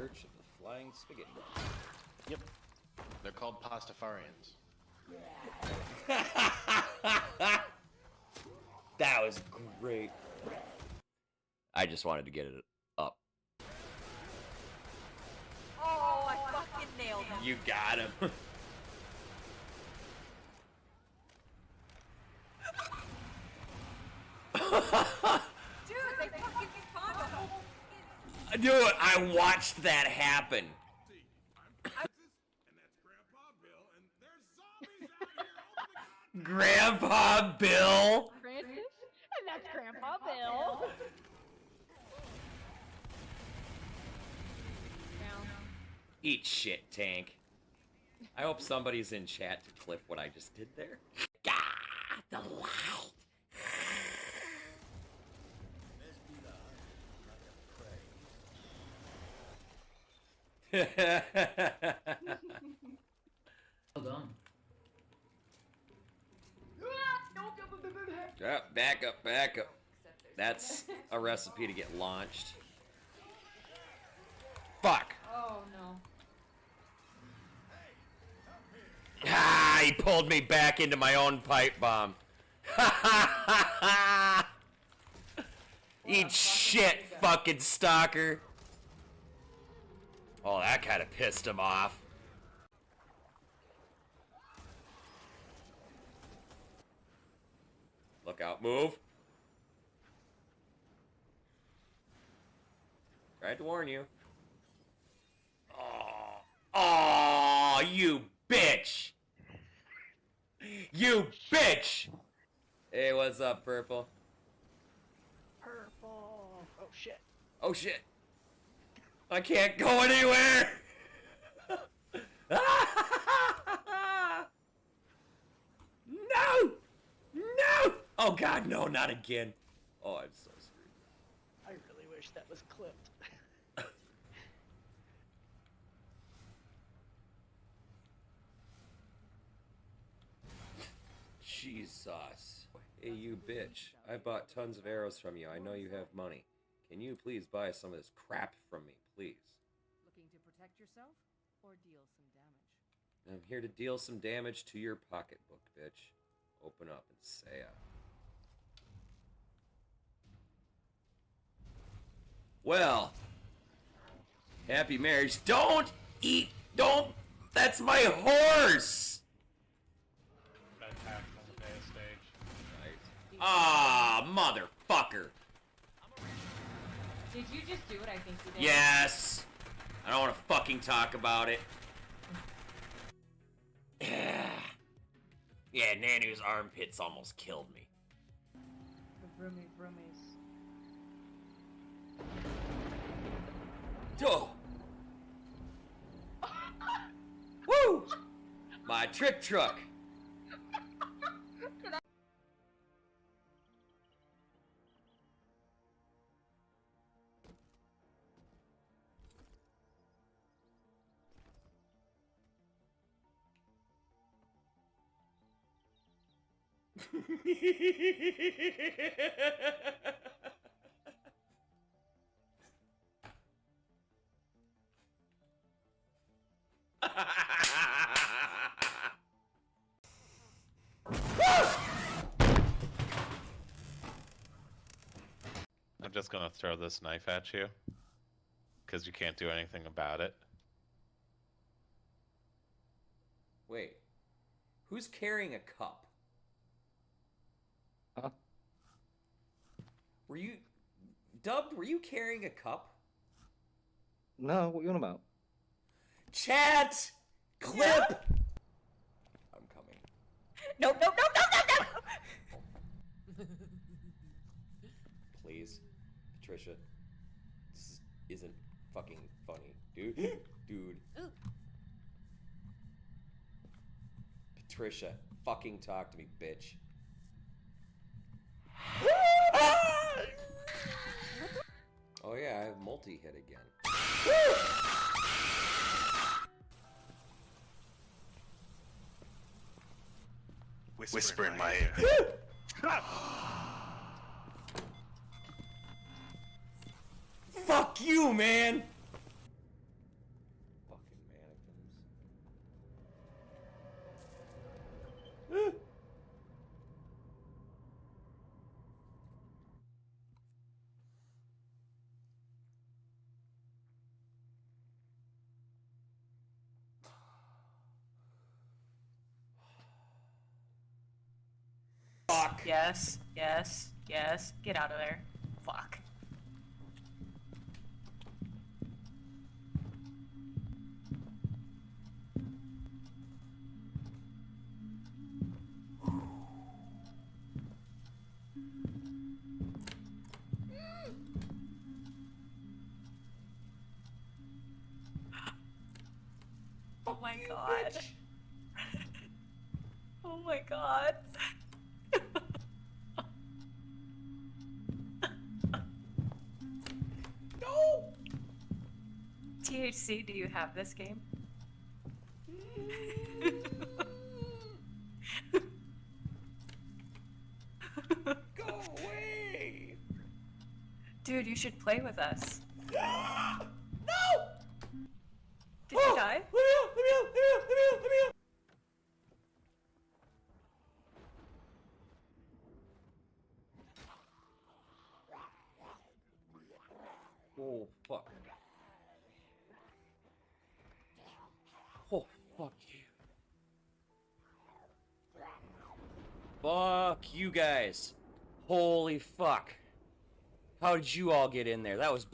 Church of the Flying Spaghetti. Yep. They're called Pastafarians. That was great. I just wanted to get it up. Oh, I fucking nailed him. You got him. Dude, they fucking spawned the whole fucking... Dude, I watched that happen. Grandpa Bill? Francis? And that's Grandpa Bill. Down. Eat shit, Tank. I hope somebody's in chat to clip what I just did there. God, the light. Well done. Yeah, back up, back up. That's a recipe to get launched. Fuck! Oh no. Ah, he pulled me back into my own pipe bomb. Ha ha ha! Eat shit, fucking stalker. Oh, that kind of pissed him off. Look out, move. Tried to warn you. Oh, you bitch! You bitch! Hey, what's up, Purple? Purple. Oh shit. Oh shit! I can't go anywhere! No! No! Oh god, no, not again. Oh, I'm so screwed. I really wish that was clipped. Jesus. Hey, you bitch. I bought tons of arrows from you. I know you have money. Can you please buy some of this crap from me, please? Looking to protect yourself or deal some damage? I'm here to deal some damage to your pocketbook, bitch. Open up and say it. Well, happy marriage. Don't eat. Don't. That's my horse. Attacked on the base stage. Right. Ah, motherfucker. Did you just do what I think you did? Yes. I don't want to fucking talk about it. Yeah, Nanu's armpits almost killed me. The broomy broomies. Oh. Woo! My trick truck. I'm just gonna throw this knife at you. Because you can't do anything about it. Wait. Who's carrying a cup? Huh? Were you... Dubbed, were you carrying a cup? No, what are you on about? Chat! Clip! I'm coming. No, no, no, no, no, no! Please. Patricia. This isn't fucking funny. Dude. Dude. Ooh. Patricia, fucking talk to me, bitch. Oh yeah, I have multi-hit again. Whisper in my ear. Fuck you, man! Fuck. Yes. Yes. Yes. Get out of there. Fuck. Oh my god. Oh my god. No! THC, do you have this game? Go away! Dude, you should play with us. No! Did you die? Let me out! Let me out! Let me out! Let me out! Let me out! Oh, fuck. Oh, fuck you. Fuck you guys. Holy fuck. How did you all get in there? That was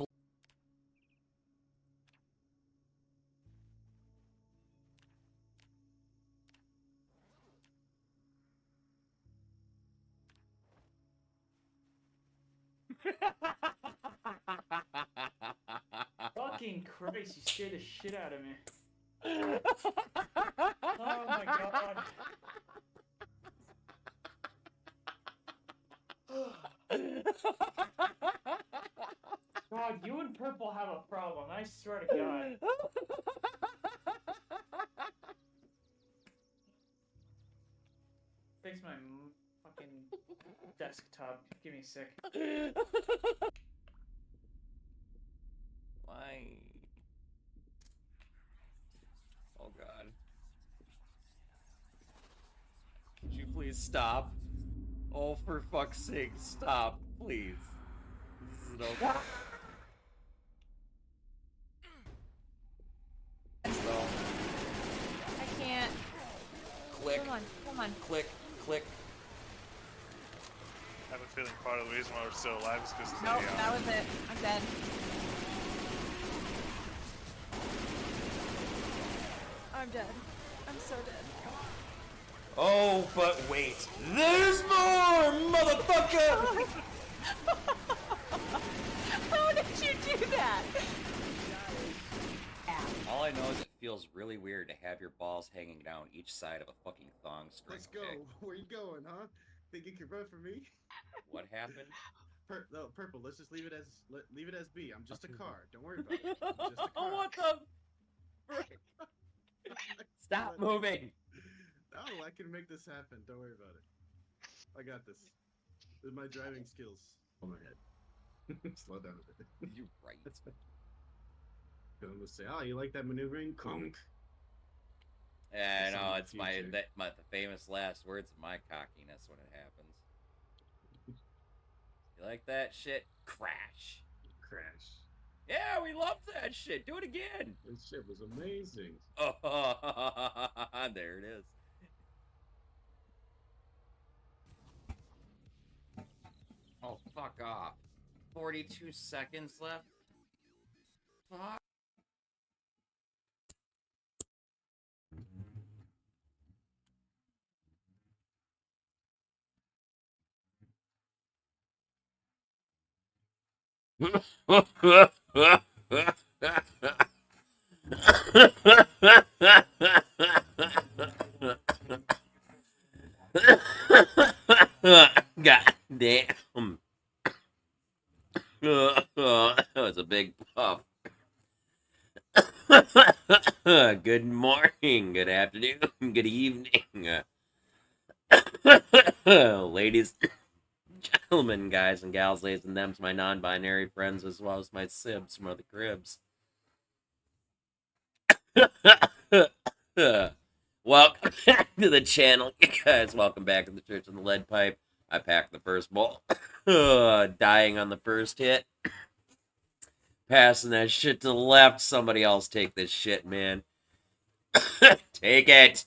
Fucking Christ, you scared the shit out of me. Oh my god. God, you and Purple have a problem, I swear to God. Fix my fucking desktop. Give me a sec. Why? Oh god. Could you please stop? Oh, for fuck's sake, stop, please. This is okay. So, I can't. click, Come on, come on. click, click. I have a feeling part of the reason why we're still alive is because Nope, that was it. I'm dead. I'm dead. I'm so dead. Oh, but wait. There's more, motherfucker! How did you do that? All I know is it feels really weird to have your balls hanging down each side of a fucking thong string. Let's go. Okay? Where you going, huh? Think you can run for me? What happened? No, Purple. Let's just leave it as B. I'm just a car. Don't worry about it. I'm just a car. Oh, what the frick? Stop moving! No, I can make this happen. Don't worry about it. I got this. With my driving skills. On my head. Slow down a bit. You're right. I'm gonna say, oh, you like that maneuvering? Conk. Yeah, I know, Some it's my, future. the famous last words of my cockiness when it happens. You like that shit? Crash. Crash. Yeah, we loved that shit. Do it again. This shit was amazing. Oh, there it is. Oh, fuck off. 42 seconds left. Fuck. God damn. That was a big puff. Good morning, good afternoon, good evening. Ladies, gentlemen, guys and gals, ladies and thems, my non-binary friends, as well as my sibs from other cribs. Welcome back to the channel, you guys. Welcome back to the Church of the Lead Pipe. I packed the first bowl. Dying on the first hit. Passing that shit to the left. Somebody else take this shit, man. Take it.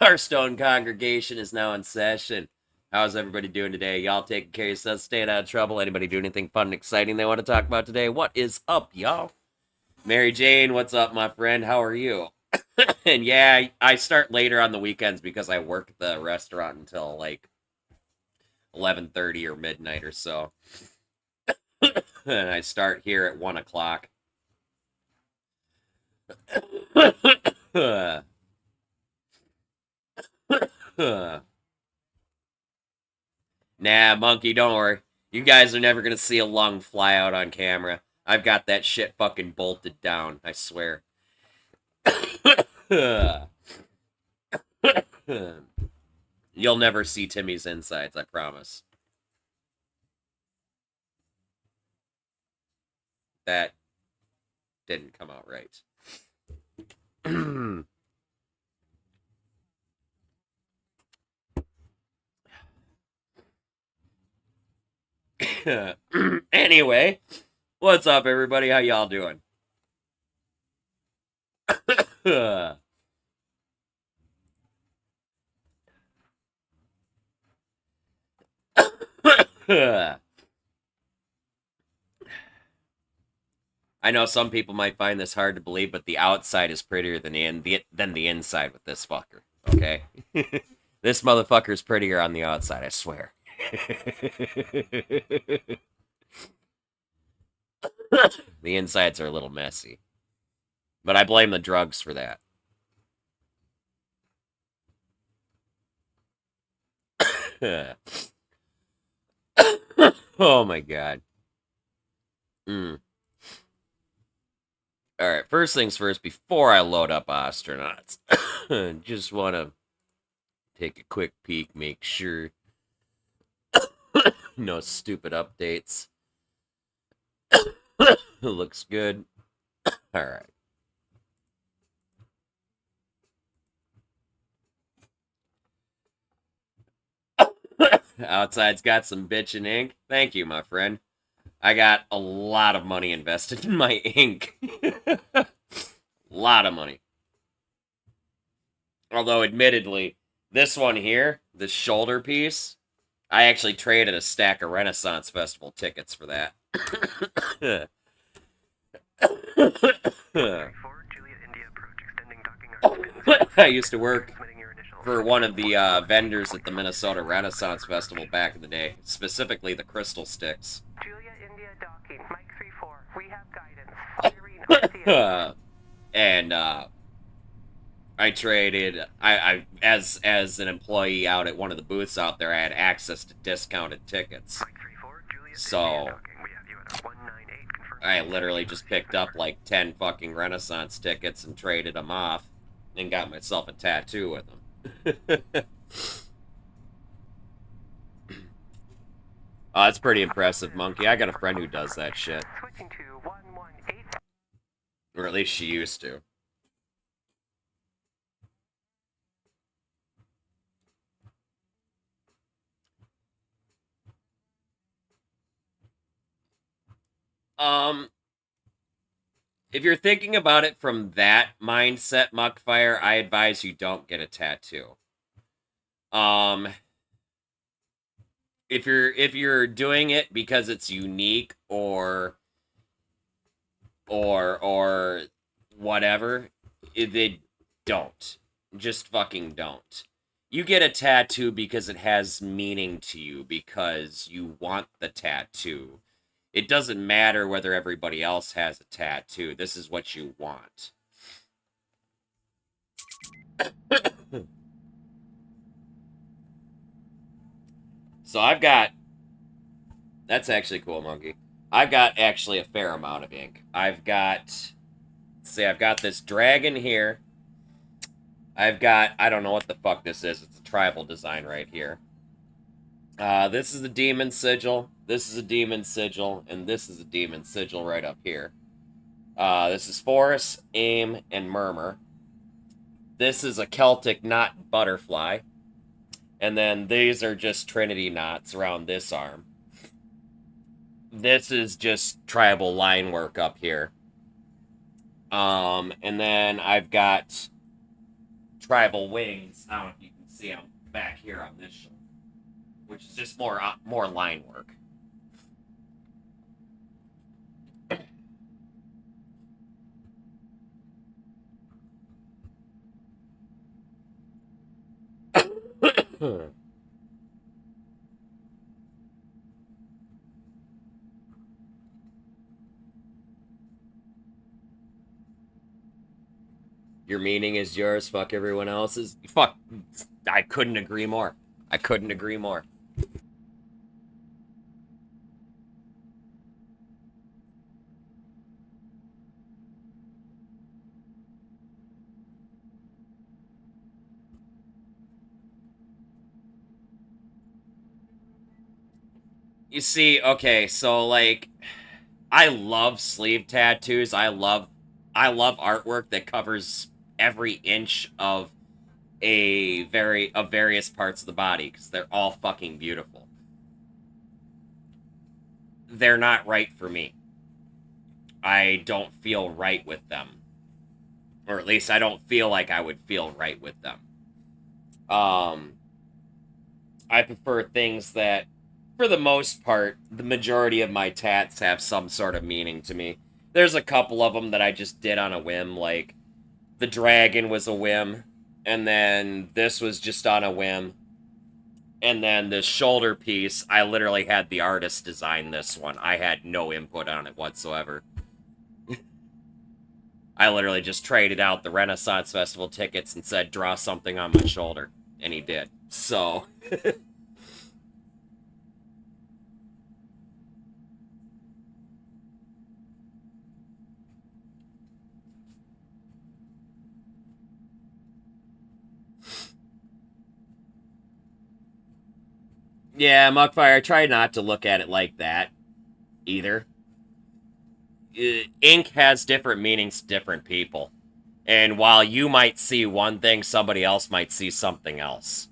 Our stone congregation is now in session. How's everybody doing today? Y'all taking care of yourselves, staying out of trouble? Anybody do anything fun and exciting they want to talk about today? What is up, y'all? Mary Jane, what's up, my friend? How are you? And yeah, I start later on the weekends because I work at the restaurant until like 11:30 or midnight or so. And I start here at 1 o'clock. Nah, monkey, don't worry. You guys are never gonna see a lung fly out on camera. I've got that shit fucking bolted down, I swear. You'll never see Timmy's insides, I promise. That didn't come out right. Anyway, what's up, everybody? How y'all doing? I know some people might find this hard to believe, but the outside is prettier than the inside with this fucker. Okay, this motherfucker's prettier on the outside. I swear. The insides are a little messy, but I blame the drugs for that. Oh my god. Alright, first things first, before I load up Ostranauts, just want to take a quick peek, make sure no stupid updates. Looks good. Alright. Outside's got some bitchin' ink. Thank you, my friend. I got a lot of money invested in my ink. Lot of money. Although, admittedly, this one here, this shoulder piece, I actually traded a stack of Renaissance Festival tickets for that. I used to work for one of the vendors at the Minnesota Renaissance Festival back in the day, specifically the crystal sticks. Julia India docking, Mike 3-4. We have guidance. And I traded. I as an employee out at one of the booths out there, I had access to discounted tickets. Mike 3-4, Julia So India docking. We have you at 198 confirmed. I literally just picked up like 10 fucking Renaissance tickets and traded them off, and got myself a tattoo with them. Oh, that's pretty impressive, Monkey. I got a friend who does that shit. Switching to 118. Or at least she used to. If you're thinking about it from that mindset, Muckfire, I advise you don't get a tattoo. If you're doing it because it's unique or whatever, they don't. Just fucking don't. You get a tattoo because it has meaning to you, because you want the tattoo. It doesn't matter whether everybody else has a tattoo. This is what you want. So I've got... That's actually cool, Monkey. I've got actually a fair amount of ink. I've got... See, I've got this dragon here. I've got... I don't know what the fuck this is. It's a tribal design right here. This is a demon sigil. This is a demon sigil. And this is a demon sigil right up here. This is Forest, Aim, and Murmur. This is a Celtic knot butterfly. And then these are just Trinity knots around this arm. This is just tribal line work up here. And then I've got tribal wings. I don't know if you can see them back here on this shoulder, which is just more line work. Your meaning is yours, fuck everyone else's. Fuck, I couldn't agree more. I couldn't agree more. You see, okay, so like, I love sleeve tattoos. I love artwork that covers every inch of various parts of the body because they're all fucking beautiful. They're not right for me. I don't feel right with them. Or at least I don't feel like I would feel right with them. I prefer things that, for the most part, the majority of my tats have some sort of meaning to me. There's a couple of them that I just did on a whim, like the dragon was a whim, and then this was just on a whim. And then the shoulder piece, I literally had the artist design this one. I had no input on it whatsoever. I literally just traded out the Renaissance Festival tickets and said, draw something on my shoulder. And he did. So... Yeah, Muckfire, I try not to look at it like that, either. Ink has different meanings to different people. And while you might see one thing, somebody else might see something else.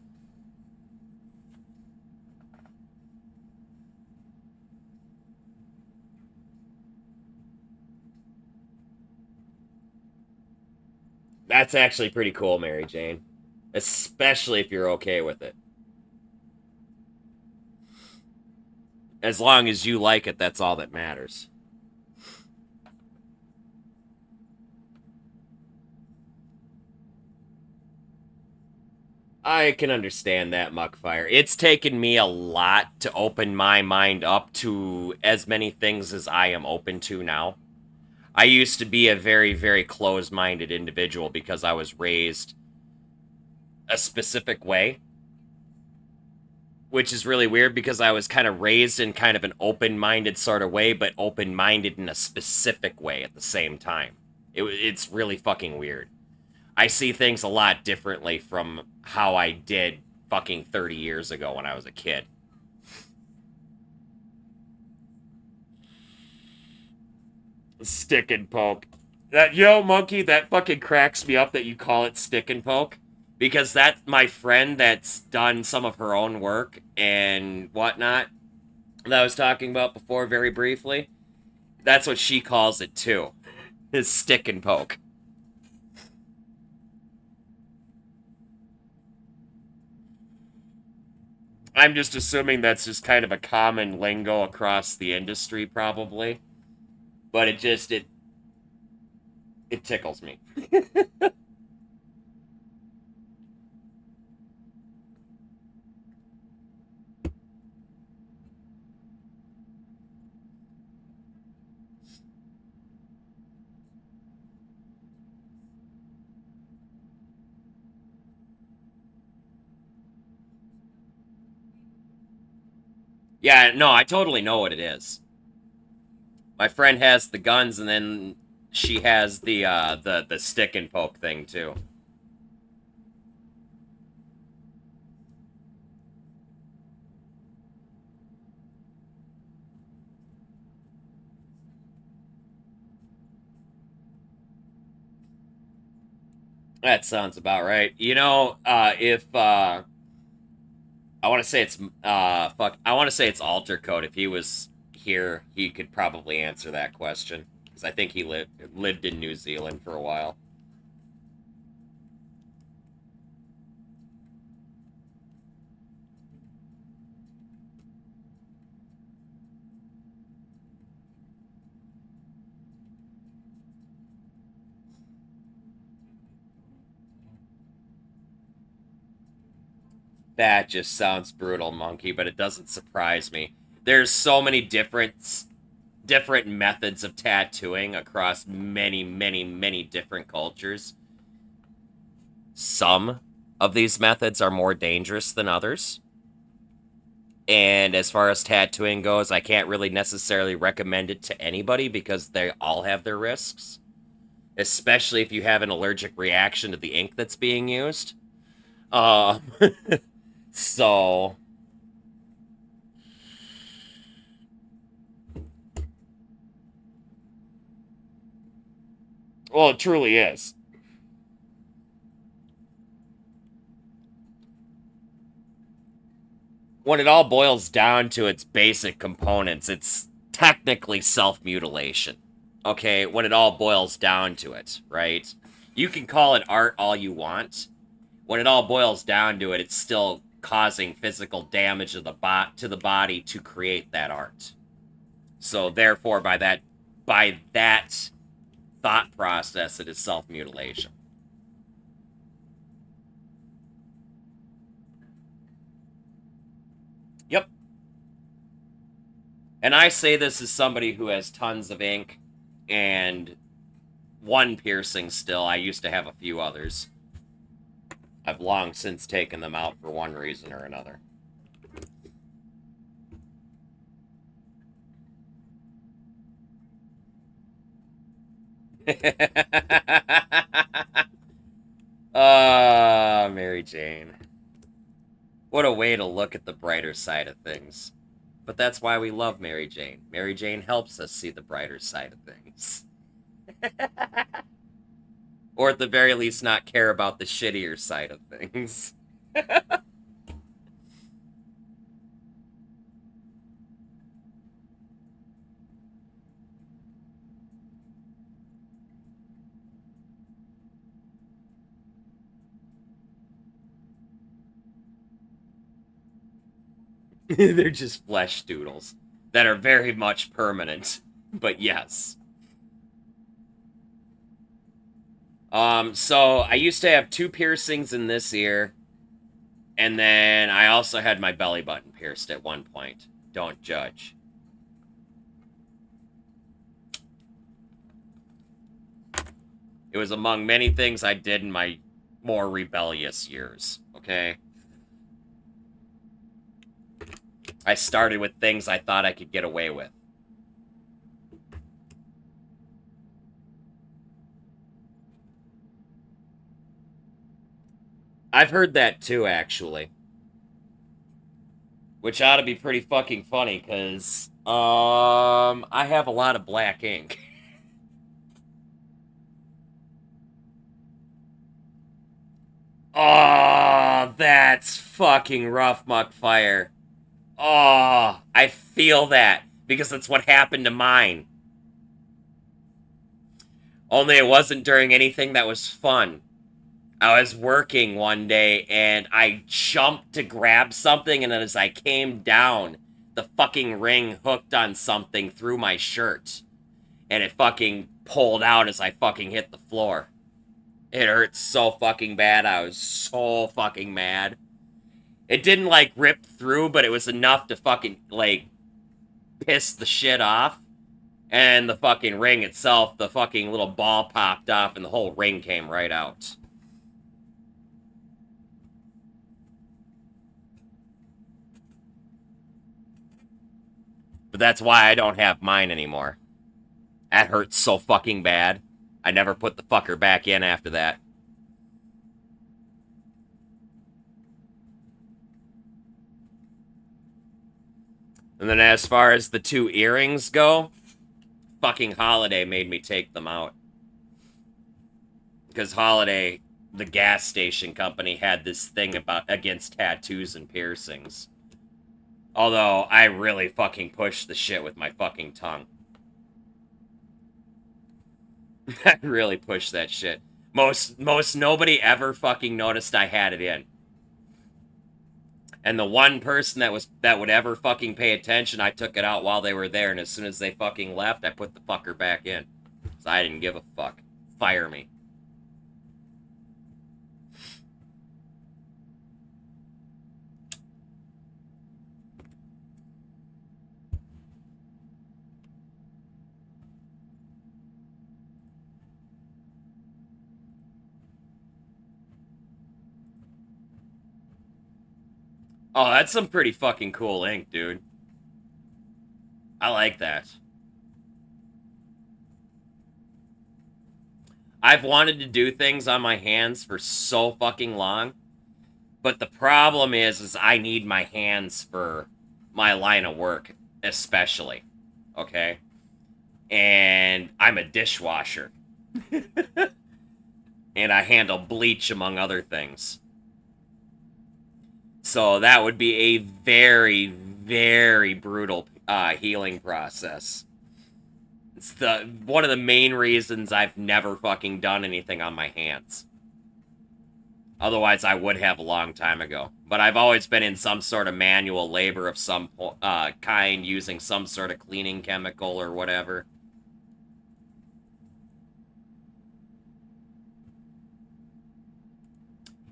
That's actually pretty cool, Mary Jane. Especially if you're okay with it. As long as you like it, that's all that matters. I can understand that, Muckfire. It's taken me a lot to open my mind up to as many things as I am open to now. I used to be a very, very closed-minded individual because I was raised a specific way. Which is really weird because I was kind of raised in kind of an open-minded sort of way, but open-minded in a specific way at the same time. It's really fucking weird. I see things a lot differently from how I did fucking 30 years ago when I was a kid. Stick and poke. Monkey, that fucking cracks me up that you call it stick and poke. Because that's my friend that's done some of her own work and whatnot that I was talking about before very briefly. That's what she calls it too. Is stick and poke. I'm just assuming that's just kind of a common lingo across the industry, probably. But it tickles me. Yeah, no, I totally know what it is. My friend has the guns, and then she has the stick and poke thing too. That sounds about right. You know, if I want to say it's I want to say it's Alter Code. If he was here, he could probably answer that question because I think he lived in New Zealand for a while. That just sounds brutal, Monkey, but it doesn't surprise me. There's so many different methods of tattooing across many, many, many different cultures. Some of these methods are more dangerous than others. And as far as tattooing goes, I can't really necessarily recommend it to anybody because they all have their risks. Especially if you have an allergic reaction to the ink that's being used. So... Well, it truly is. When it all boils down to its basic components, it's technically self-mutilation. Okay, when it all boils down to it, right? You can call it art all you want. When it all boils down to it, it's still causing physical damage to the body to create that art. So therefore, by that thought process, it is self-mutilation. Yep. And I say this as somebody who has tons of ink and one piercing still. I used to have a few others. I've long since taken them out for one reason or another. Mary Jane. What a way to look at the brighter side of things. But that's why we love Mary Jane. Mary Jane helps us see the brighter side of things. Or at the very least not care about the shittier side of things. They're just flesh doodles that are very much permanent. But yes. So I used to have 2 piercings in this ear. And then I also had my belly button pierced at one point. Don't judge. It was among many things I did in my more rebellious years, okay? I started with things I thought I could get away with. I've heard that too, actually. Which ought to be pretty fucking funny, because, I have a lot of black ink. Oh, that's fucking rough, Muckfire. Oh, I feel that, because that's what happened to mine. Only it wasn't during anything that was fun. I was working one day, and I jumped to grab something, and as I came down, the fucking ring hooked on something through my shirt. And it fucking pulled out as I fucking hit the floor. It hurt so fucking bad. I was so fucking mad. It didn't, like, rip through, but it was enough to fucking, like, piss the shit off. And the fucking ring itself, the fucking little ball popped off, and the whole ring came right out. But that's why I don't have mine anymore. That hurts so fucking bad. I never put the fucker back in after that. And then as far as the 2 earrings go, fucking Holiday made me take them out. Because Holiday, the gas station company, had this thing against tattoos and piercings. Although, I really fucking pushed the shit with my fucking tongue. I really pushed that shit. Most nobody ever fucking noticed I had it in. And the one person that would ever fucking pay attention, I took it out while they were there, and as soon as they fucking left, I put the fucker back in. So I didn't give a fuck. Fire me. Oh, that's some pretty fucking cool ink, dude. I like that. I've wanted to do things on my hands for so fucking long, but the problem is I need my hands for my line of work, especially. Okay? And I'm a dishwasher. And I handle bleach, among other things. So that would be a very, very brutal healing process. It's one of the main reasons I've never fucking done anything on my hands. Otherwise, I would have a long time ago. But I've always been in some sort of manual labor of some kind, using some sort of cleaning chemical or whatever.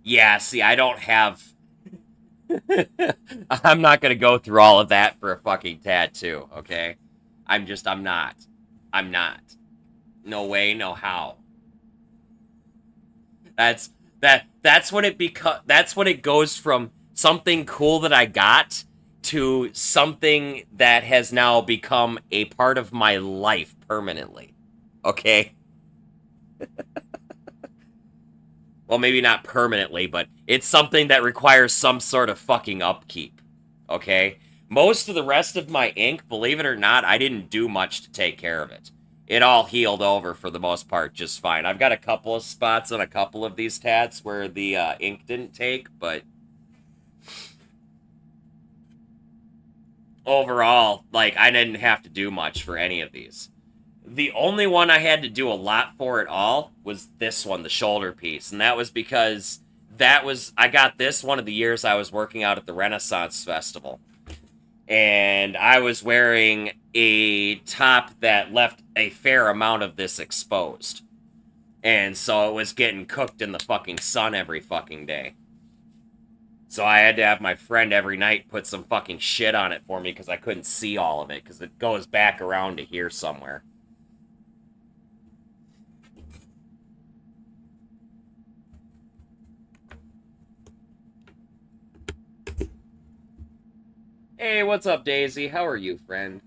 Yeah, see, I don't have... I'm not gonna go through all of that for a fucking tattoo, okay? I'm not. I'm not. No way, no how. That's when it goes from something cool that I got to something that has now become a part of my life permanently. Okay? Well, maybe not permanently, but it's something that requires some sort of fucking upkeep. Okay? Most of the rest of my ink, believe it or not, I didn't do much to take care of it. It all healed over for the most part just fine. I've got a couple of spots on a couple of these tats where the ink didn't take, but overall, like, I didn't have to do much for any of these. The only one I had to do a lot for at all was this one, the shoulder piece, and that was because I got this one of the years I was working out at the Renaissance Festival. And I was wearing a top that left a fair amount of this exposed. And so it was getting cooked in the fucking sun every fucking day. So I had to have my friend every night put some fucking shit on it for me because I couldn't see all of it because it goes back around to here somewhere. Hey, what's up, Daisy? How are you, friend?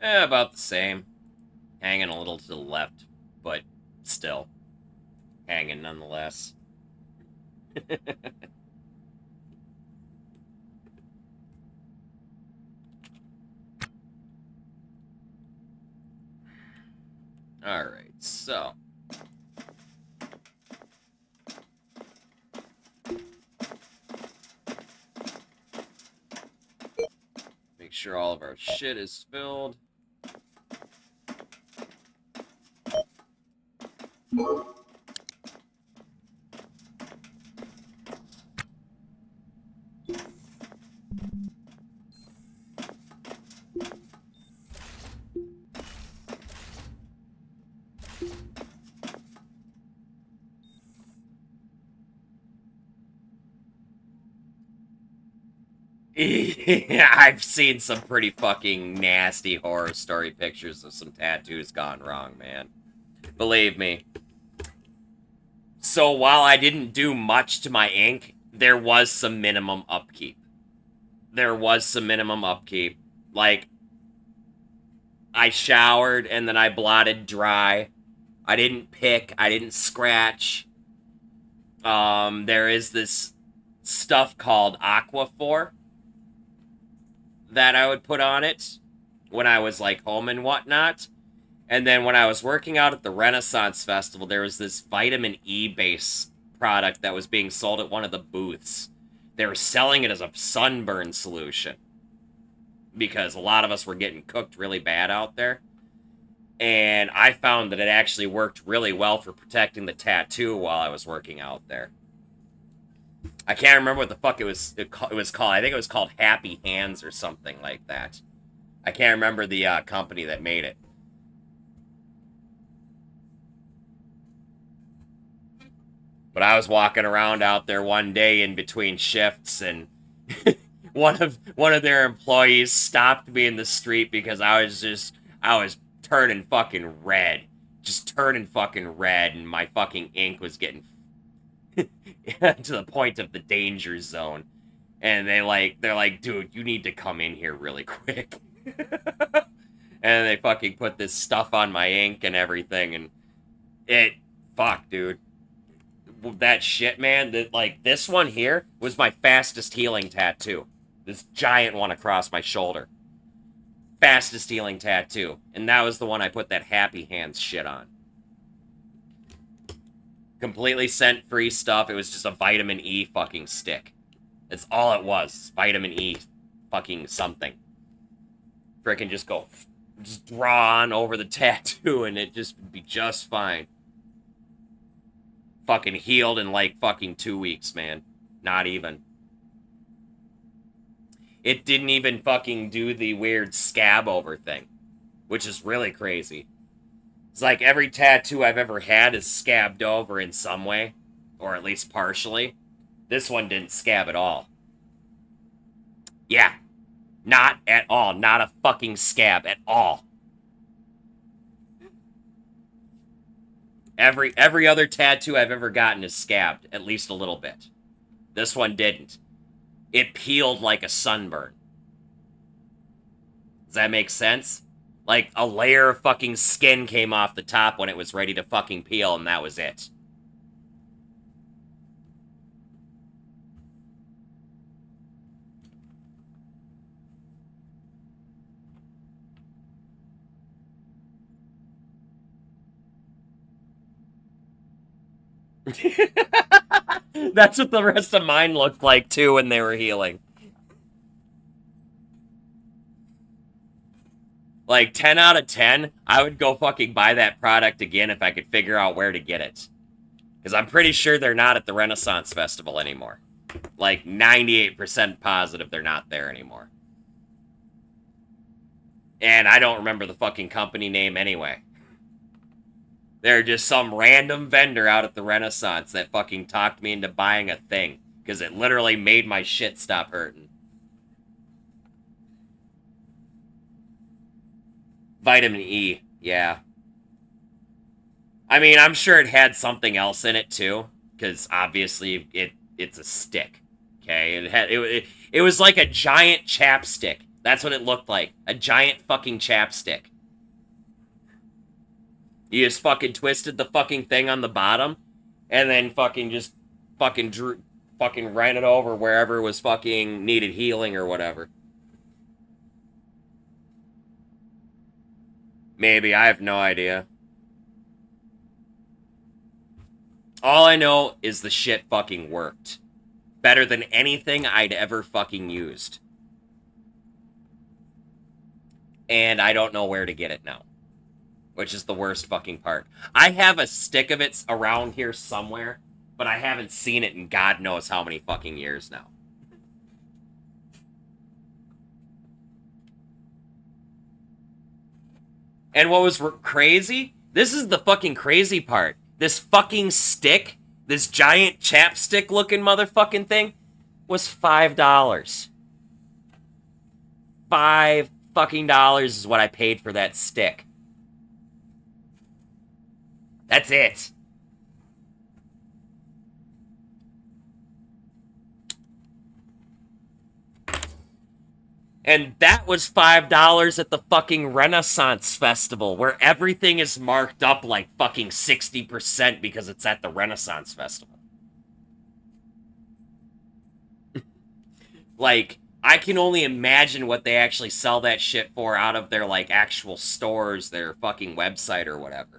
About the same. Hanging a little to the left, but still hanging nonetheless. Alright, so. Make sure all of our shit is filled. Yeah, I've seen some pretty fucking nasty horror story pictures of some tattoos gone wrong, man. Believe me. So while I didn't do much to my ink, there was some minimum upkeep. Like, I showered and then I blotted dry. I didn't pick. I didn't scratch. There is this stuff called Aquaphor that I would put on it when I was, like, home and whatnot. And then when I was working out at the Renaissance Festival, there was this vitamin E base product that was being sold at one of the booths. They were selling it as a sunburn solution because a lot of us were getting cooked really bad out there. And I found that it actually worked really well for protecting the tattoo while I was working out there. I can't remember what the fuck it was called. I think it was called Happy Hands or something like that. I can't remember the company that made it. But I was walking around out there one day in between shifts, and one of their employees stopped me in the street because I was turning fucking red. Just turning fucking red, and my fucking ink was getting to the point of the danger zone. And they're like, dude, you need to come in here really quick. And they fucking put this stuff on my ink and everything, and fuck, dude. That shit, man, this one here was my fastest healing tattoo. This giant one across my shoulder. Fastest healing tattoo. And that was the one I put that happy hands shit on. Completely scent-free stuff. It was just a vitamin E fucking stick. That's all it was. Vitamin E fucking something. Frickin' just draw on over the tattoo and it just would be just fine. Fucking healed in like fucking 2 weeks, man. Not even. It didn't even fucking do the weird scab over thing, which is really crazy. It's like every tattoo I've ever had is scabbed over in some way, or at least partially. This one didn't scab at all. Yeah. Not at all. Not a fucking scab at all. Every other tattoo I've ever gotten is scabbed, at least a little bit. This one didn't. It peeled like a sunburn. Does that make sense? Like, a layer of fucking skin came off the top when it was ready to fucking peel, and that was it. That's what the rest of mine looked like, too, when they were healing. Like, 10 out of 10, I would go fucking buy that product again if I could figure out where to get it. Because I'm pretty sure they're not at the Renaissance Festival anymore. Like, 98% positive they're not there anymore. And I don't remember the fucking company name anyway. They're just some random vendor out at the Renaissance that fucking talked me into buying a thing. Because it literally made my shit stop hurting. Vitamin E, yeah. I mean, I'm sure it had something else in it, too. Because, obviously, it's a stick. Okay? It was like a giant chapstick. That's what it looked like. A giant fucking chapstick. You just fucking twisted the fucking thing on the bottom, and then fucking just fucking ran it over wherever was fucking needed healing or whatever. Maybe, I have no idea. All I know is the shit fucking worked. Better than anything I'd ever fucking used. And I don't know where to get it now. Which is the worst fucking part. I have a stick of it around here somewhere, but I haven't seen it in God knows how many fucking years now. And what was crazy? This is the fucking crazy part. This fucking stick, this giant chapstick looking motherfucking thing, was $5. $5 fucking dollars is what I paid for that stick. That's it. And that was $5 at the fucking Renaissance Festival, where everything is marked up like fucking 60% because it's at the Renaissance Festival. Like, I can only imagine what they actually sell that shit for out of their, like, actual stores, their fucking website or whatever.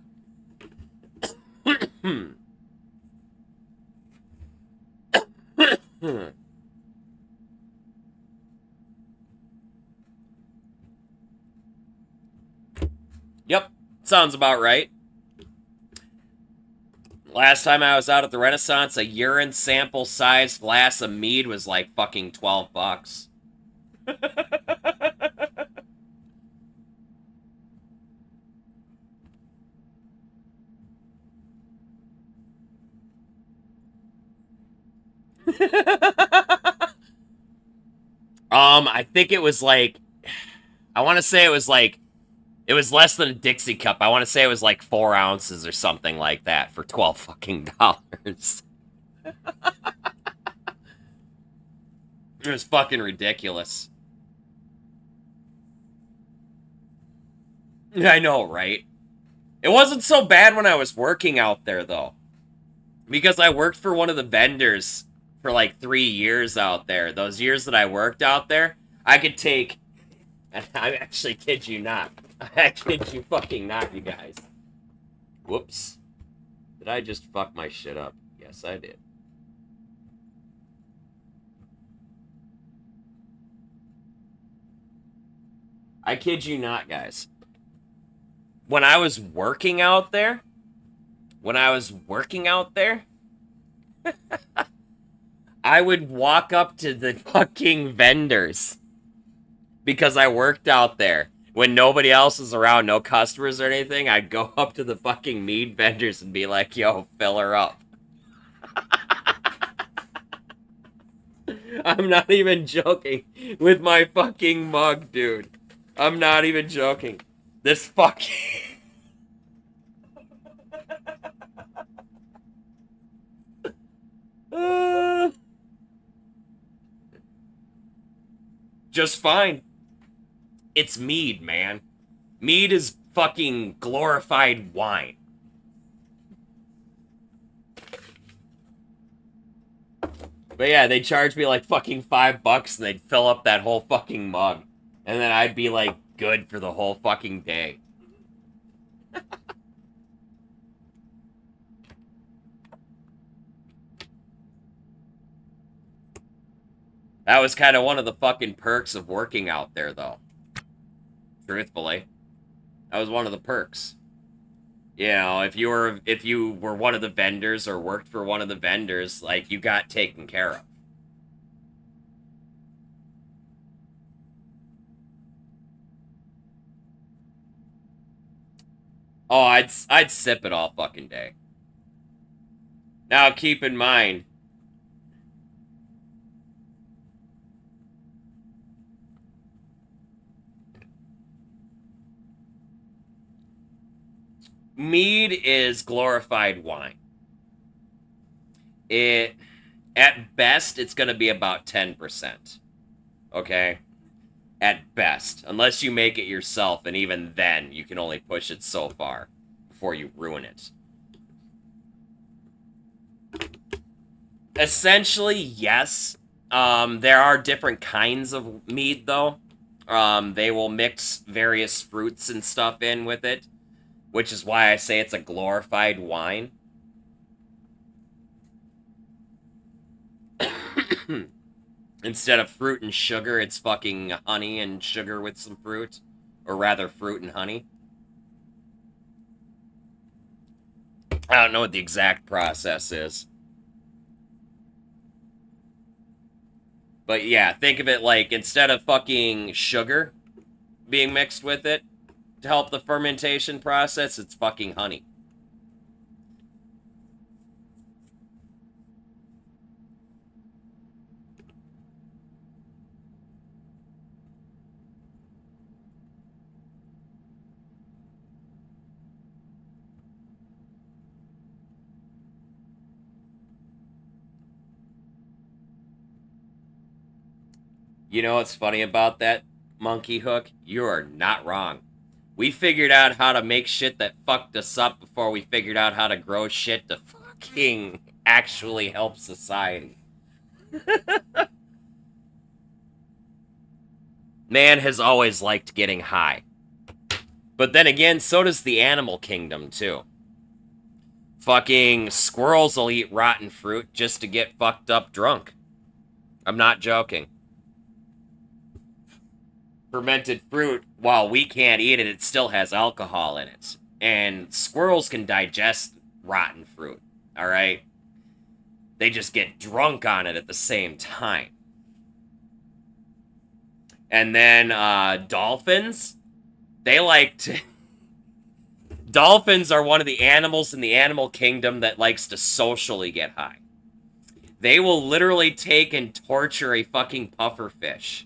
Yep, sounds about right. Last time I was out at the Renaissance, a urine sample-sized glass of mead was like fucking $12. I think it was like, I want to say it was like, it was less than a Dixie cup. I want to say it was like 4 ounces or something like that for $12 fucking dollars. It was fucking ridiculous. I know, right? It wasn't so bad when I was working out there, though. Because I worked for one of the vendors for like 3 years out there. Those years that I worked out there, I could take... I actually kid you not. I kid you fucking not, you guys. Whoops. Did I just fuck my shit up? Yes, I did. I kid you not, guys. When I was working out there, I would walk up to the fucking vendors because I worked out there. When nobody else was around, no customers or anything, I'd go up to the fucking mead vendors and be like, yo, fill her up. I'm not even joking with my fucking mug, dude. I'm not even joking. This fucking... Just fine. It's mead, man. Mead is fucking glorified wine. But yeah, they charged me like fucking $5 and they'd fill up that whole fucking mug. And then I'd be like good for the whole fucking day. That was kind of one of the fucking perks of working out there, though. Truthfully. That was one of the perks. You know, if you were one of the vendors or worked for one of the vendors, like, you got taken care of. Oh, I'd sip it all fucking day. Now, keep in mind, mead is glorified wine. At best, it's going to be about 10%. Okay? At best. Unless you make it yourself, and even then, you can only push it so far before you ruin it. Essentially, yes. There are different kinds of mead, though. They will mix various fruits and stuff in with it, which is why I say it's a glorified wine. Instead of fruit and sugar, it's fucking honey and sugar with some fruit. Or rather, fruit and honey. I don't know what the exact process is. But yeah, think of it like, instead of fucking sugar being mixed with it to help the fermentation process, it's fucking honey. You know what's funny about that, Monkey Hook? You are not wrong. We figured out how to make shit that fucked us up before we figured out how to grow shit to fucking actually help society. Man has always liked getting high. But then again, so does the animal kingdom, too. Fucking squirrels will eat rotten fruit just to get fucked up drunk. I'm not joking. Fermented fruit, while we can't eat it, it still has alcohol in it. And squirrels can digest rotten fruit, alright? They just get drunk on it at the same time. And then, dolphins, they like to... Dolphins are one of the animals in the animal kingdom that likes to socially get high. They will literally take and torture a fucking pufferfish.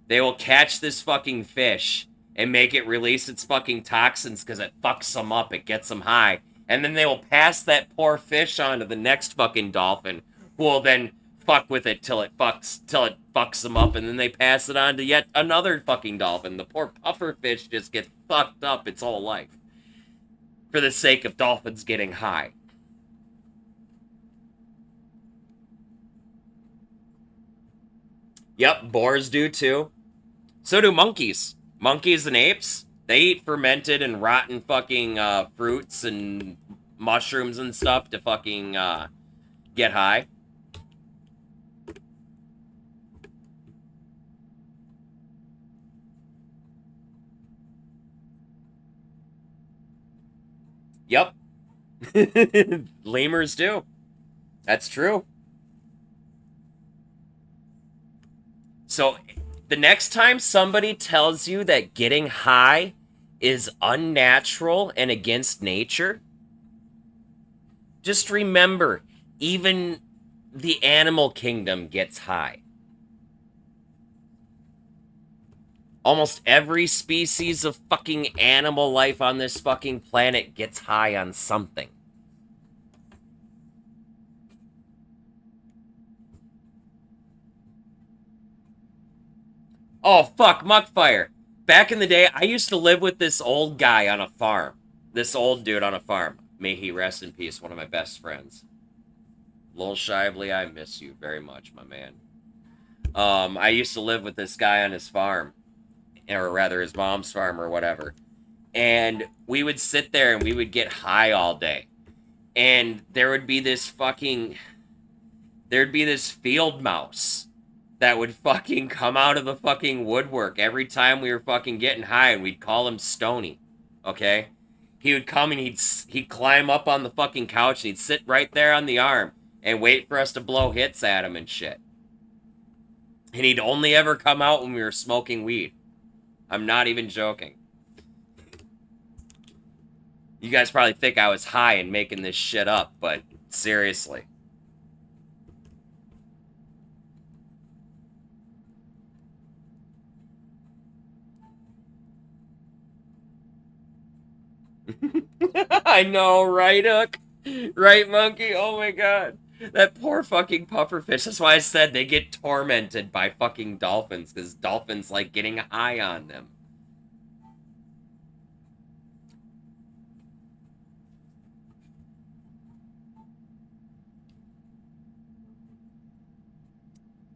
They will catch this fucking fish and make it release its fucking toxins because it fucks them up, it gets them high. And then they will pass that poor fish on to the next fucking dolphin, who will then fuck with it till it fucks them up, and then they pass it on to yet another fucking dolphin. The poor pufferfish just gets fucked up its whole life for the sake of dolphins getting high. Yep, boars do too. So do monkeys. Monkeys and apes, they eat fermented and rotten fucking fruits and mushrooms and stuff to fucking get high. Yep. Lemurs do. That's true. So, the next time somebody tells you that getting high is unnatural and against nature, just remember, even the animal kingdom gets high. Almost every species of fucking animal life on this fucking planet gets high on something. Oh, fuck, Muckfire. Back in the day, I used to live with this old guy on a farm. This old dude on a farm. May he rest in peace, one of my best friends. Lil Shively, I miss you very much, my man. I used to live with this guy on his farm. Or rather, his mom's farm or whatever. And we would sit there and we would get high all day. And there would be this fucking... There'd be this field mouse that would fucking come out of the fucking woodwork every time we were fucking getting high, and we'd call him Stony, okay? He would come and he'd climb up on the fucking couch, and he'd sit right there on the arm and wait for us to blow hits at him and shit. And he'd only ever come out when we were smoking weed. I'm not even joking. You guys probably think I was high and making this shit up, but seriously. I know, right, Hook? Right, Monkey? Oh my god. That poor fucking pufferfish. That's why I said they get tormented by fucking dolphins, because dolphins like getting high on them.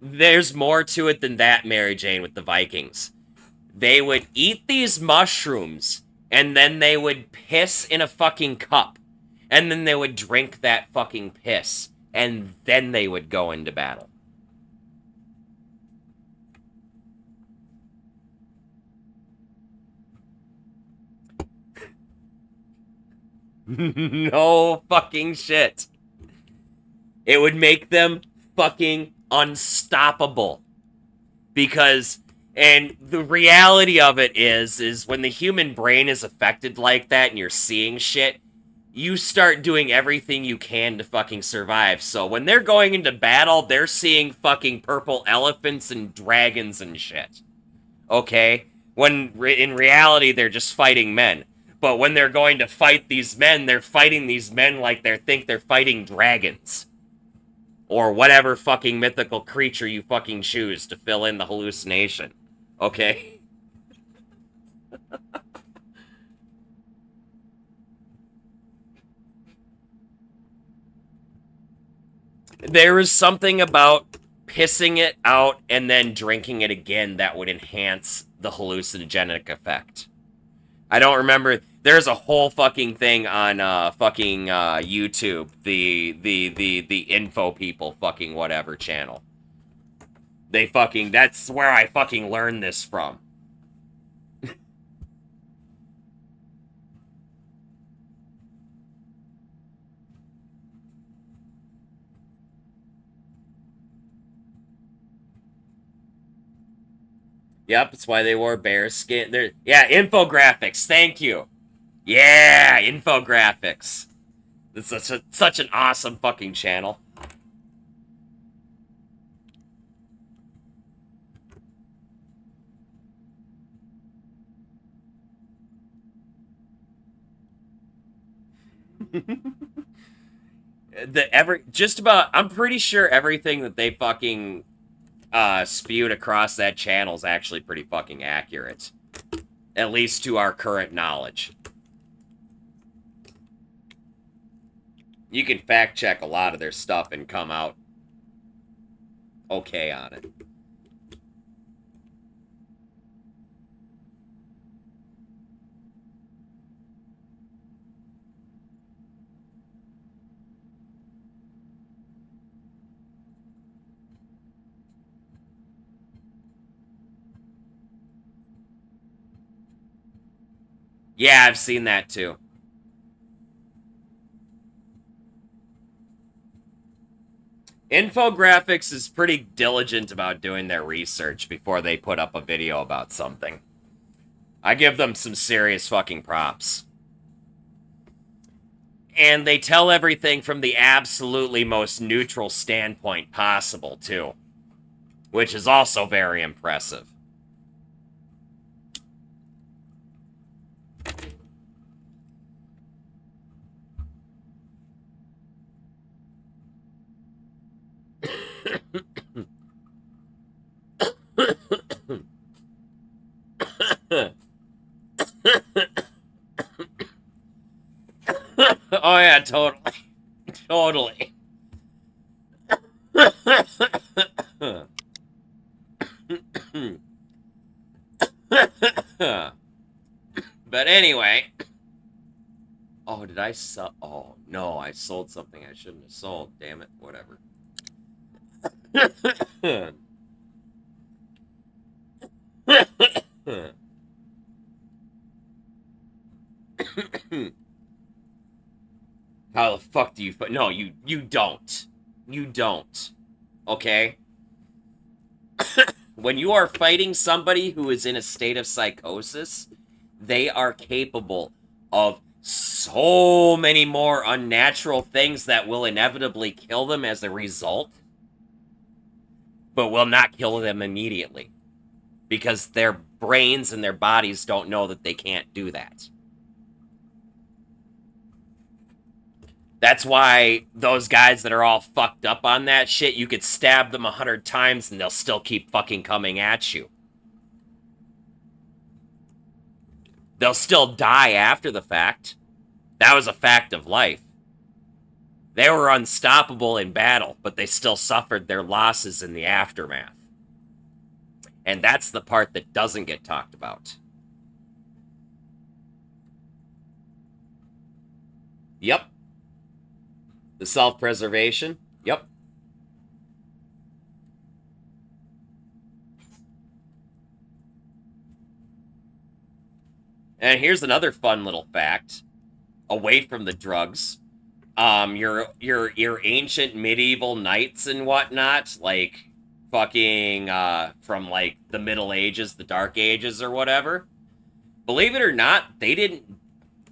There's more to it than that, Mary Jane, with the Vikings. They would eat these mushrooms, and then they would piss in a fucking cup. And then they would drink that fucking piss. And then they would go into battle. No fucking shit. It would make them fucking unstoppable. Because, and the reality of it is when the human brain is affected like that and you're seeing shit, you start doing everything you can to fucking survive. So when they're going into battle, they're seeing fucking purple elephants and dragons and shit. Okay? When in reality, they're just fighting men. But when they're going to fight these men, they're fighting these men like they think they're fighting dragons. Or whatever fucking mythical creature you fucking choose to fill in the hallucination. Okay? There is something about pissing it out and then drinking it again that would enhance the hallucinogenic effect. I don't remember. There's a whole fucking thing on fucking YouTube, the info people fucking whatever channel. They fucking, that's where I fucking learned this from. Yep, that's why they wore bear skin. Yeah, infographics. Thank you. Yeah, infographics. It's such an awesome fucking channel. I'm pretty sure everything that they fucking spewed across that channel is actually pretty fucking accurate. At least to our current knowledge. You can fact check a lot of their stuff and come out okay on it. Yeah, I've seen that too. Infographics is pretty diligent about doing their research before they put up a video about something. I give them some serious fucking props. And they tell everything from the absolutely most neutral standpoint possible, too. Which is also very impressive. Oh yeah, totally. Totally. But anyway. Oh, did I sell? Oh, no, I sold something I shouldn't have sold. Damn it. Whatever. How the fuck do you... No, you don't. You don't. Okay? When you are fighting somebody who is in a state of psychosis, they are capable of so many more unnatural things that will inevitably kill them as a result, but will not kill them immediately. Because their brains and their bodies don't know that they can't do that. That's why those guys that are all fucked up on that shit, you could stab them 100 times and they'll still keep fucking coming at you. They'll still die after the fact. That was a fact of life. They were unstoppable in battle, but they still suffered their losses in the aftermath. And that's the part that doesn't get talked about. Yep. The self-preservation. Yep. And here's another fun little fact. Away from the drugs. Your ancient medieval knights and whatnot, like fucking from like the Middle Ages, the Dark Ages or whatever. Believe it or not, they didn't,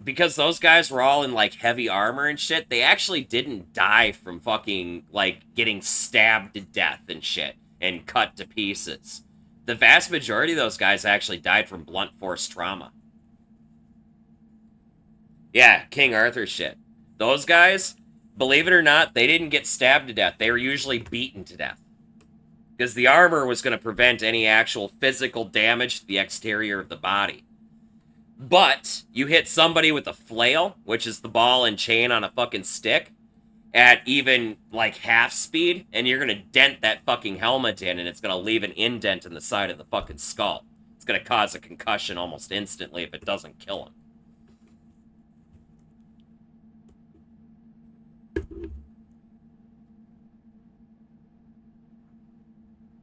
because those guys were all in like heavy armor and shit, they actually didn't die from fucking like getting stabbed to death and shit and cut to pieces. The vast majority of those guys actually died from blunt force trauma. Yeah, King Arthur shit. Those guys, believe it or not, they didn't get stabbed to death. They were usually beaten to death. Because the armor was going to prevent any actual physical damage to the exterior of the body. But you hit somebody with a flail, which is the ball and chain on a fucking stick, at even like half speed, and you're going to dent that fucking helmet in, and it's going to leave an indent in the side of the fucking skull. It's going to cause a concussion almost instantly if it doesn't kill him.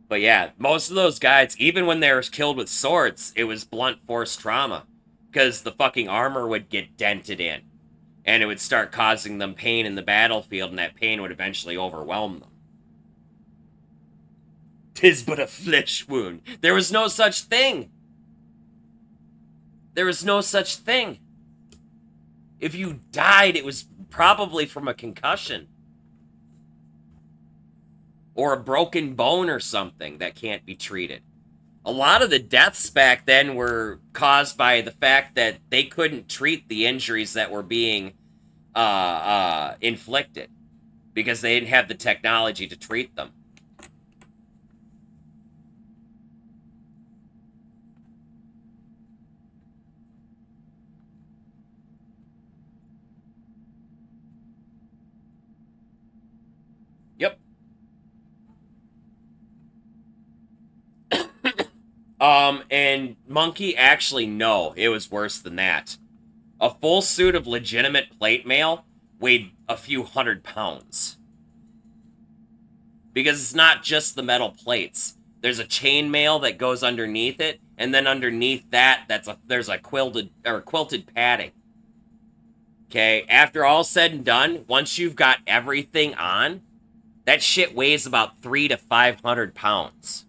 But yeah, most of those guys, even when they were killed with swords, it was blunt force trauma. Because the fucking armor would get dented in. And it would start causing them pain in the battlefield, and that pain would eventually overwhelm them. 'Tis but a flesh wound. There was no such thing. There was no such thing. If you died, it was probably from a concussion. Or a broken bone or something that can't be treated. A lot of the deaths back then were caused by the fact that they couldn't treat the injuries that were being inflicted because they didn't have the technology to treat them. Yep. And Monkey, actually, no, it was worse than that. A full suit of legitimate plate mail weighed a few 100 pounds. Because it's not just the metal plates. There's a chain mail that goes underneath it, and then underneath that, there's a quilted padding. Okay, after all said and done, once you've got everything on, that shit weighs about 300 to 500 pounds.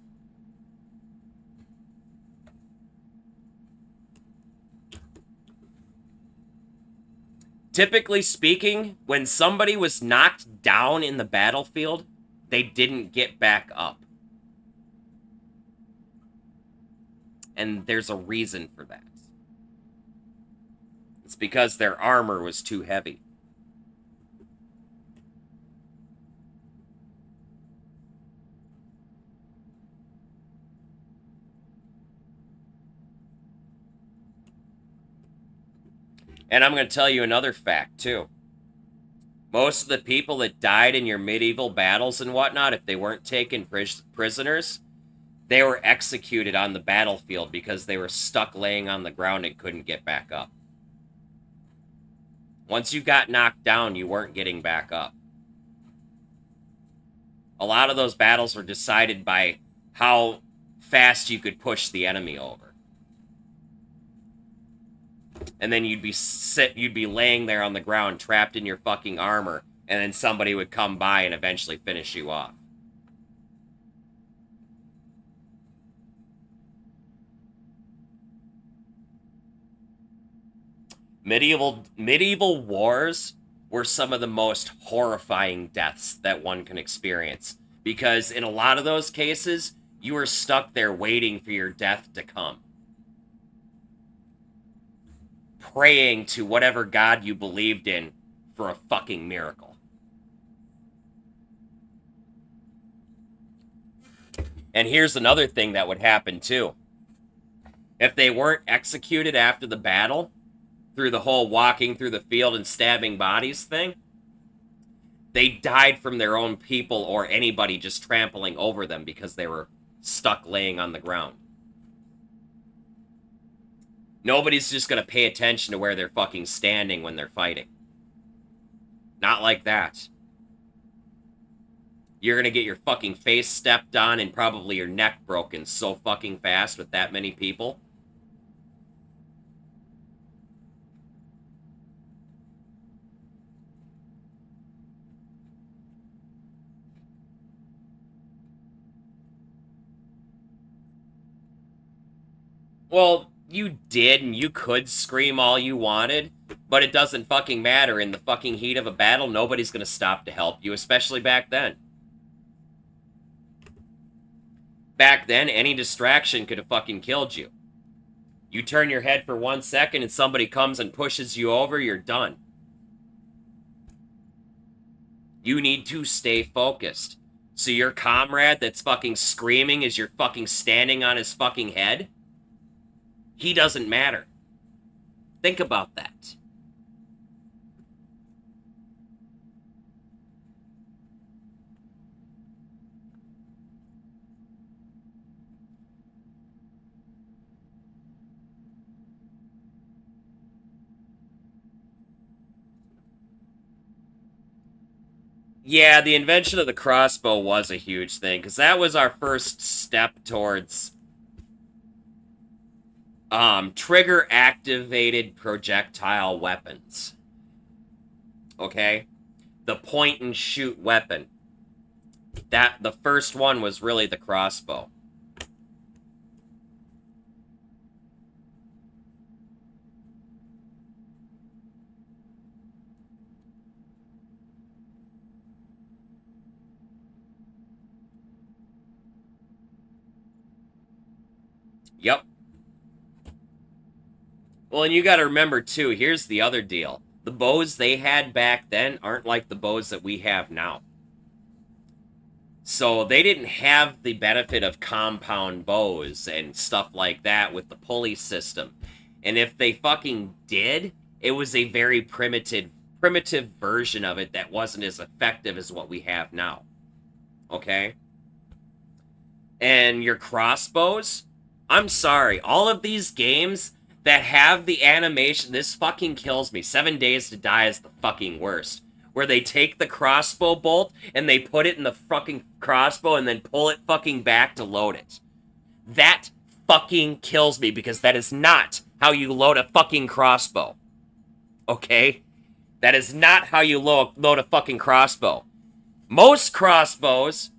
Typically speaking, when somebody was knocked down in the battlefield, they didn't get back up. And there's a reason for that. It's because their armor was too heavy. And I'm going to tell you another fact, too. Most of the people that died in your medieval battles and whatnot, if they weren't taken prisoners, they were executed on the battlefield because they were stuck laying on the ground and couldn't get back up. Once you got knocked down, you weren't getting back up. A lot of those battles were decided by how fast you could push the enemy over. And then you'd be laying there on the ground, trapped in your fucking armor, and then somebody would come by and eventually finish you off. Medieval wars were some of the most horrifying deaths that one can experience. Because in a lot of those cases, you were stuck there waiting for your death to come. Praying to whatever god you believed in for a fucking miracle. And here's another thing that would happen too. If they weren't executed after the battle, through the whole walking through the field and stabbing bodies thing, they died from their own people or anybody just trampling over them because they were stuck laying on the ground. Nobody's just going to pay attention to where they're fucking standing when they're fighting. Not like that. You're going to get your fucking face stepped on and probably your neck broken so fucking fast with that many people. Well, you did, and you could scream all you wanted, but it doesn't fucking matter. In the fucking heat of a battle, nobody's gonna stop to help you, especially back then. Back then, any distraction could have fucking killed you. You turn your head for 1 second and somebody comes and pushes you over, you're done. You need to stay focused. So your comrade that's fucking screaming as you're fucking standing on his fucking head, he doesn't matter. Think about that. Yeah, the invention of the crossbow was a huge thing, because that was our first step towards trigger-activated projectile weapons. Okay? The point-and-shoot weapon. The first one was really the crossbow. Yep. Well, and you gotta remember, too, here's the other deal. the bows they had back then aren't like the bows that we have now. So they didn't have the benefit of compound bows and stuff like that with the pulley system. And if they fucking did, it was a very primitive version of it that wasn't as effective as what we have now. Okay? And your crossbows, I'm sorry, all of these games that have the animation, this fucking kills me. 7 Days to Die is the fucking worst. Where they take the crossbow bolt and they put it in the fucking crossbow and then pull it fucking back to load it. That fucking kills me because that is not how you load a fucking crossbow. Okay? That is not how you load a fucking crossbow. Most crossbows,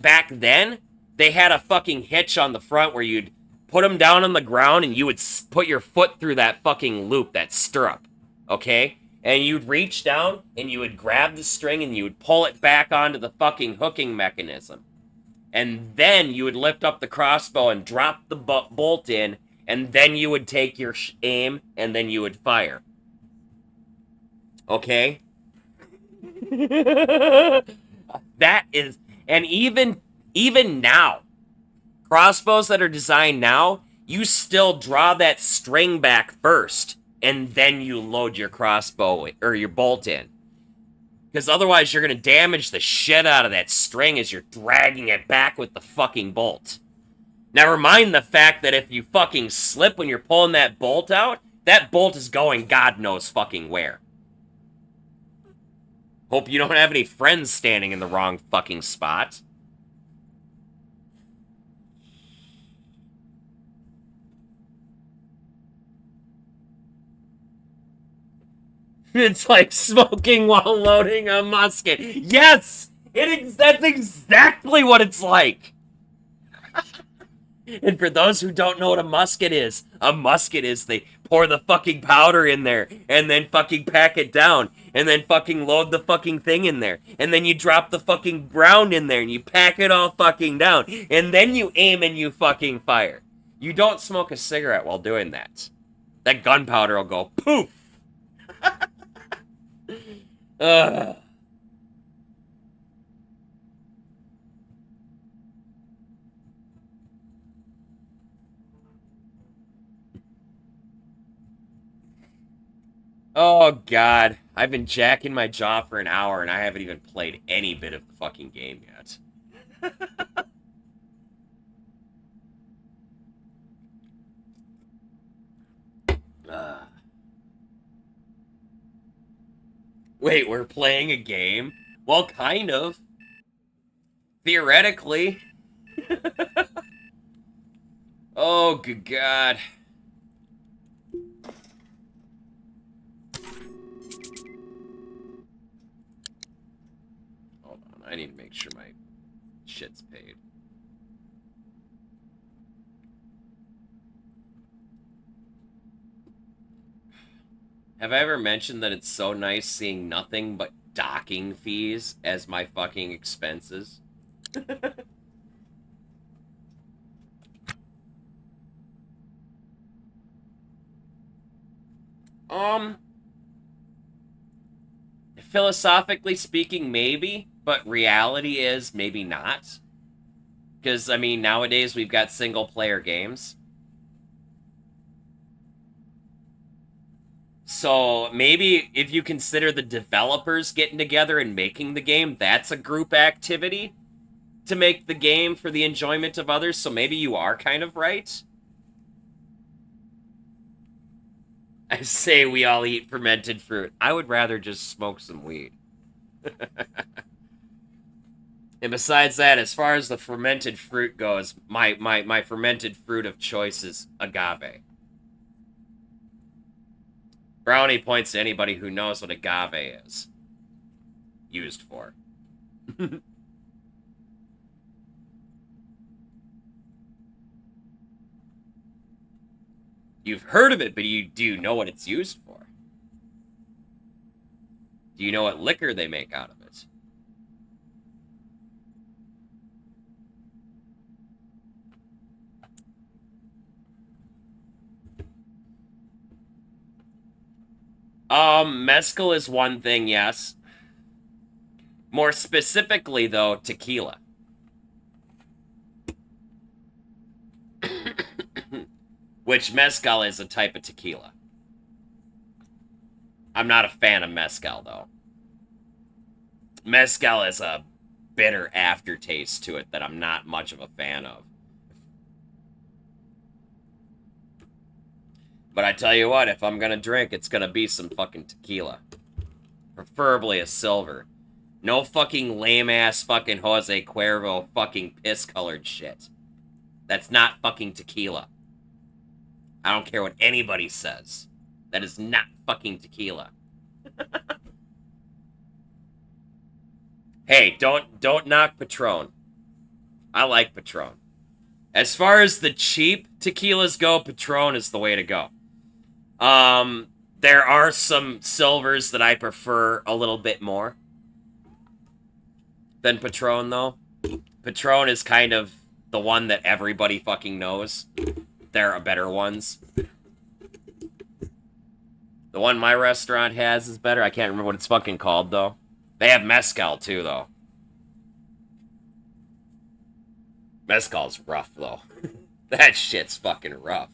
back then, they had a fucking hitch on the front where you'd put them down on the ground and you would put your foot through that fucking loop, that stirrup. Okay? And you'd reach down and you would grab the string and you would pull it back onto the fucking hooking mechanism. And then you would lift up the crossbow and drop the bolt in, and then you would take your aim and then you would fire. Okay? That is, and even now, crossbows that are designed now, you still draw that string back first, and then you load your crossbow or your bolt in. Because otherwise you're going to damage the shit out of that string as you're dragging it back with the fucking bolt. Never mind the fact that if you fucking slip when you're pulling that bolt out, that bolt is going God knows fucking where. Hope you don't have any friends standing in the wrong fucking spot. It's like smoking while loading a musket. Yes! That's exactly what it's like! And for those who don't know what a musket is they pour the fucking powder in there, and then fucking pack it down, and then fucking load the fucking thing in there, and then you drop the fucking round in there, and you pack it all fucking down, and then you aim and you fucking fire. You don't smoke a cigarette while doing that. That gunpowder will go poof! Ugh. Oh, God. I've been jacking my jaw for an hour, and I haven't even played any bit of the fucking game yet. Wait, we're playing a game? Well, kind of. Theoretically. Oh, good God. Hold on, I need to make sure my shit's paid. Have I ever mentioned that it's so nice seeing nothing but docking fees as my fucking expenses? Philosophically speaking, maybe, but reality is maybe not. Because, I mean, nowadays we've got single-player games. So maybe if you consider the developers getting together and making the game, that's a group activity to make the game for the enjoyment of others. So maybe you are kind of right. I say we all eat fermented fruit. I would rather just smoke some weed. And besides that, as far as the fermented fruit goes, my fermented fruit of choice is agave. Brownie points to anybody who knows what agave is used for. You've heard of it, but do you know what it's used for? Do you know what liquor they make out of it? Mezcal is one thing, yes. More specifically, though, tequila. Which mezcal is a type of tequila. I'm not a fan of mezcal, though. Mezcal has a bitter aftertaste to it that I'm not much of a fan of. But I tell you what, if I'm gonna drink, it's gonna be some fucking tequila. Preferably a silver. No fucking lame-ass fucking Jose Cuervo fucking piss-colored shit. That's not fucking tequila. I don't care what anybody says. That is not fucking tequila. Hey, don't knock Patron. I like Patron. As far as the cheap tequilas go, Patron is the way to go. There are some silvers that I prefer a little bit more than Patron, though. Patron is kind of the one that everybody fucking knows. There are better ones. The one my restaurant has is better. I can't remember what it's fucking called, though. They have mezcal, too, though. Mezcal's rough, though. That shit's fucking rough.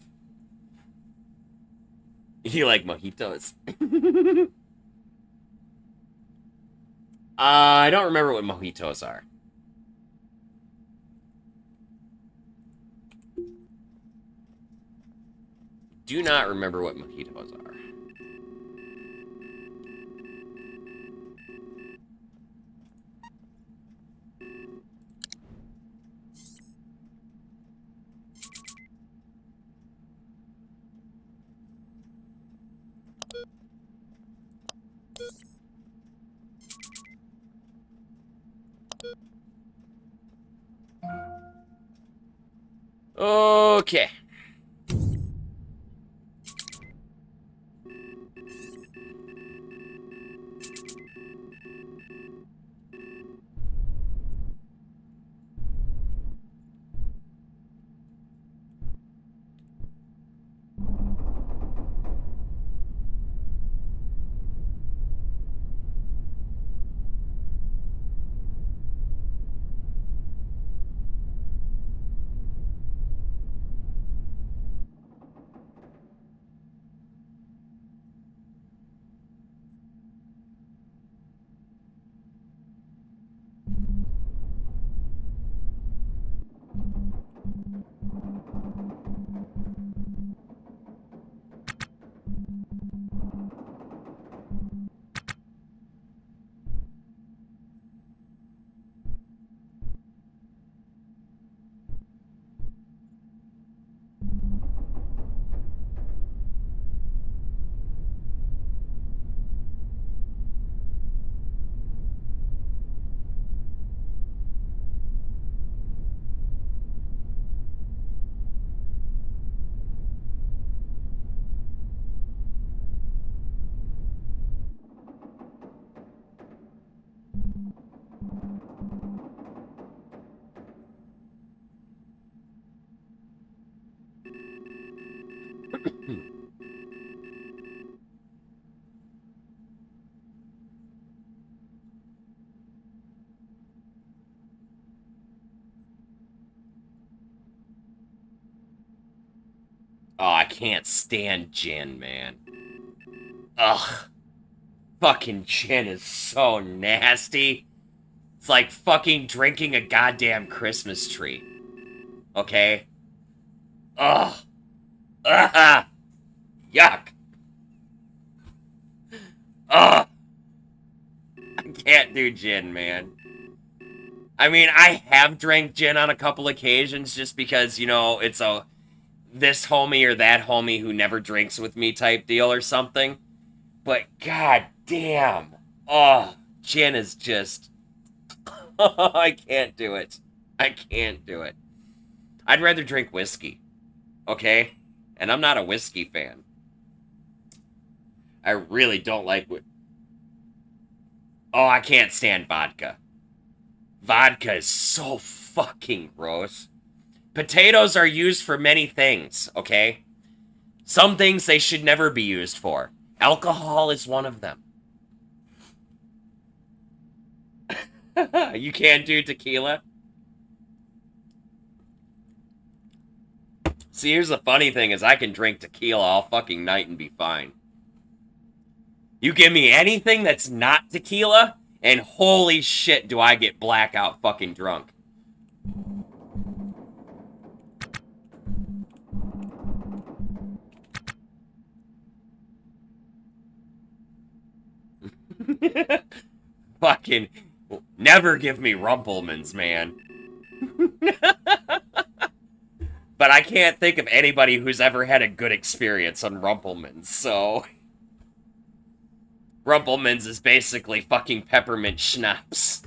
You like mojitos? I don't remember what mojitos are. Do not remember what mojitos are. Okay. Oh, I can't stand gin, man. Ugh. Fucking gin is so nasty. It's like fucking drinking a goddamn Christmas tree. Okay? Ugh. Ugh. Yuck. Ugh. I can't do gin, man. I mean, I have drank gin on a couple occasions just because, you know, it's a this homie or that homie who never drinks with me type deal or something. But god damn. Oh, gin is just... I can't do it. I can't do it. I'd rather drink whiskey. Okay? And I'm not a whiskey fan. I really don't like... Oh, I can't stand vodka. Vodka is so fucking gross. Potatoes are used for many things, okay? Some things they should never be used for. Alcohol is one of them. You can't do tequila? See, here's the funny thing is I can drink tequila all fucking night and be fine. You give me anything that's not tequila, and holy shit do I get blackout fucking drunk. Fucking never give me Rumpelmans, man. But I can't think of anybody who's ever had a good experience on Rumpelmans, so... Rumpelmans is basically fucking peppermint schnapps.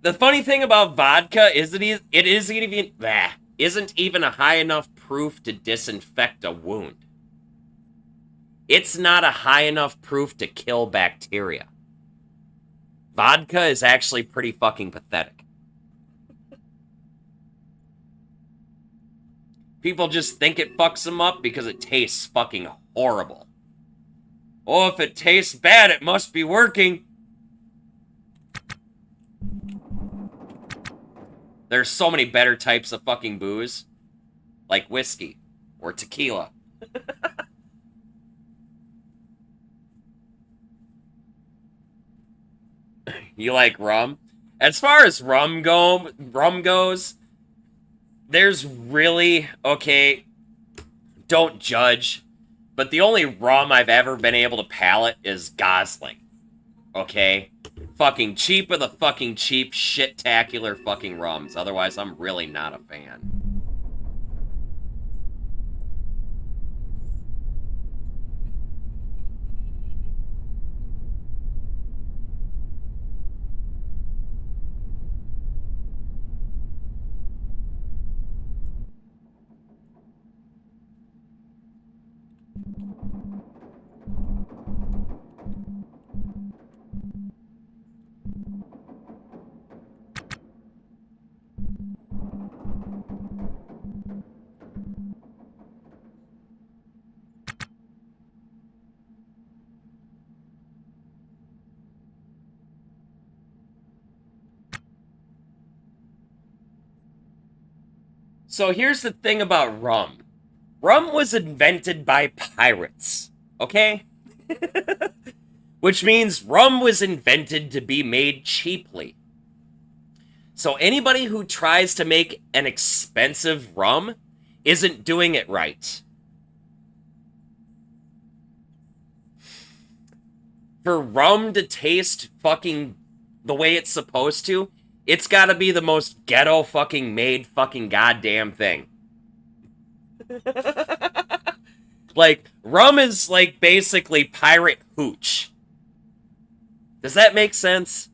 The funny thing about vodka is that it isn't even a high enough proof to disinfect a wound. It's not a high enough proof to kill bacteria. Vodka is actually pretty fucking pathetic. People just think it fucks them up because it tastes fucking horrible. Oh, if it tastes bad, it must be working. There's so many better types of fucking booze. Like whiskey. Or tequila. You like rum? As far as rum goes, there's really, okay, don't judge, but the only rum I've ever been able to palate is Gosling. Okay? Fucking cheap of the fucking cheap, shit-tacular fucking rums. Otherwise, I'm really not a fan. So here's the thing about rum. Rum was invented by pirates, okay? Which means rum was invented to be made cheaply. So anybody who tries to make an expensive rum isn't doing it right. For rum to taste fucking the way it's supposed to, it's gotta be the most ghetto fucking made fucking goddamn thing. Like, rum is like basically pirate hooch. Does that make sense?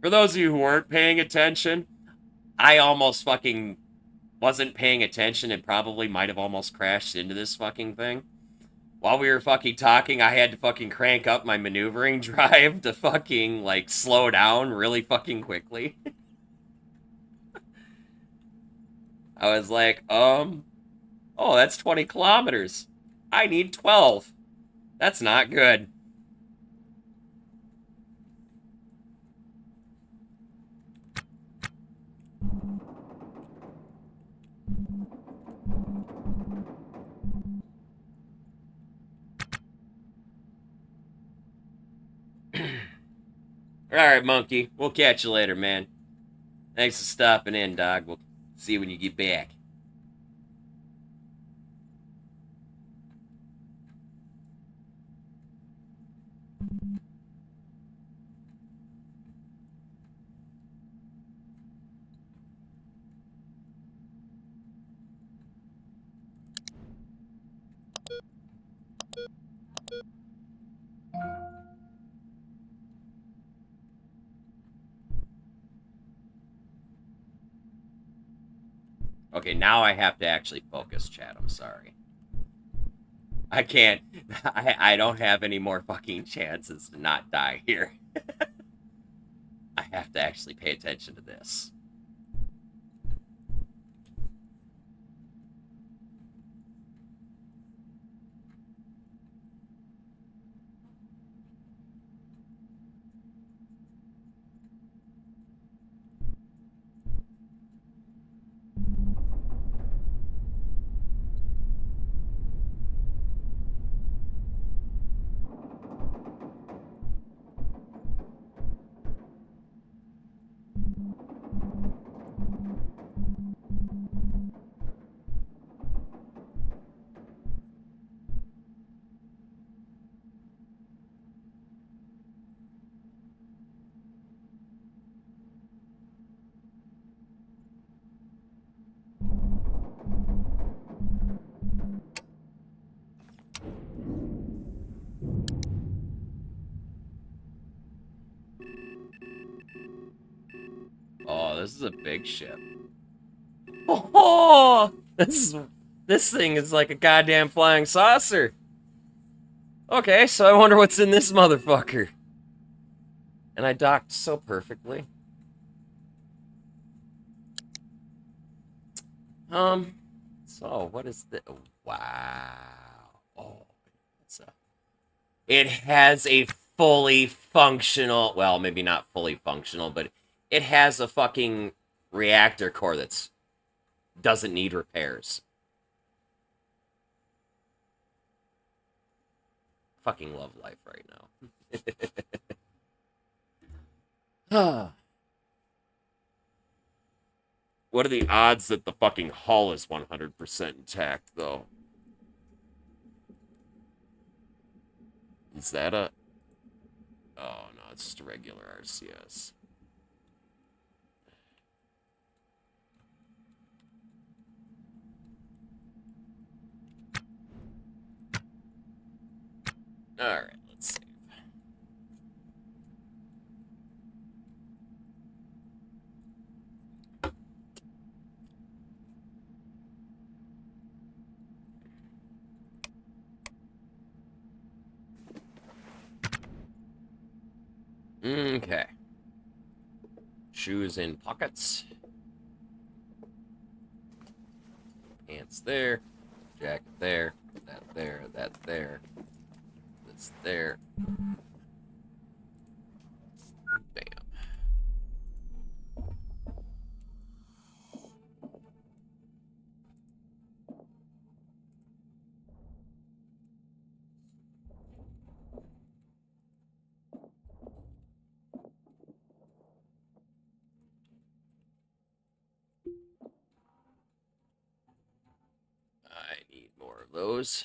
For those of you who weren't paying attention, I almost fucking wasn't paying attention and probably might have almost crashed into this fucking thing. While we were fucking talking, I had to fucking crank up my maneuvering drive to fucking, like, slow down really fucking quickly. I was like, oh, that's 20 kilometers. I need 12. That's not good. Alright, monkey. We'll catch you later, man. Thanks for stopping in, dog. We'll see you when you get back. Okay, now I have to actually focus, chat. I'm sorry. I can't. I don't have any more fucking chances to not die here. I have to actually pay attention to this. Oh, this is a big ship. Oh, this thing is like a goddamn flying saucer. Okay, so I wonder what's in this motherfucker. And I docked so perfectly. So what is the? Wow. Oh, it's a. It has a fully functional. Well, maybe not fully functional, but it has a fucking reactor core that's doesn't need repairs. Fucking love life right now. What are the odds that the fucking hull is 100% intact, though? Is that a... Oh, no, it's just a regular RCS. Alright, let's see. Okay. Shoes in pockets. Pants there. Jacket there. That there. That there. This there. Bam. I need more of those.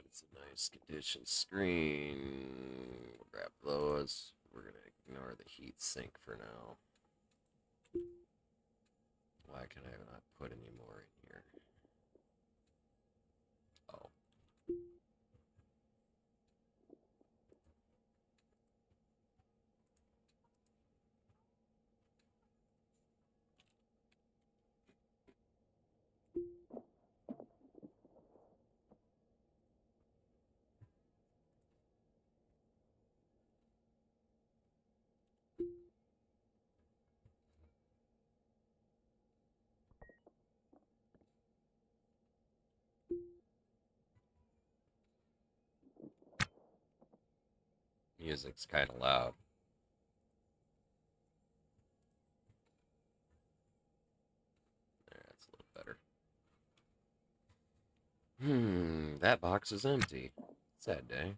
It's a nice condition screen. We'll grab those. We're gonna ignore the heat sink for now. Why can I not put any more in here? Oh. Music's kind of loud. There, that's a little better. That box is empty. Sad day.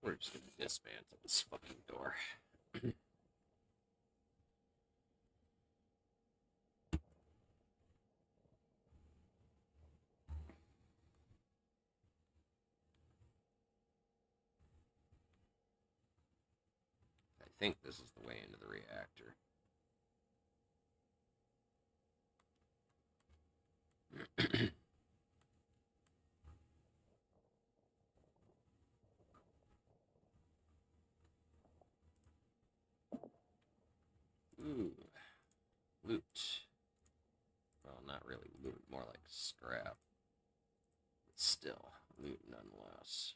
We're just gonna dismantle this fucking door. I think this is the way into the reactor. Ooh, loot. Well, not really loot, more like scrap. But still, loot nonetheless.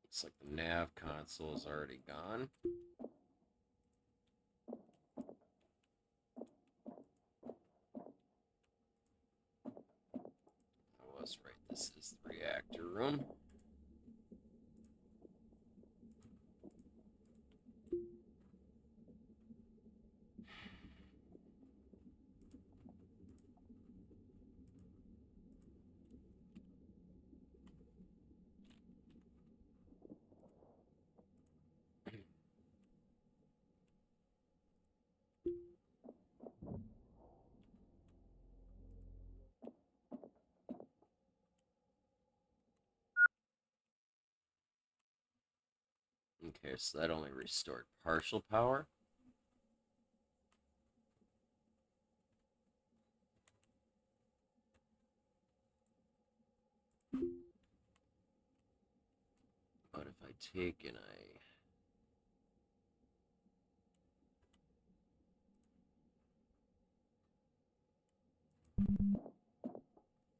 Looks like the nav console is already gone. I was right, this is the reactor room. Okay, so that only restored partial power. But if I take and I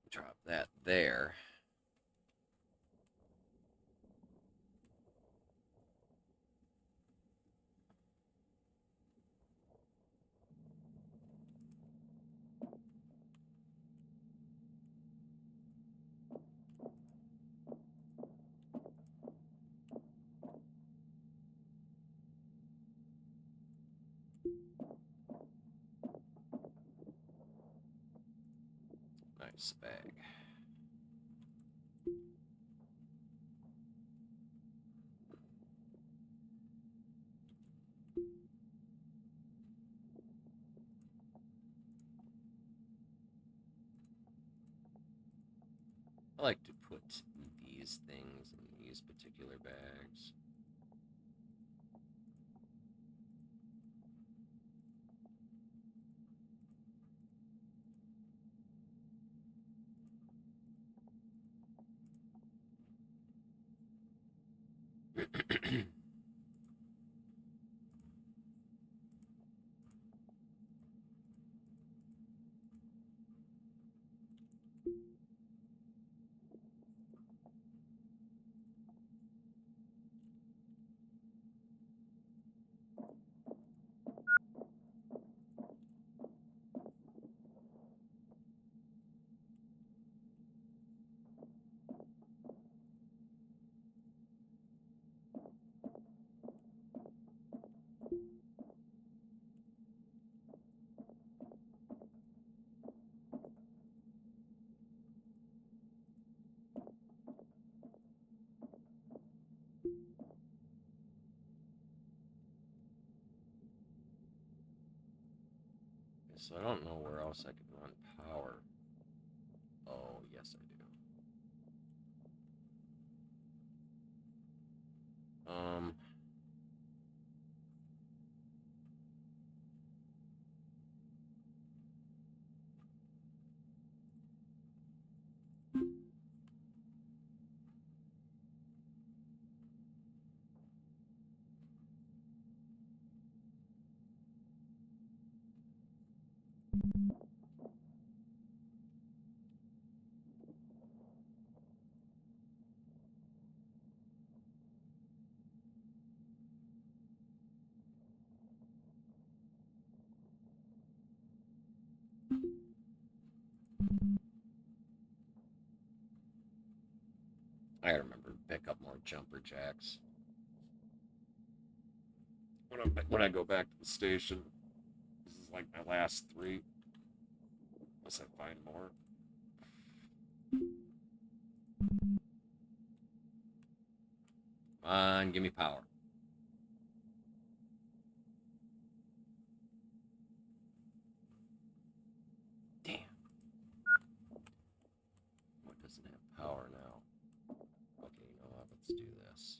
drop that there, nice bag. I like to put these things in these particular bags. So I don't know where else I could run power. Oh, yes I do. jumper jacks. When I go back to the station, this is like my last 3. Unless I find more. Come on, give me power. Damn. What doesn't have power now? Okay, you know what? Let's do this.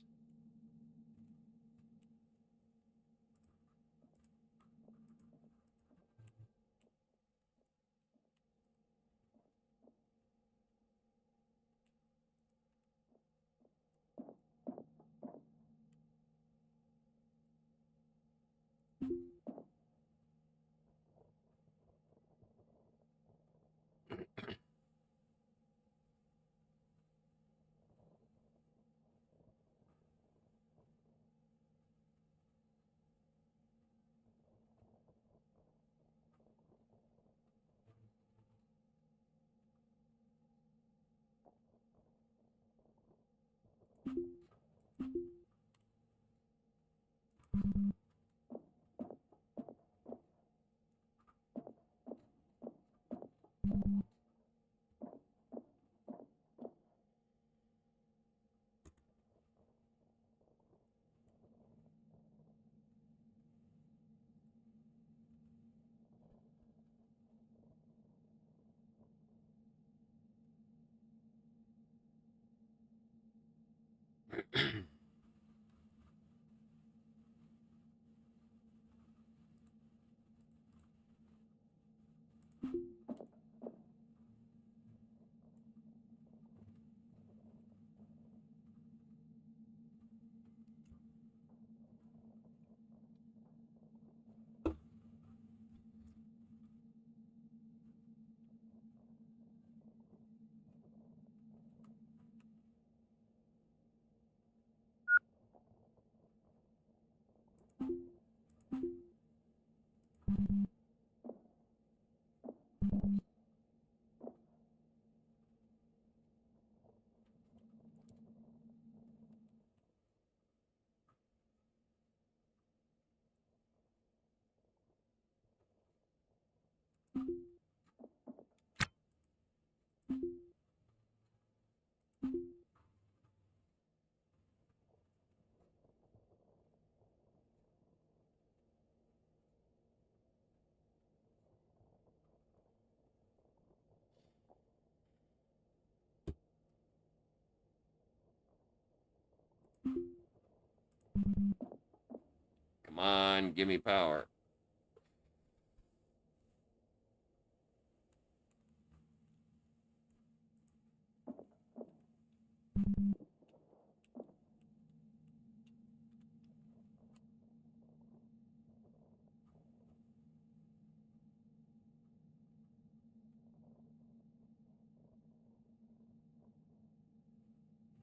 Come on, give me power.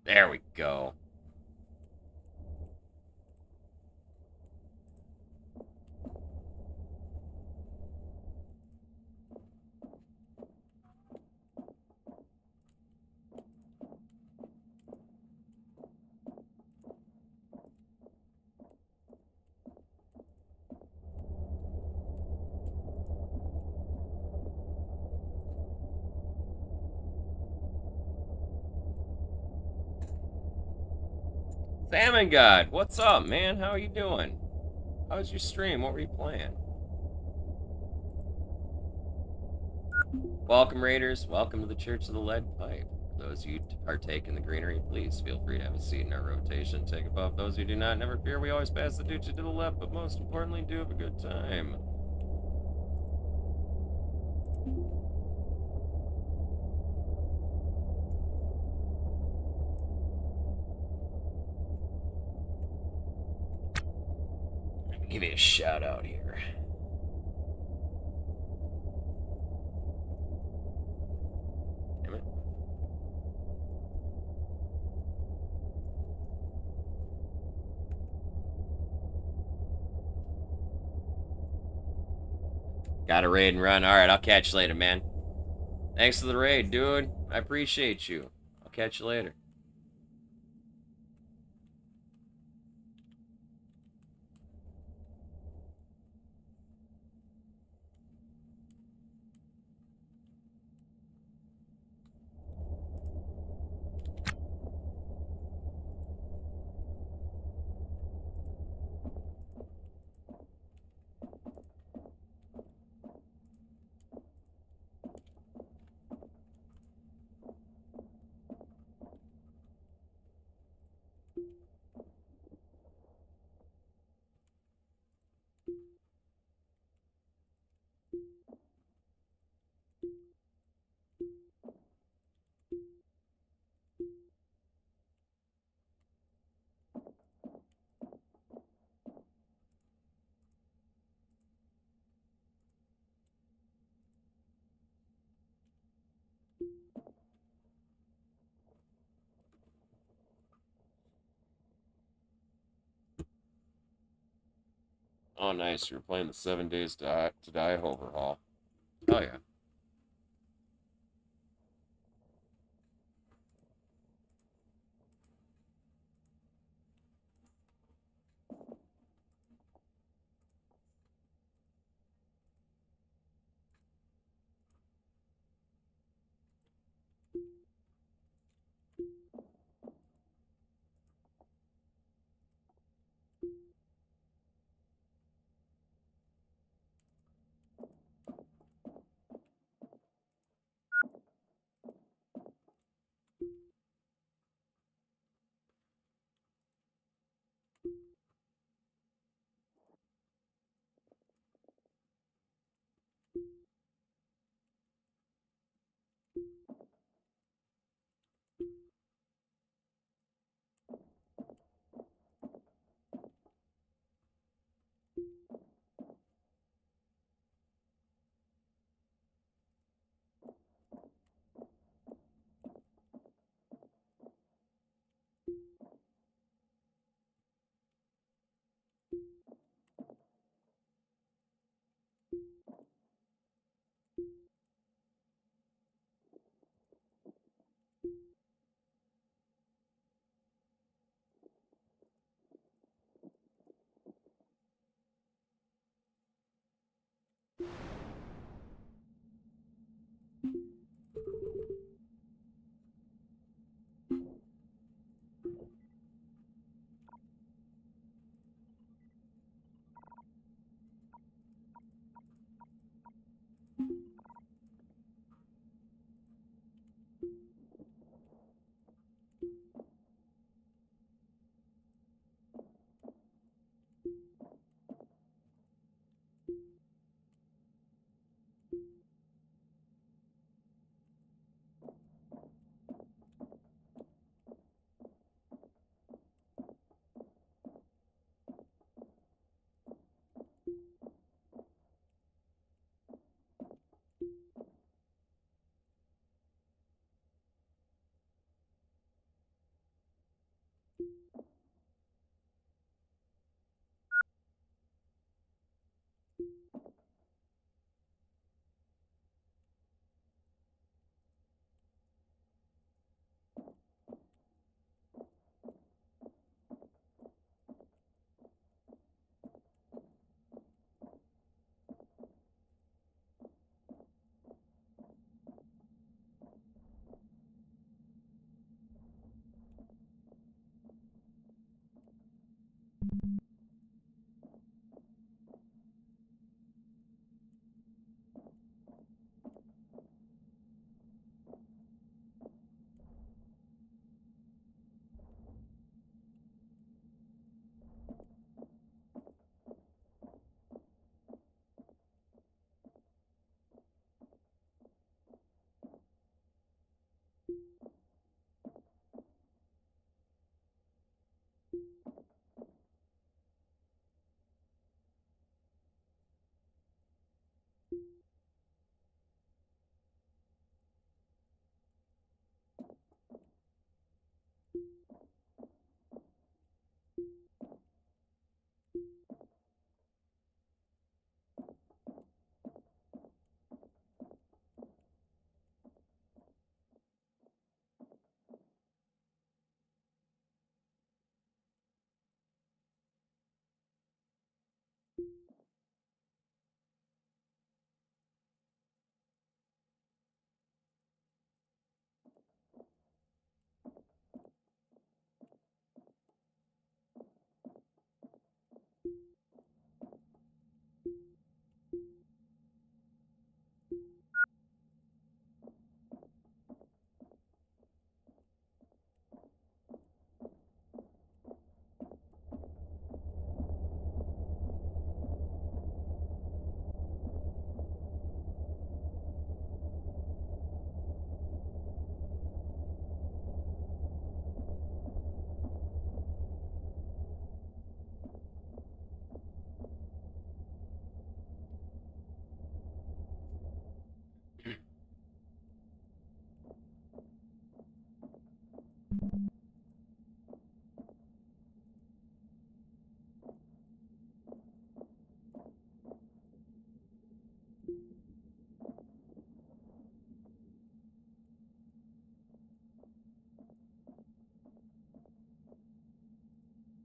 There we go. Salmon God, what's up, man? How are you doing? How was your stream? What were you playing? Welcome, Raiders. Welcome to the Church of the Lead Pipe. For those of you to partake in the greenery, please feel free to have a seat in our rotation. Take a puff. Those who do not, never fear. We always pass the duchy to the left, but most importantly, do have a good time. Give me a shout out here. Damn it. Got a raid and run. Alright, I'll catch you later, man. Thanks for the raid, dude. I appreciate you. I'll catch you later. Oh, nice. You're playing the 7 Days to Die overhaul. Oh, yeah.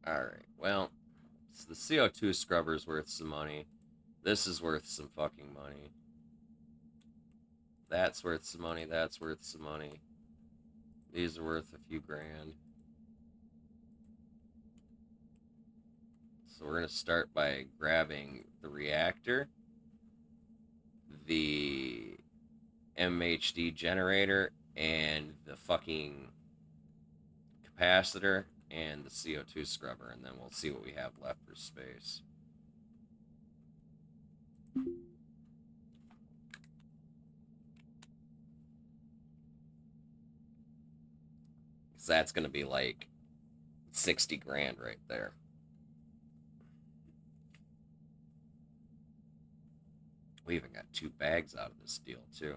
Alright, well, so the CO2 scrubber's worth some money. This is worth some fucking money. That's worth some money. That's worth some money. These are worth a few grand. So we're going to start by grabbing the reactor, the MHD generator, and the fucking capacitor, and the CO2 scrubber, and then we'll see what we have left for space. Because that's going to be like 60 grand right there. We even got 2 bags out of this deal, too.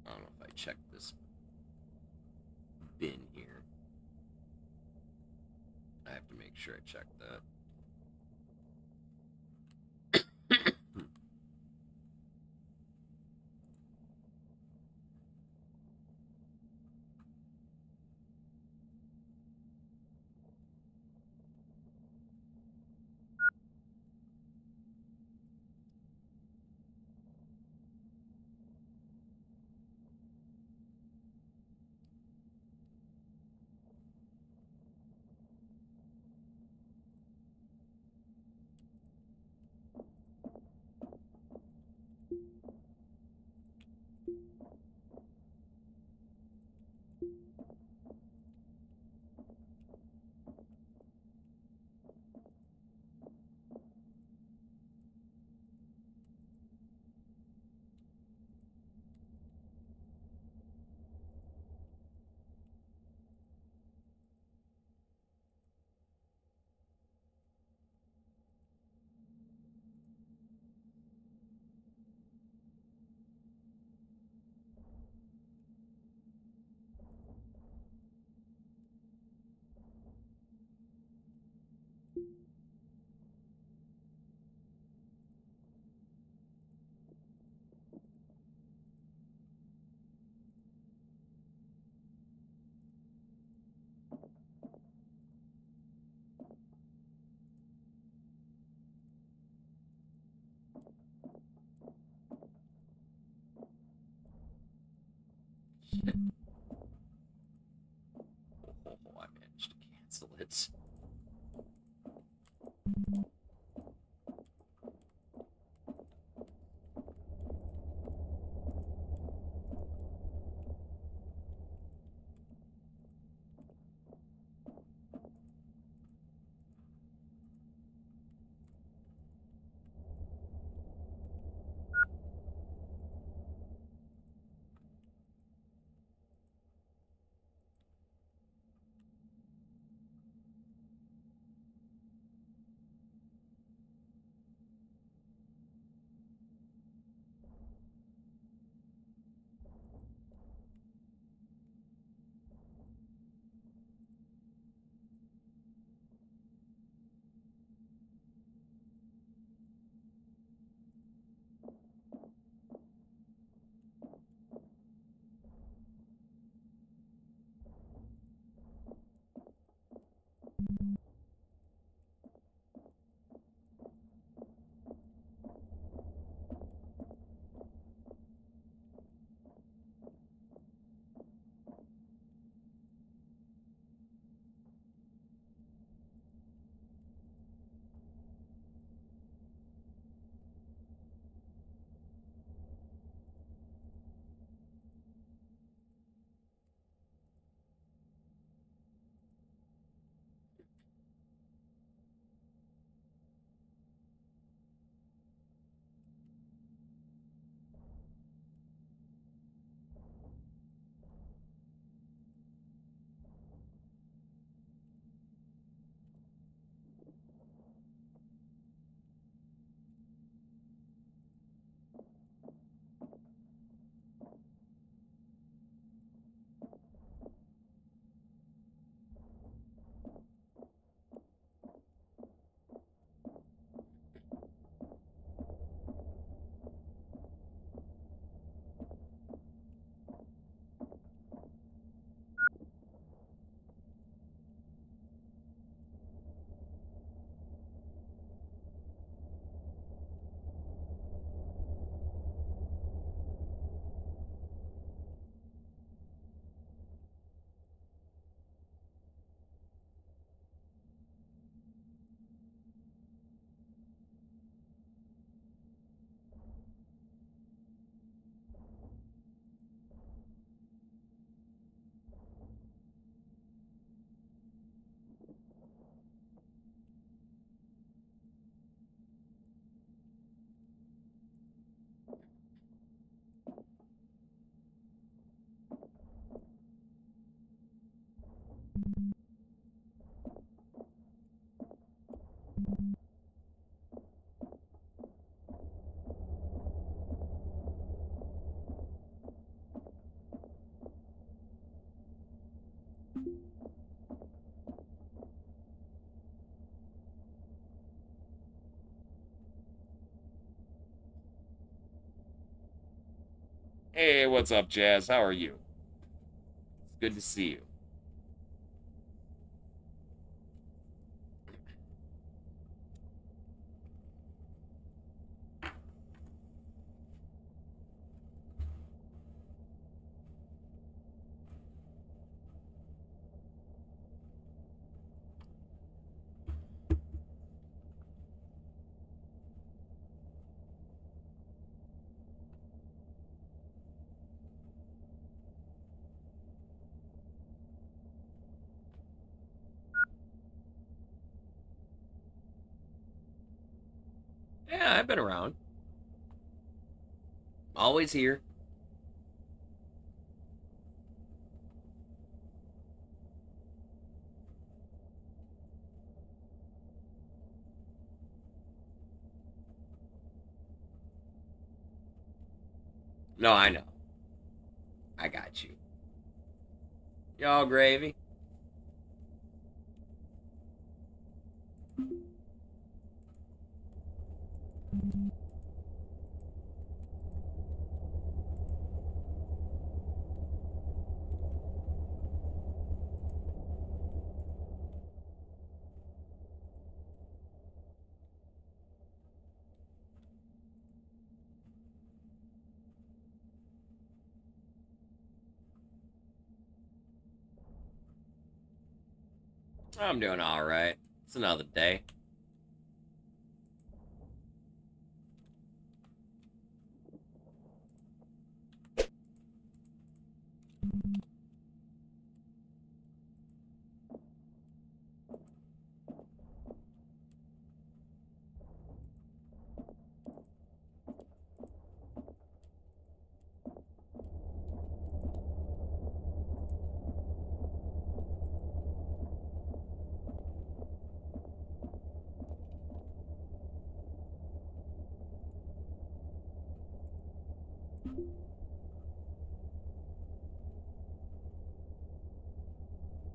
I don't know if I checked this bin here. I have to make sure I check that. Shit. Oh, I managed to cancel it. Hey, what's up, Jazz? How are you? It's good to see you. Yeah, I've been around. Always here. No, I know. I got you. Y'all gravy? I'm doing all right. It's another day.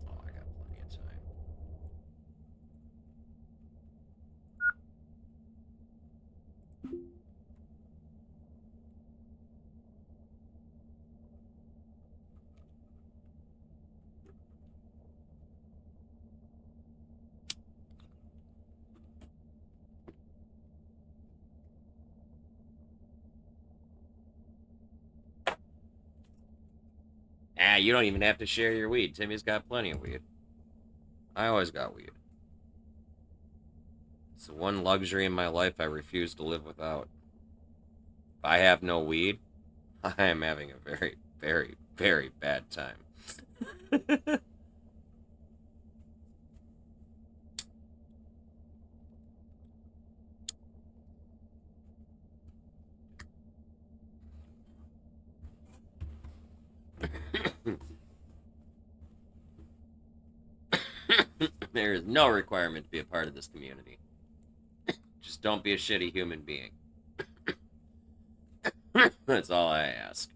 Oh, I got plenty of time. Ah, you don't even have to share your weed. Timmy's got plenty of weed. I always got weed. It's the one luxury in my life I refuse to live without. If I have no weed, I am having a very, very, very bad time. There is no requirement to be a part of this community. Just don't be a shitty human being. That's all I ask.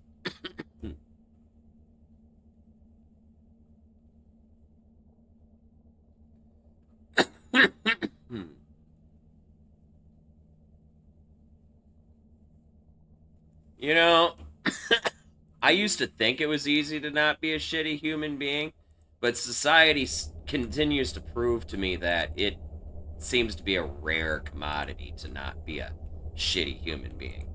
You know, I used to think it was easy to not be a shitty human being, but society continues to prove to me that it seems to be a rare commodity to not be a shitty human being.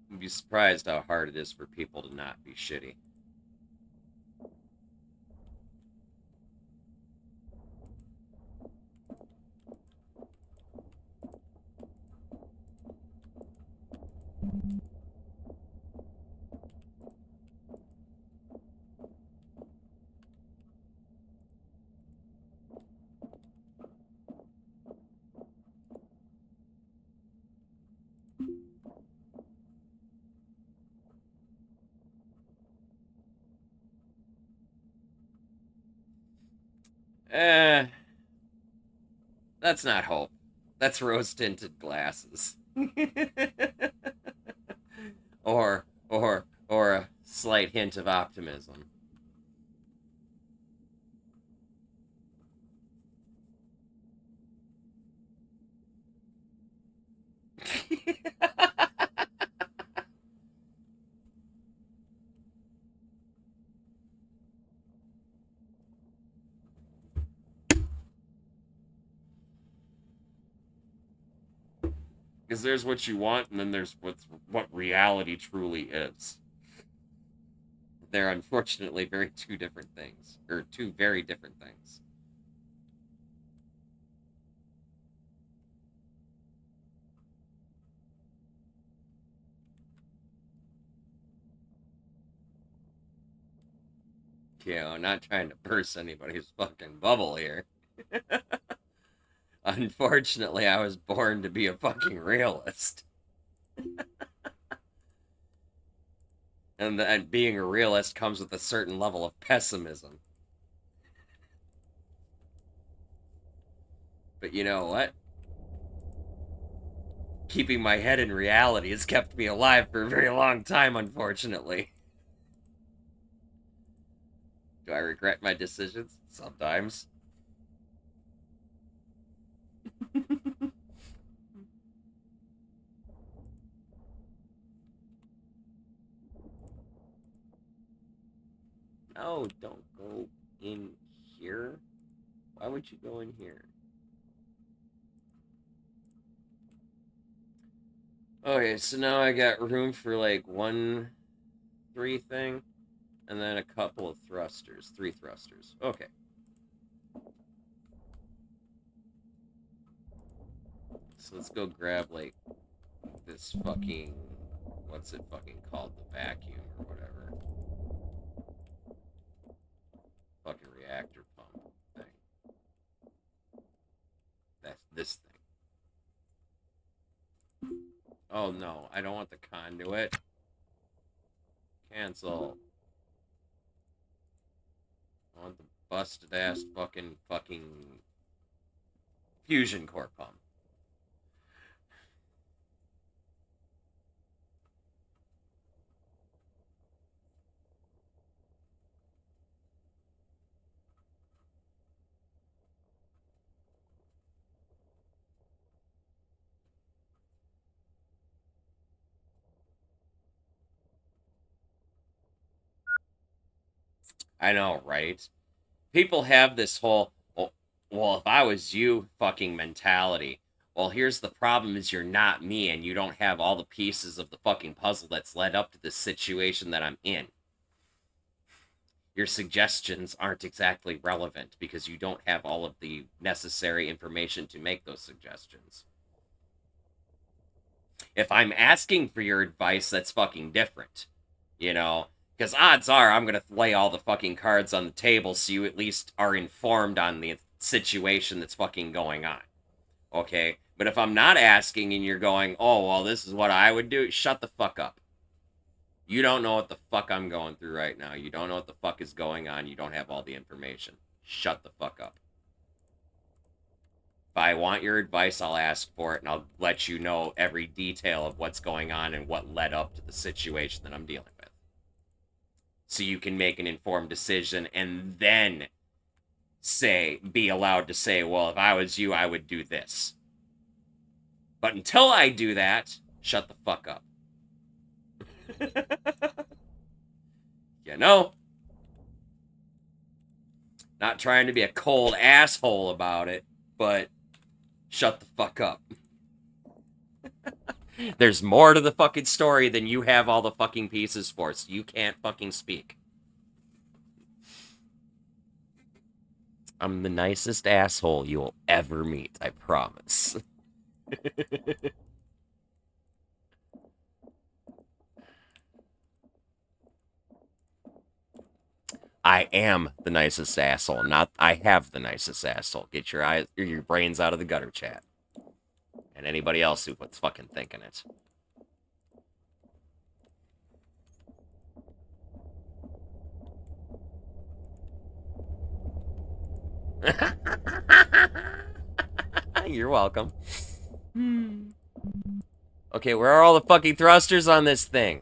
You'd be surprised how hard it is for people to not be shitty. Eh, That's not hope. That's rose-tinted glasses. or a slight hint of optimism. Because there's what you want, and then there's what reality truly is. They're unfortunately two different things, or two very different things. You know, I'm not trying to burst anybody's fucking bubble here. Unfortunately, I was born to be a fucking realist. And being a realist comes with a certain level of pessimism. But you know what? Keeping my head in reality has kept me alive for a very long time, unfortunately. Do I regret my decisions? Sometimes. No, don't go in here. Why would you go in here? Okay, so now I got room for like 1 3 thing, and then a couple of thrusters. 3 thrusters. Okay. So let's go grab like this fucking, what's it fucking called? The vacuum or whatever. Fucking reactor pump thing. That's this thing. Oh no, I don't want the conduit. Cancel. I want the busted ass fucking fusion core pump. I know, right? People have this whole, well, if I was you fucking mentality. Well, here's the problem is you're not me and you don't have all the pieces of the fucking puzzle that's led up to this situation that I'm in. Your suggestions aren't exactly relevant because you don't have all of the necessary information to make those suggestions. If I'm asking for your advice, that's fucking different. You know? Because odds are I'm going to lay all the fucking cards on the table so you at least are informed on the situation that's fucking going on. Okay? But if I'm not asking and you're going, oh, well, this is what I would do, shut the fuck up. You don't know what the fuck I'm going through right now. You don't know what the fuck is going on. You don't have all the information. Shut the fuck up. If I want your advice, I'll ask for it, and I'll let you know every detail of what's going on and what led up to the situation that I'm dealing with. So you can make an informed decision and then be allowed to say, well, if I was you, I would do this. But until I do that, shut the fuck up. You know? Not trying to be a cold asshole about it, but shut the fuck up. There's more to the fucking story than you have all the fucking pieces for, so you can't fucking speak. I'm the nicest asshole you will ever meet, I promise. I am the nicest asshole, not I have the nicest asshole. Get your brains out of the gutter, chat. And anybody else who was fucking thinking it. You're welcome. Okay, where are all the fucking thrusters on this thing?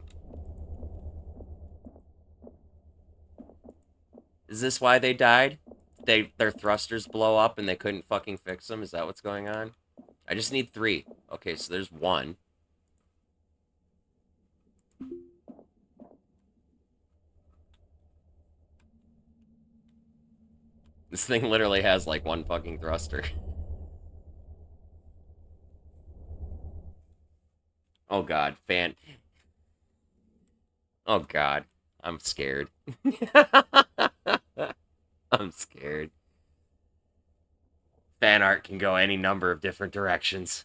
Is this why they died? Their thrusters blow up and they couldn't fucking fix them? Is that what's going on? I just need 3. Okay, so there's 1. This thing literally has like 1 fucking thruster. Oh god, fan. Oh god, I'm scared. I'm scared. Fan art can go any number of different directions.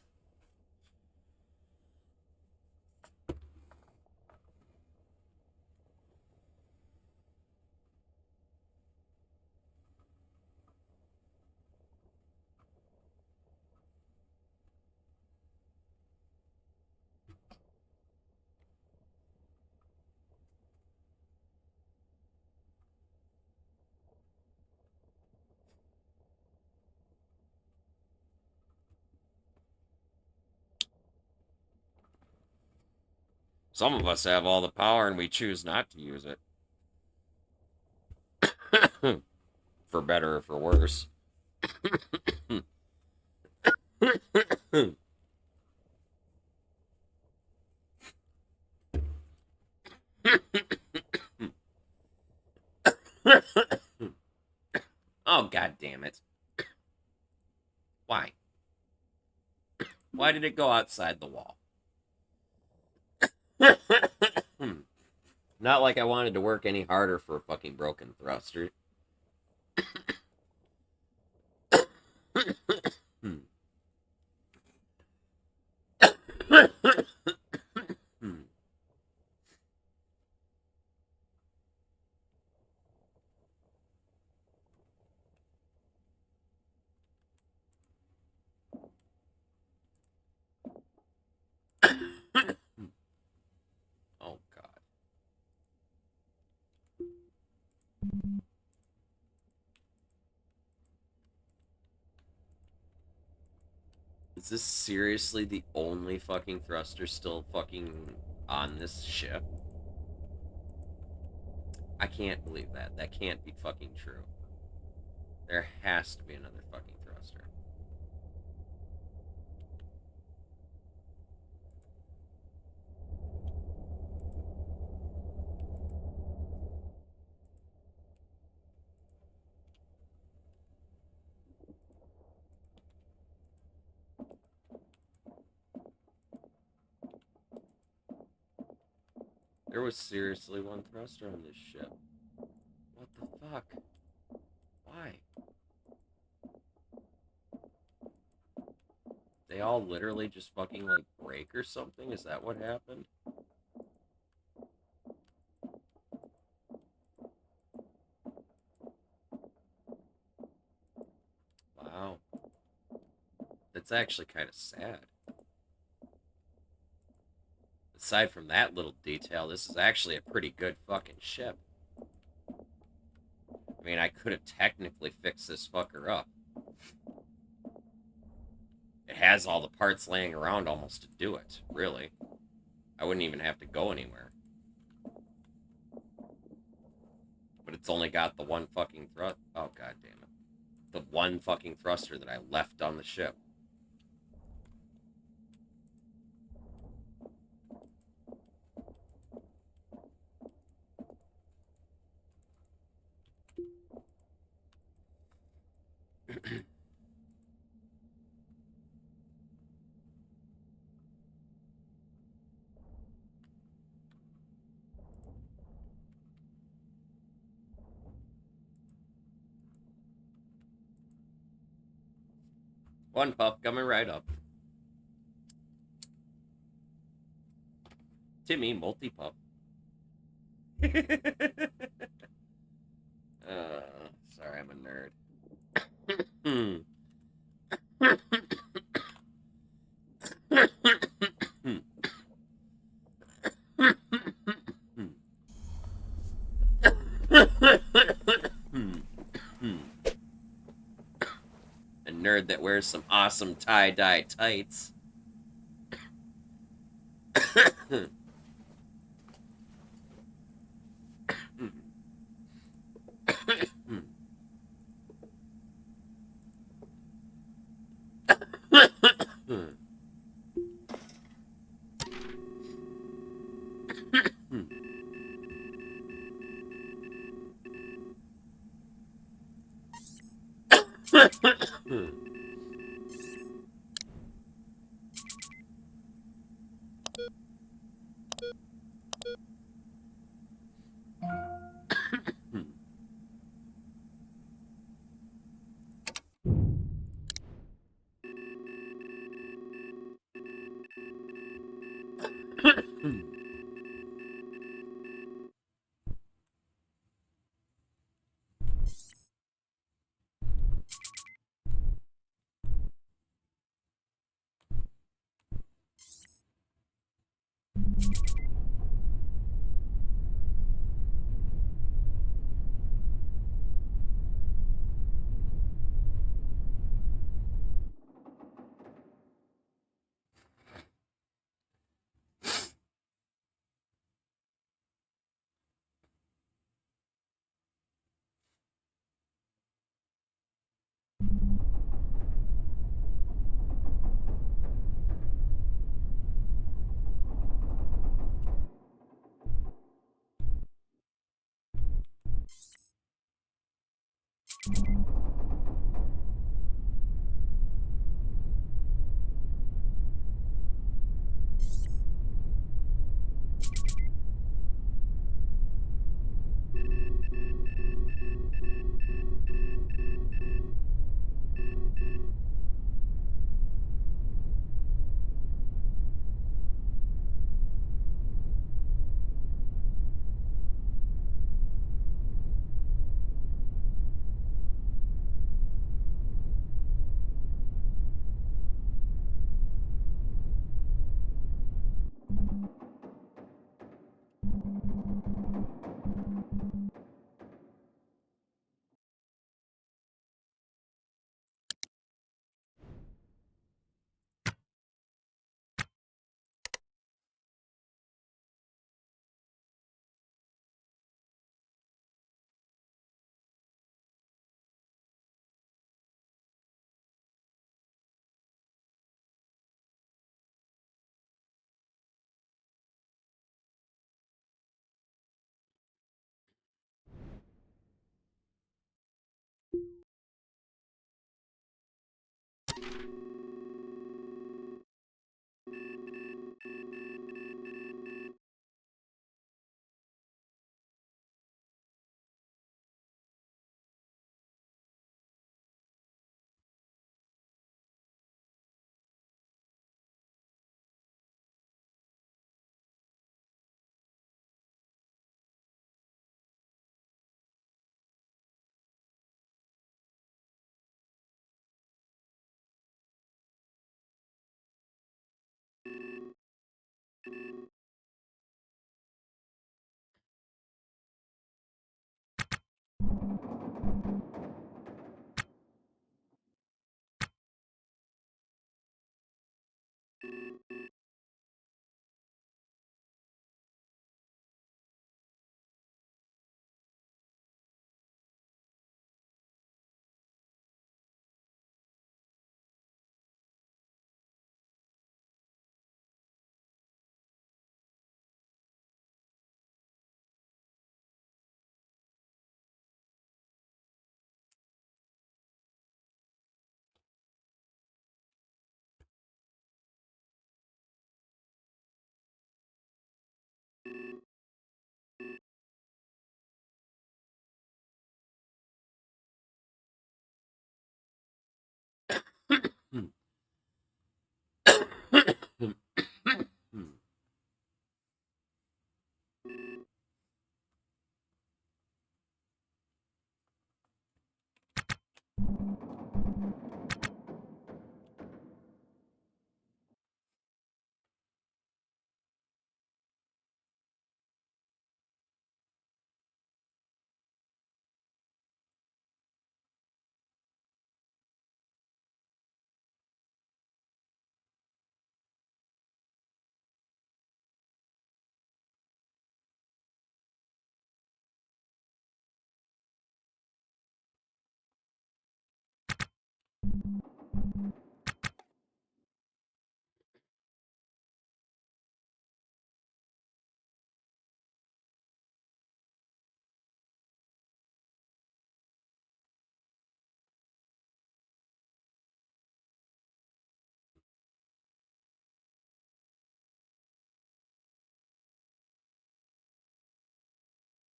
Some of us have all the power and we choose not to use it. For better or for worse. Oh, god damn it. Why? Why did it go outside the wall? Not like I wanted to work any harder for a fucking broken thruster. Oh, God. Is this seriously the only fucking thruster still fucking on this ship? I can't believe that. That can't be fucking true. There has to be another fucking thruster. There was seriously 1 thruster on this ship. What the fuck? Why? They all literally just fucking, like, break or something? Is that what happened? Wow. That's actually kind of sad. Aside from that little detail, this is actually a pretty good fucking ship. I mean, I could have technically fixed this fucker up. It has all the parts laying around almost to do it, really. I wouldn't even have to go anywhere. But it's only got the 1 fucking thrust. Oh, god damn it. The 1 fucking thruster that I left on the ship. One puff coming right up. Timmy, multi-puff. Sorry, I'm a nerd. A nerd that wears wear some awesome tie-dye tights.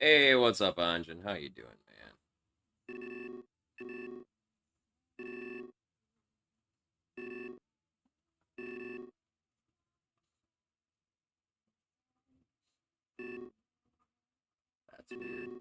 Hey, what's up, Anjan? How you doing, man? That's weird.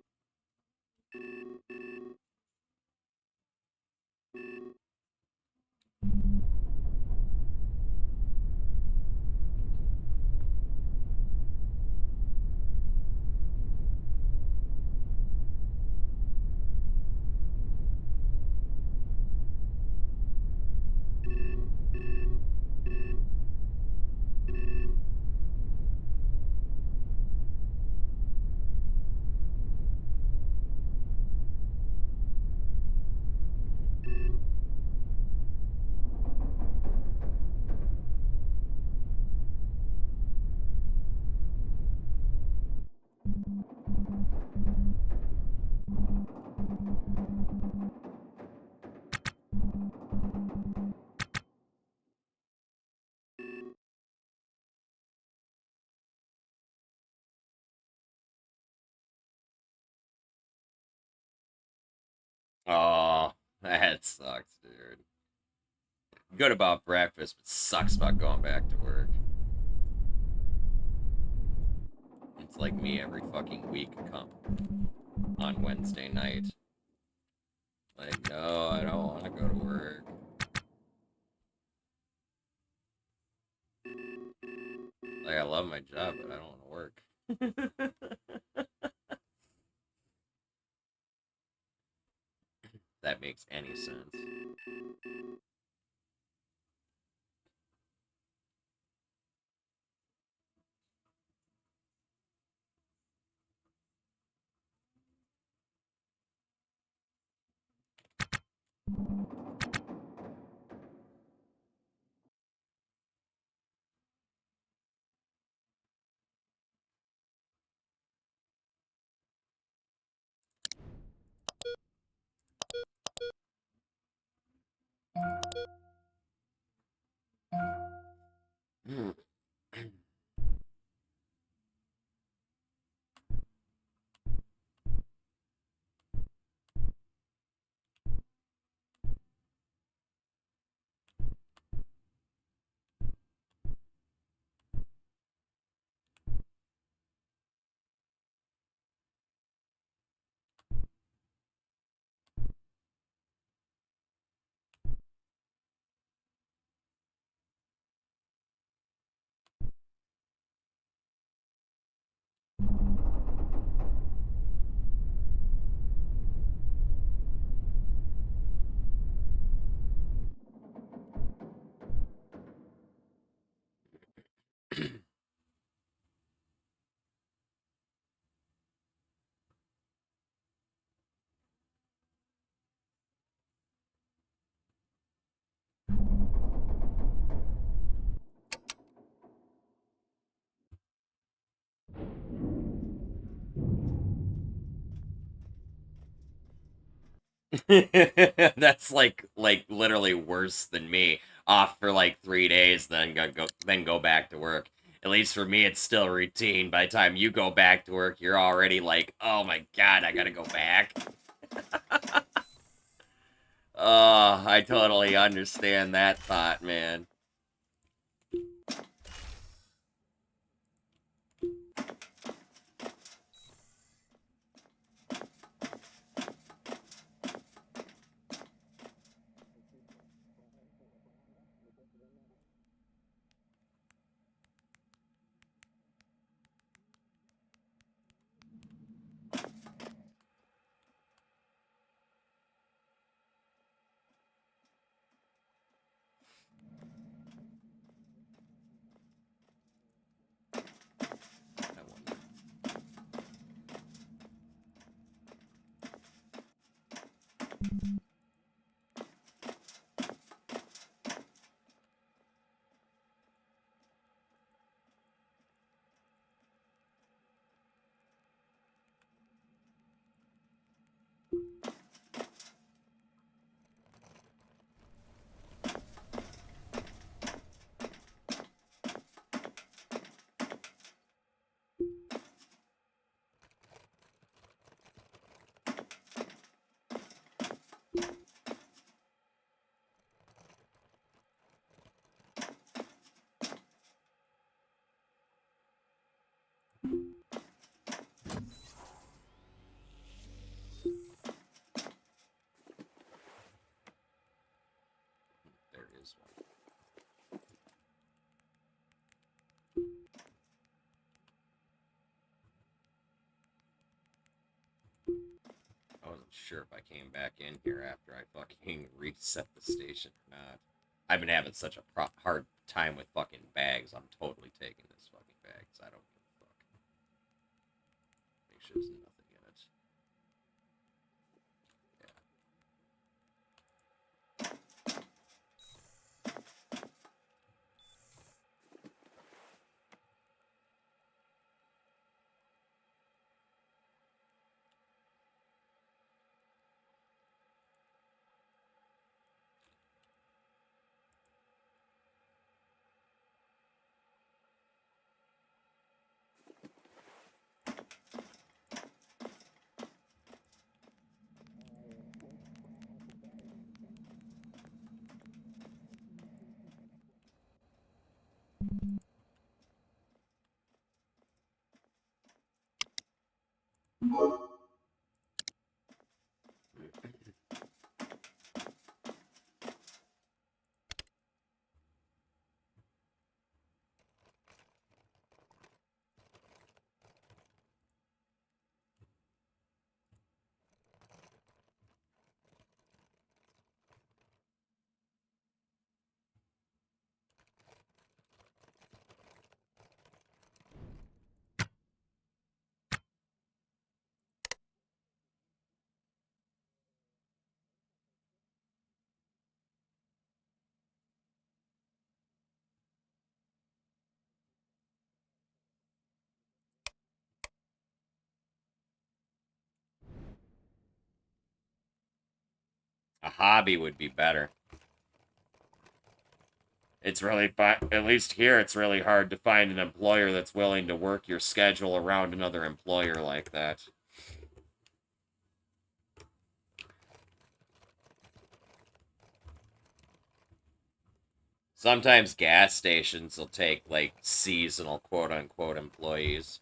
Oh, that sucks, dude. Good about breakfast, but sucks about going back to work. It's like me every fucking week come on Wednesday night. Like, no, I don't want to go to work. Like, I love my job, but I don't want to work. That makes any sense. That's like literally worse than me. Off for like 3 days, then go back to work. At least for me, it's still routine. By the time you go back to work, you're already like, oh my god, I gotta go back. Oh, I totally understand that thought, man. I wonder. sure if I came back in here after I fucking reset the station or not. I've been having such a hard time with fucking bags. I'm totally taking this fucking bag, 'cause I don't give a fuck. Make sure there's nothing in it. A hobby would be better. It's really, at least here, it's really hard to find an employer that's willing to work your schedule around another employer like that. Sometimes gas stations will take, like, seasonal quote-unquote employees.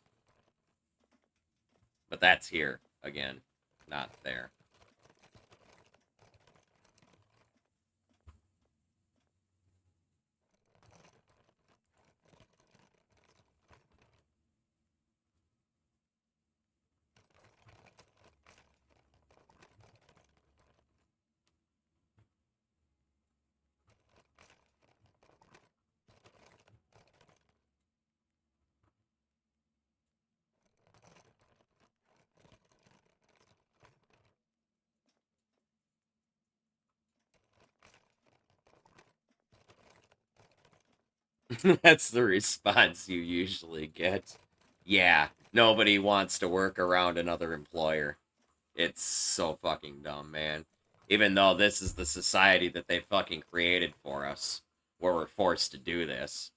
But that's here, again, not there. That's the response you usually get. Yeah, nobody wants to work around another employer. It's so fucking dumb, man. Even though this is the society that they fucking created for us, where we're forced to do this.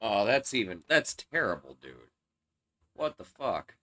Oh, that's terrible, dude. What the fuck?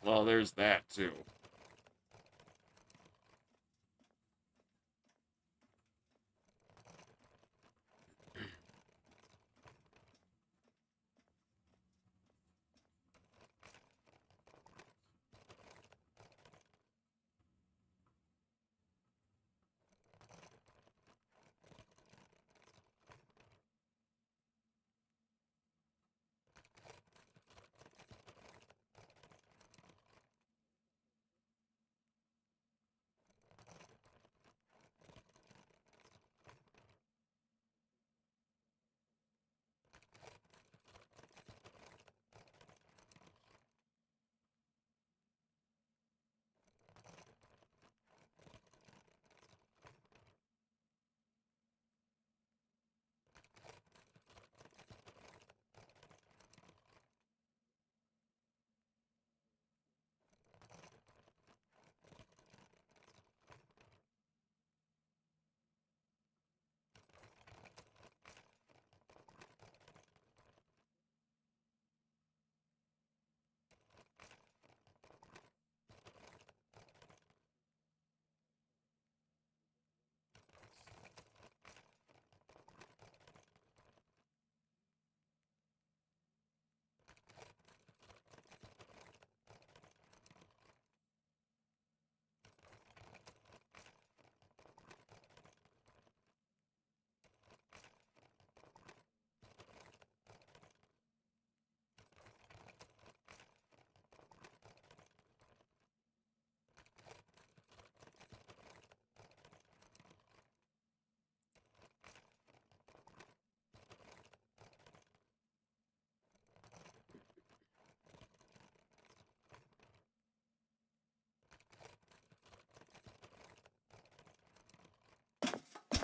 Well, there's that, too.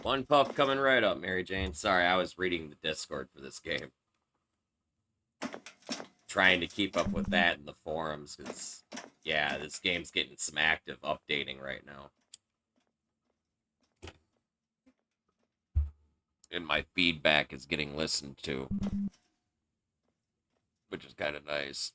One puff coming right up, Mary Jane. Sorry, I was reading the Discord for this game. Trying to keep up with that in the forums, because, yeah, this game's getting some active updating right now. And my feedback is getting listened to, which is kind of nice.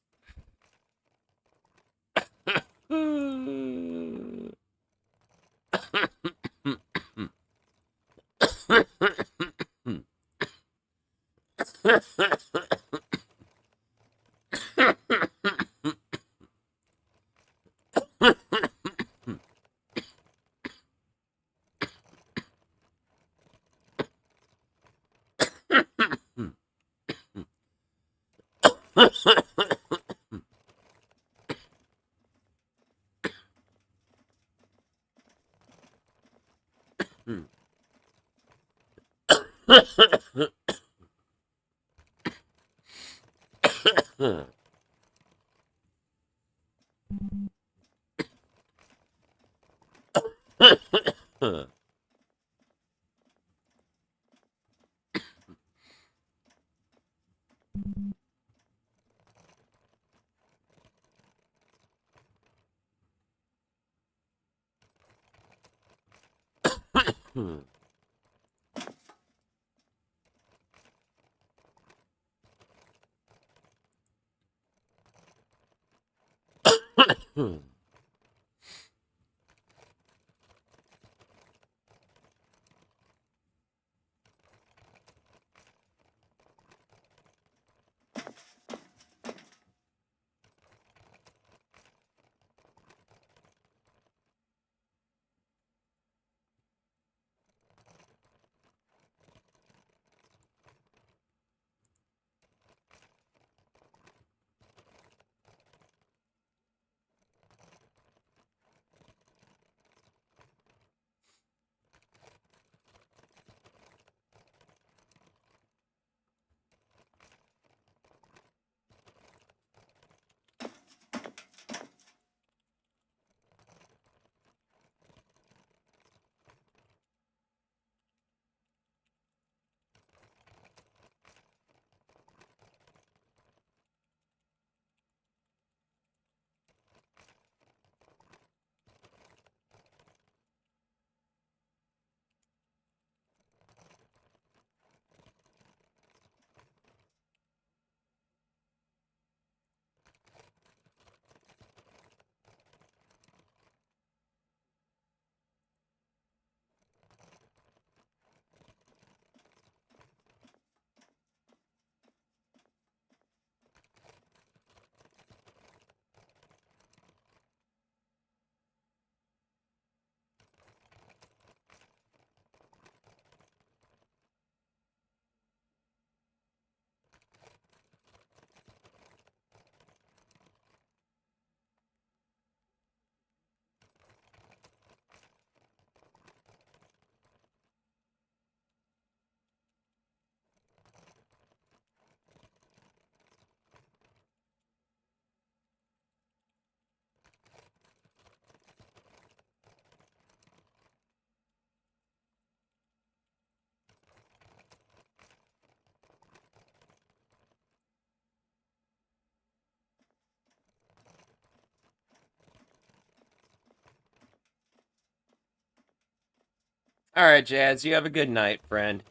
All right, Jazz, you have a good night, friend.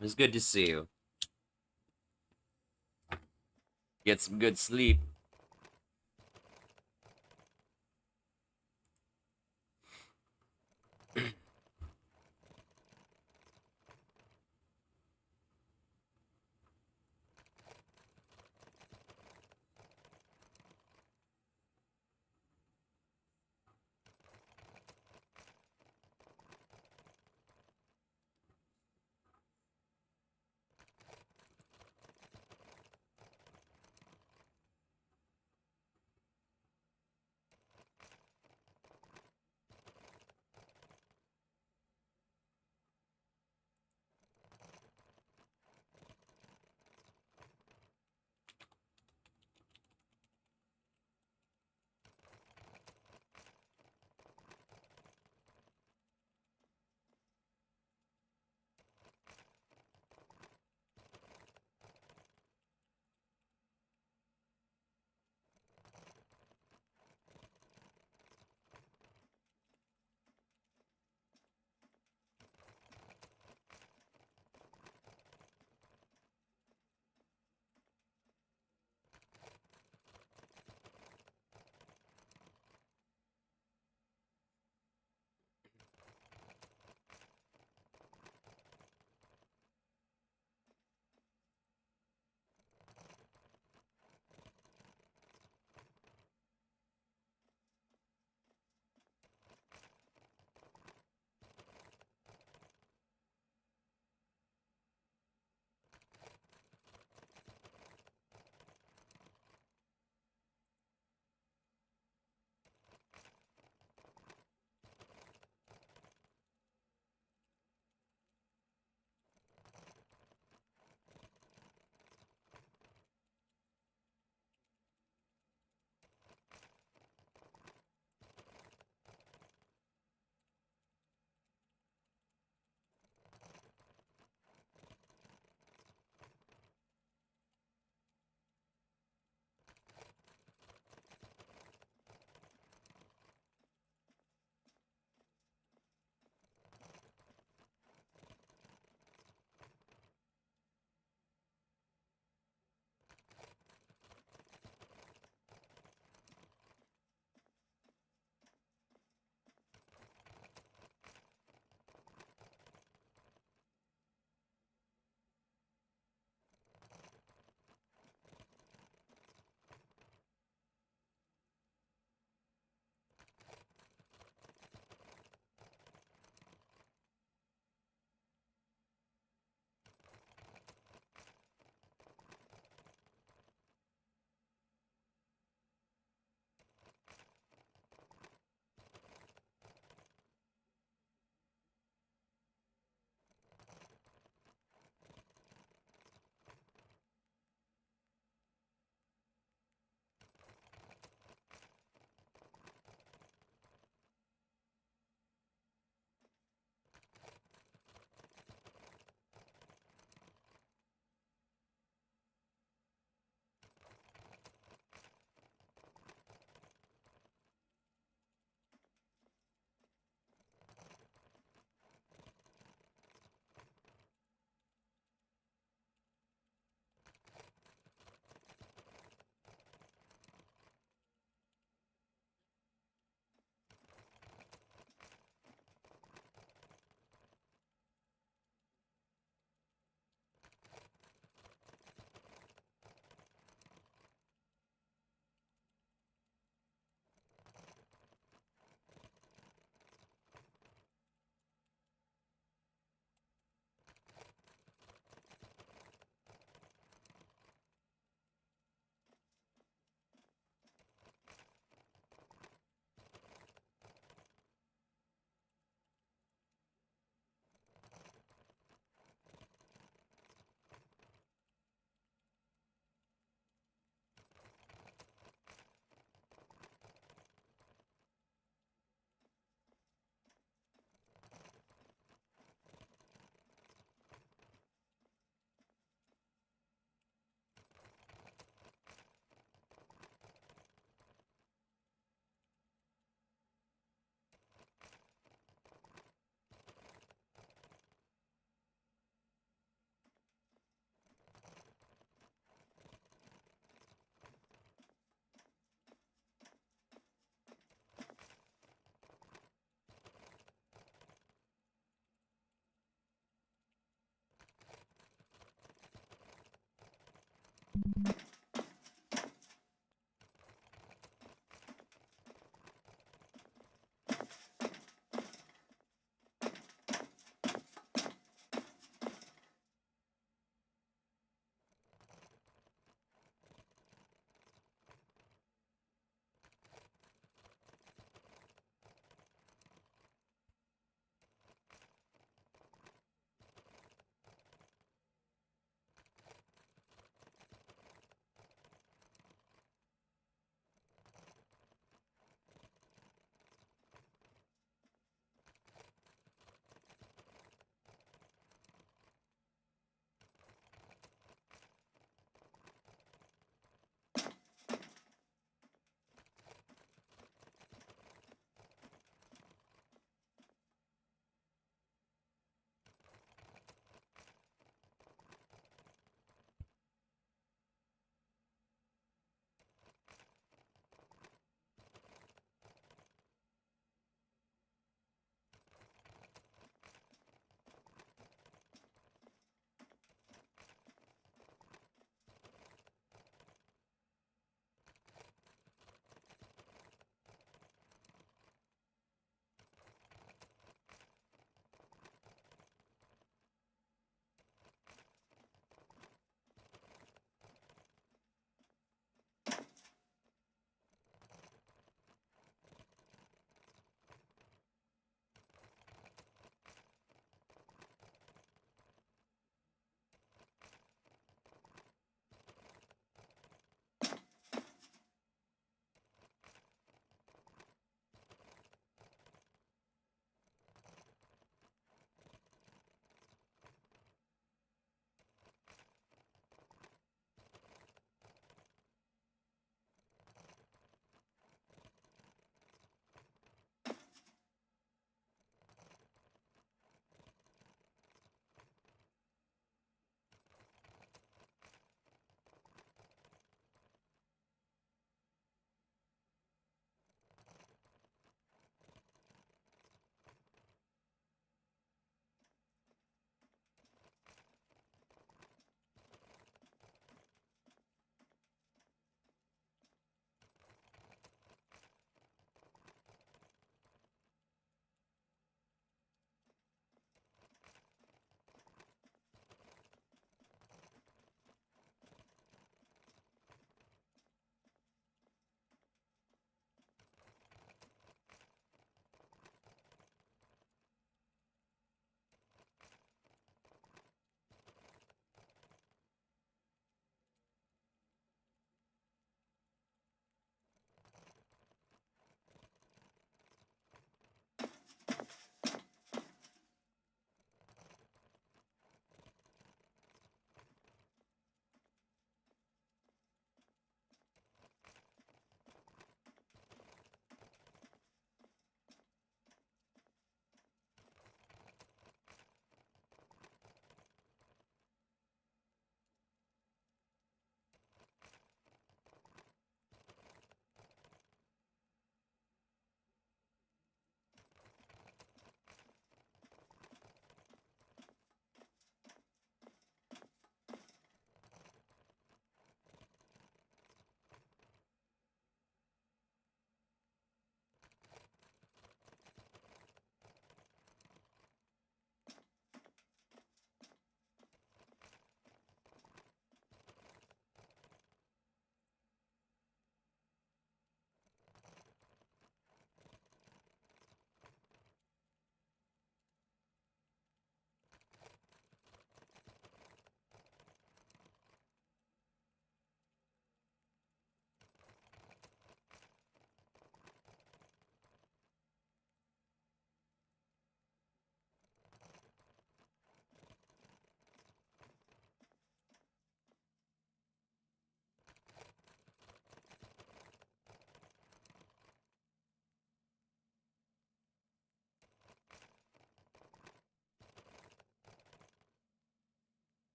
It was good to see you. Get some good sleep.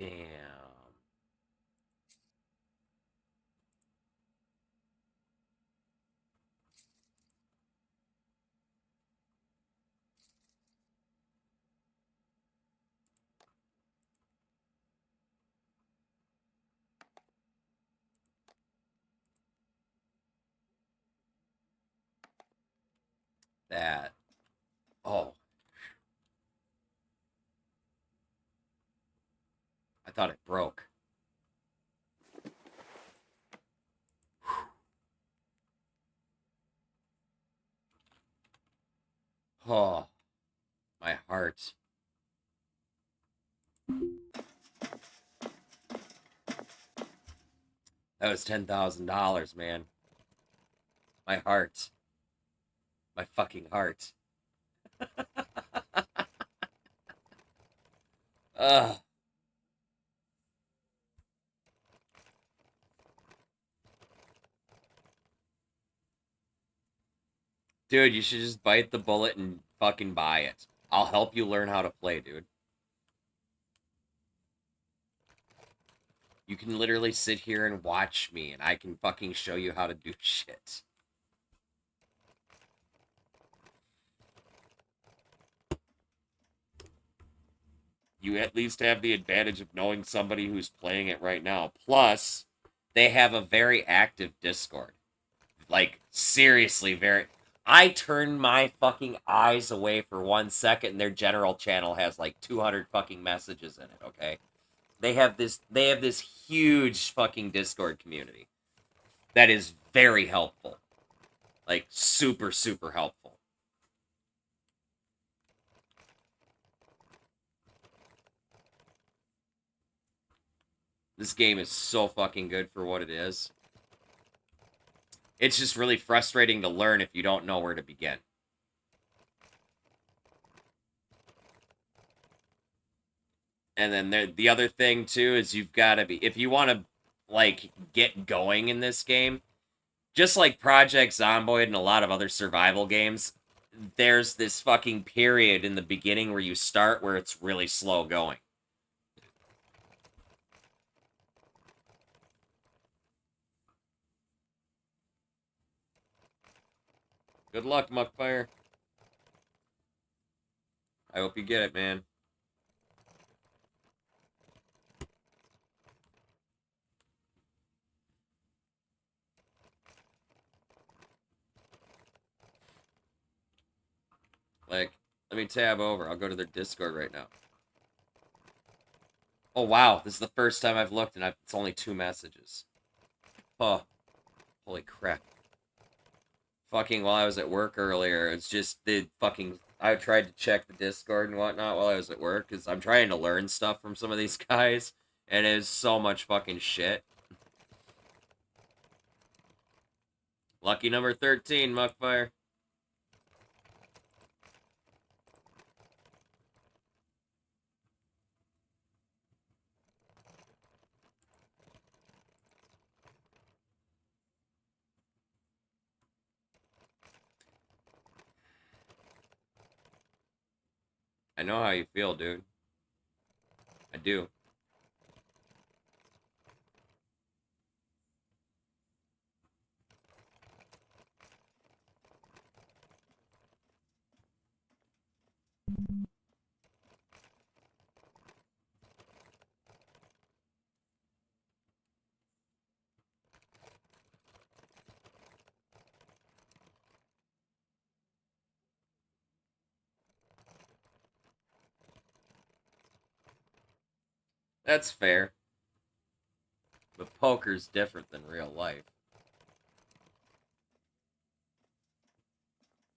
Damn. That. Oh. I thought it broke. Oh. My heart. That was $10,000, man. My heart. My fucking heart. Ugh. Dude, you should just bite the bullet and fucking buy it. I'll help you learn how to play, dude. You can literally sit here and watch me, and I can fucking show you how to do shit. You at least have the advantage of knowing somebody who's playing it right now. Plus, they have a very active Discord. Like, seriously, very... I turned my fucking eyes away for 1 second, and their general channel has like 200 fucking messages in it, okay? They have this huge fucking Discord community that is very helpful. Like, super, super helpful. This game is so fucking good for what it is. It's just really frustrating to learn if you don't know where to begin. And then the other thing, too, is you've got to be... If you want to, like, get going in this game, just like Project Zomboid and a lot of other survival games, there's this fucking period in the beginning where you start where it's really slow going. Good luck, Muckfire. I hope you get it, man. Like, let me tab over. I'll go to their Discord right now. Oh, wow. This is the first time I've looked, and it's only 2 messages. Oh. Holy crap. Fucking while I was at work earlier, it's just the fucking... I tried to check the Discord and whatnot while I was at work, because I'm trying to learn stuff from some of these guys, and it is so much fucking shit. Lucky number 13, Muckfire. I know how you feel, dude. I do. That's fair. But poker's different than real life.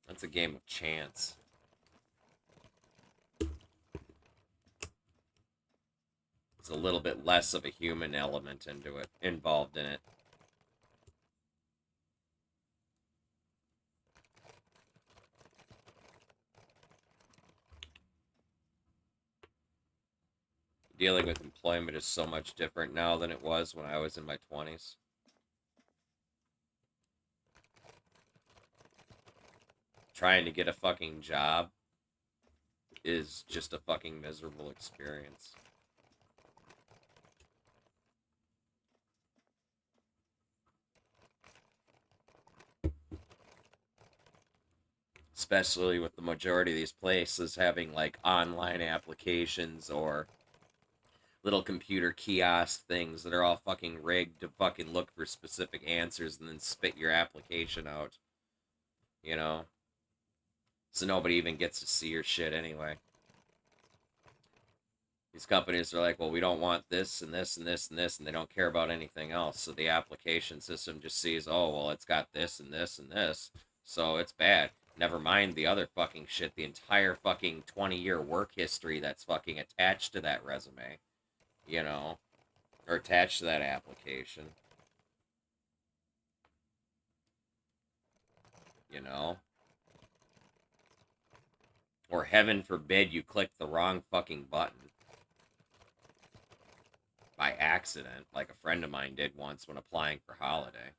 That's a game of chance. It's a little bit less of a human element involved in it. Dealing with employment is so much different now than it was when I was in my 20s. Trying to get a fucking job is just a fucking miserable experience. Especially with the majority of these places having like online applications or little computer kiosk things that are all fucking rigged to fucking look for specific answers and then spit your application out. You know? So nobody even gets to see your shit anyway. These companies are like, well, we don't want this and this and this and this, and they don't care about anything else. So the application system just sees, oh, well, it's got this and this and this, so it's bad. Never mind the other fucking shit, the entire fucking 20-year work history that's fucking attached to that resume, you know, or attached to that application. You know? Or heaven forbid you click the wrong fucking button. By accident, like a friend of mine did once when applying for holiday.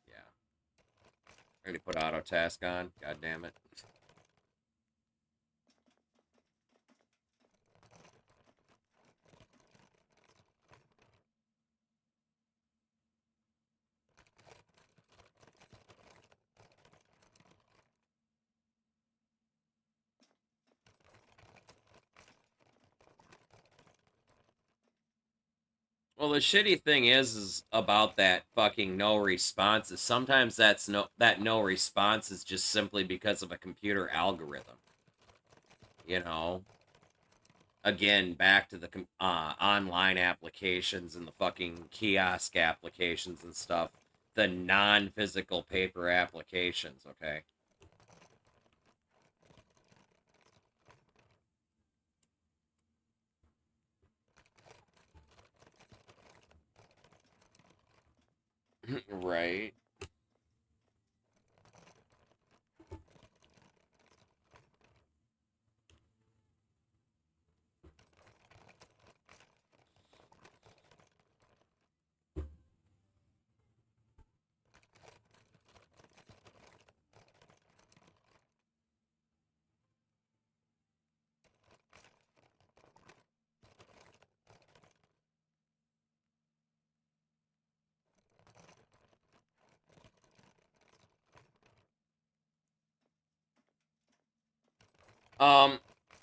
Yeah. I already put auto task on. God damn it. Well, the shitty thing is about that fucking no response is sometimes that no response is just simply because of a computer algorithm. You know? Again, back to the online applications and the fucking kiosk applications and stuff. The non-physical paper applications, okay? Right.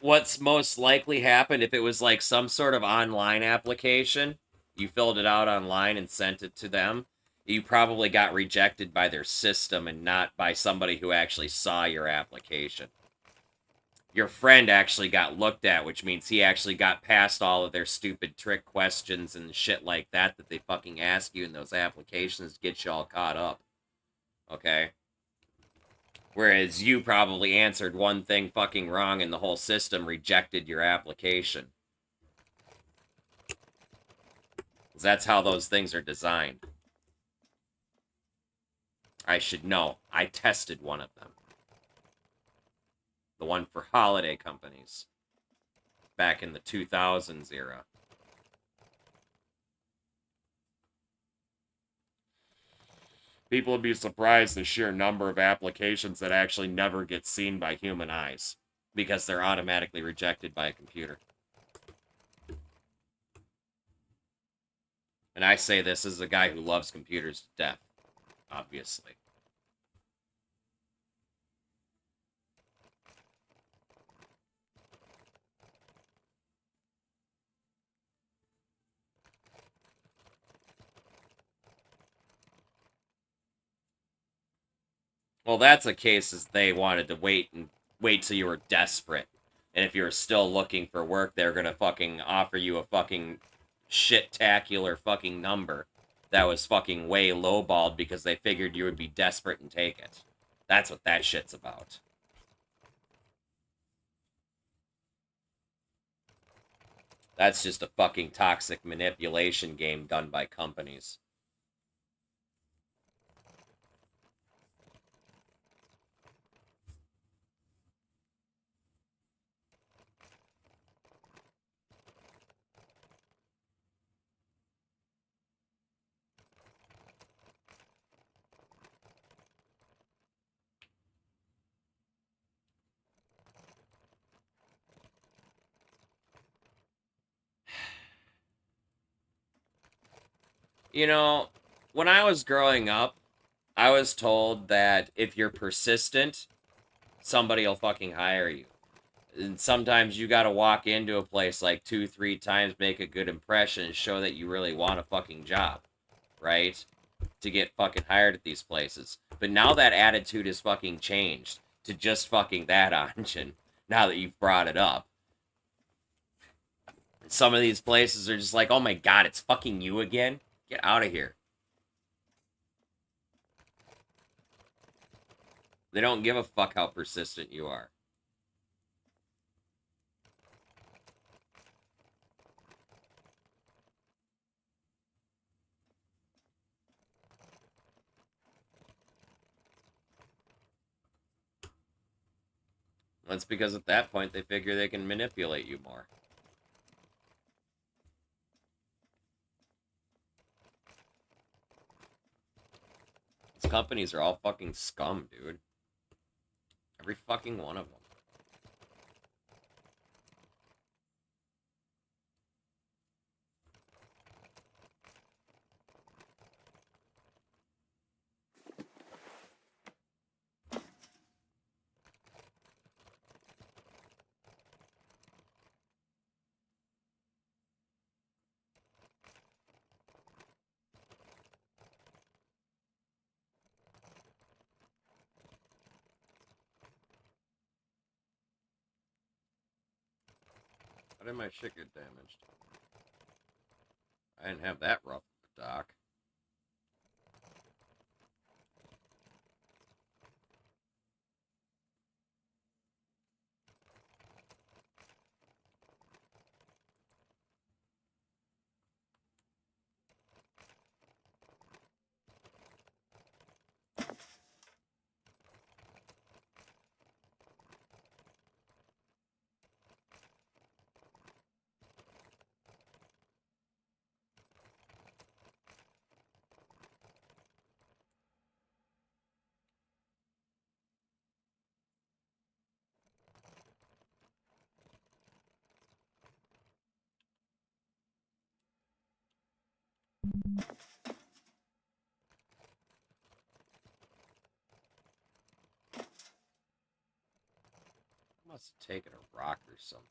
What's most likely happened if it was like some sort of online application, you filled it out online and sent it to them, you probably got rejected by their system and not by somebody who actually saw your application. Your friend actually got looked at, which means he actually got past all of their stupid trick questions and shit like that they fucking ask you in those applications to get you all caught up. Okay? Whereas you probably answered one thing fucking wrong and the whole system rejected your application. That's how those things are designed. I should know. I tested one of them. The one for holiday companies. Back in the 2000s era. People would be surprised the sheer number of applications that actually never get seen by human eyes. Because they're automatically rejected by a computer. And I say this as a guy who loves computers to death. Obviously. Well, that's a case as they wanted to wait till you were desperate. And if you were still looking for work, they're gonna fucking offer you a fucking shit-tacular fucking number that was fucking way lowballed because they figured you would be desperate and take it. That's what that shit's about. That's just a fucking toxic manipulation game done by companies. You know, when I was growing up, I was told that if you're persistent, somebody will fucking hire you. And sometimes you gotta walk into a place like 2-3 times, make a good impression, and show that you really want a fucking job, right? To get fucking hired at these places. But now that attitude is fucking changed to just fucking that option, now that you've brought it up. Some of these places are just like, oh my god, it's fucking you again? Get out of here. They don't give a fuck how persistent you are. That's because at that point they figure they can manipulate you more. These companies are all fucking scum, dude. Every fucking one of them. How did my shit get damaged? I didn't have that rough of a dock. I must have taken a rock or something.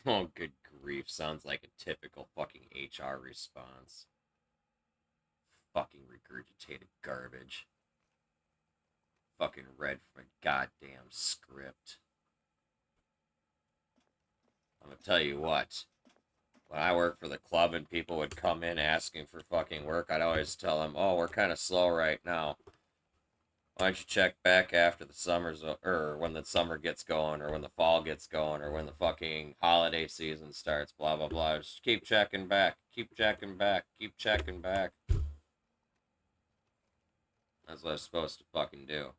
Oh, good grief. Sounds like a typical fucking HR response. Fucking regurgitated garbage. Fucking read from a goddamn script. I'm gonna tell you what. When I worked for the club and people would come in asking for fucking work, I'd always tell them, oh, we're kind of slow right now. Why don't you check back after the summer's or when the summer gets going, or when the fall gets going, or when the fucking holiday season starts? Blah blah blah. Just keep checking back. Keep checking back. Keep checking back. That's what I'm supposed to fucking do.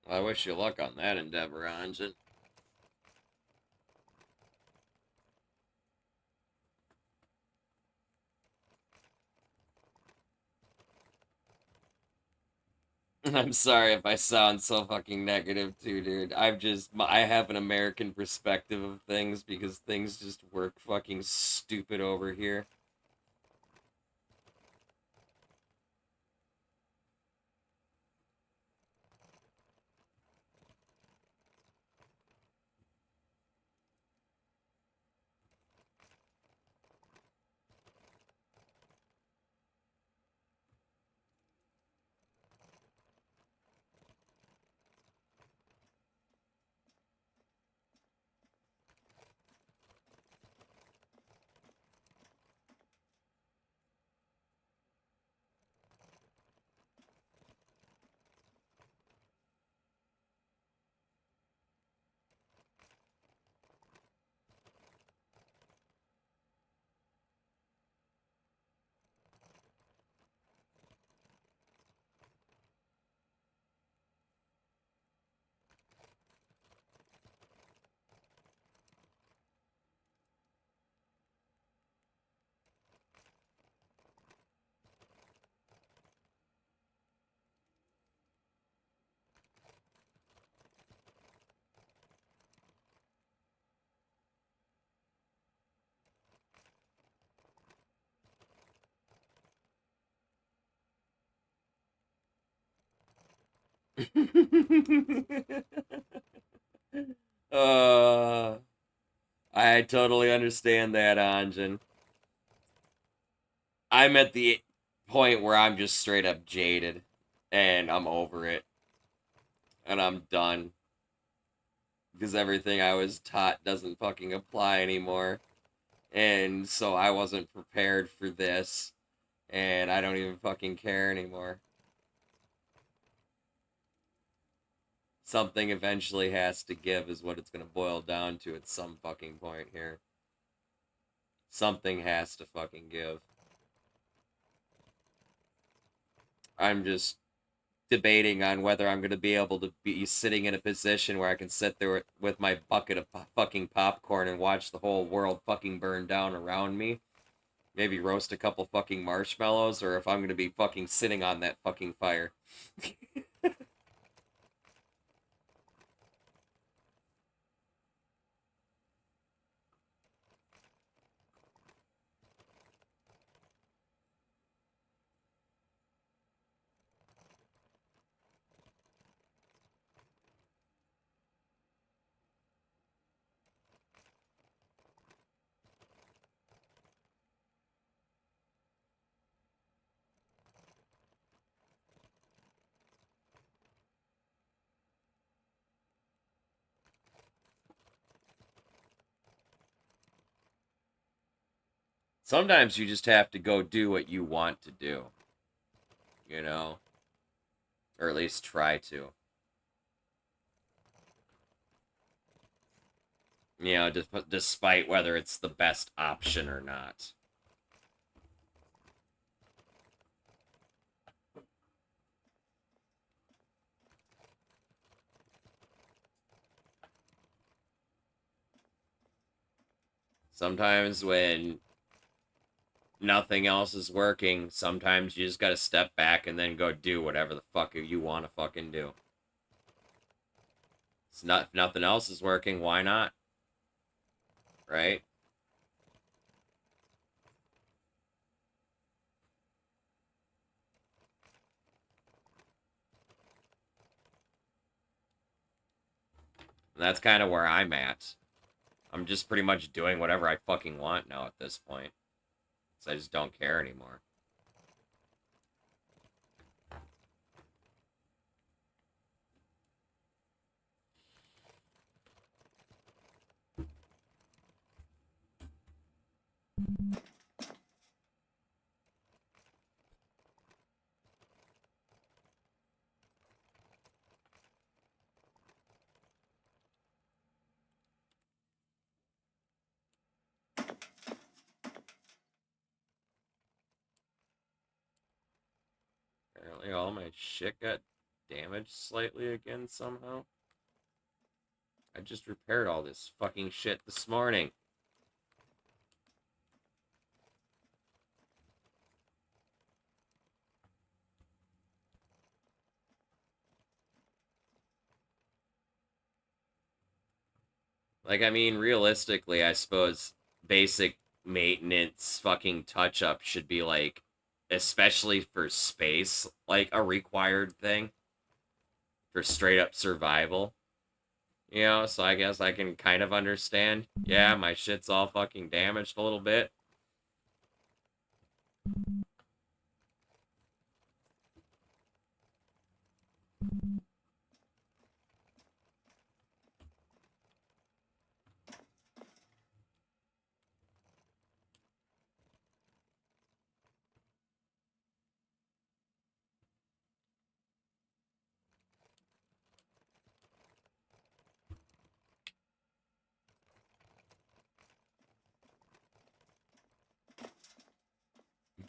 Well, I wish you luck on that endeavor, Anjan. I'm sorry if I sound so fucking negative too, dude. I have an American perspective of things because things just work fucking stupid over here. uh, I totally understand that, Anjan. I'm at the point where I'm just straight up jaded, and I'm over it, and I'm done. Because everything I was taught doesn't fucking apply anymore. And so I wasn't prepared for this, and I don't even fucking care anymore. Something eventually has to give is what it's going to boil down to at some fucking point here. Something has to fucking give. I'm just debating on whether I'm going to be able to be sitting in a position where I can sit there with my bucket of fucking popcorn and watch the whole world fucking burn down around me. Maybe roast a couple fucking marshmallows, or if I'm going to be fucking sitting on that fucking fire. Sometimes you just have to go do what you want to do. You know? Or at least try to. You know, despite whether it's the best option or not. Sometimes when nothing else is working, sometimes you just gotta step back and then go do whatever the fuck you want to fucking do. It's not, if nothing else is working, why not? Right? And that's kind of where I'm at. I'm just pretty much doing whatever I fucking want now at this point. So I just don't care anymore. Apparently all my shit got damaged slightly again somehow. I just repaired all this fucking shit this morning. Like, I mean, realistically, I suppose basic maintenance fucking touch-up should be, like, especially for space, like, a required thing. For straight-up survival. You know, so I guess I can kind of understand. Yeah, my shit's all fucking damaged a little bit.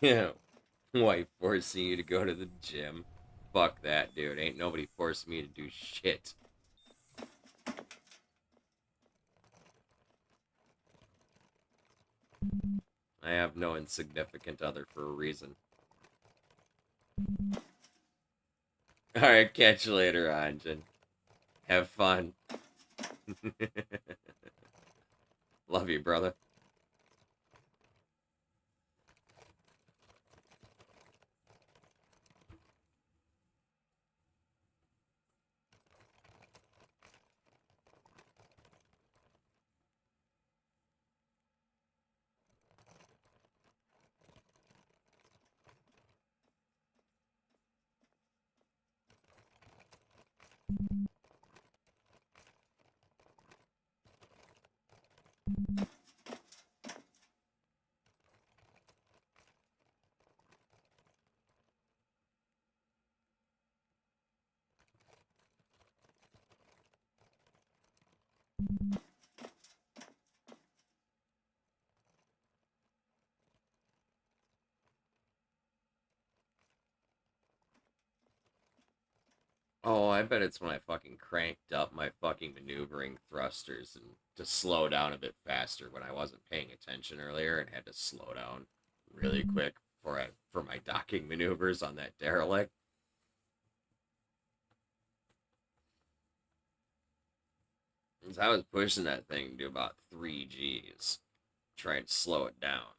Yeah. Wife forcing you to go to the gym. Fuck that, dude. Ain't nobody forcing me to do shit. I have no insignificant other for a reason. Alright, catch you later, Anjan. Have fun. Love you, brother. Oh, I bet it's when I fucking cranked up my fucking maneuvering thrusters and to slow down a bit faster when I wasn't paying attention earlier and had to slow down really quick for my docking maneuvers on that derelict. 'Cause I was pushing that thing to about 3 Gs, trying to slow it down.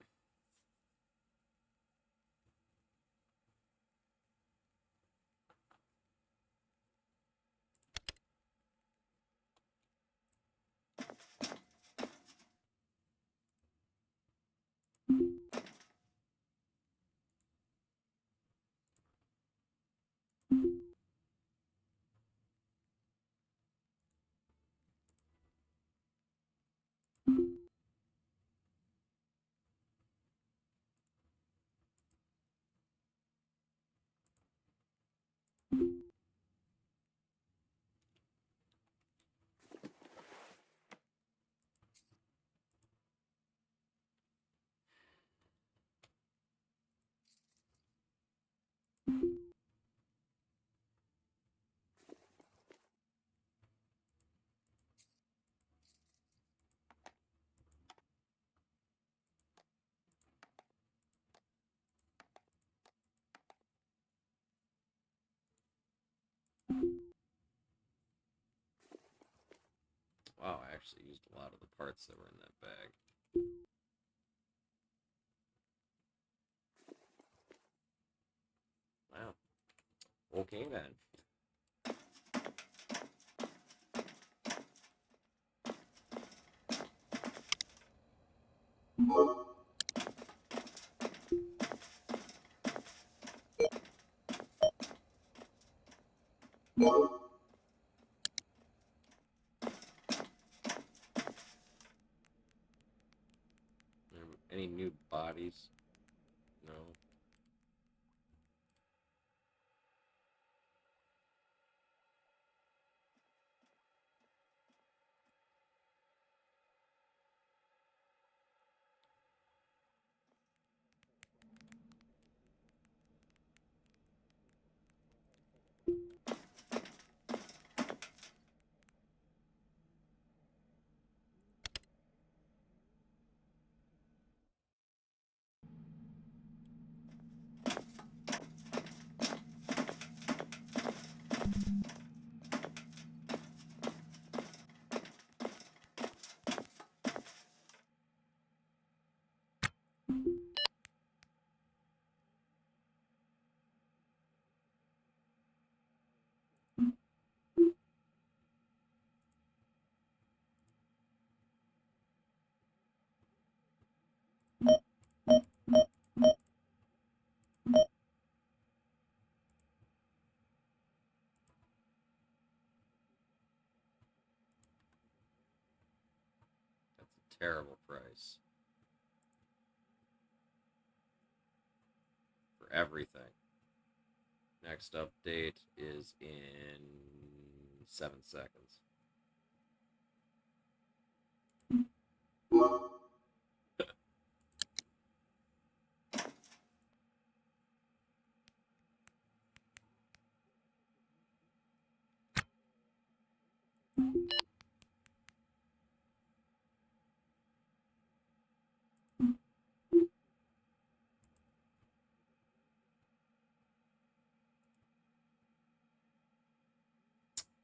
actually used a lot of the parts that were in that bag. Wow. Okay then. Any new bodies? No. That's a terrible price. For everything. Next update is in 7 seconds.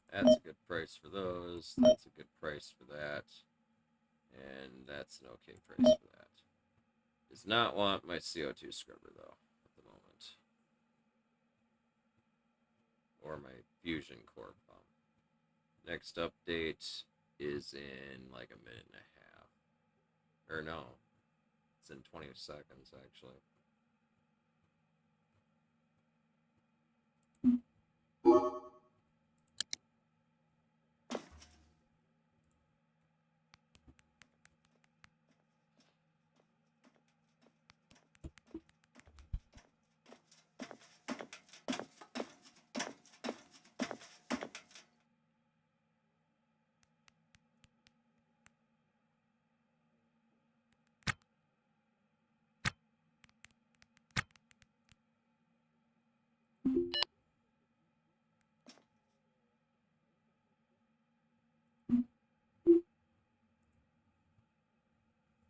That's a good price for those. That's a good price for that. And that's an okay price for that. Does not want my CO2 scrubber, though, at the moment. Or my fusion core pump. Next update is in like a minute and a half. Or no. It's in 20 seconds, actually.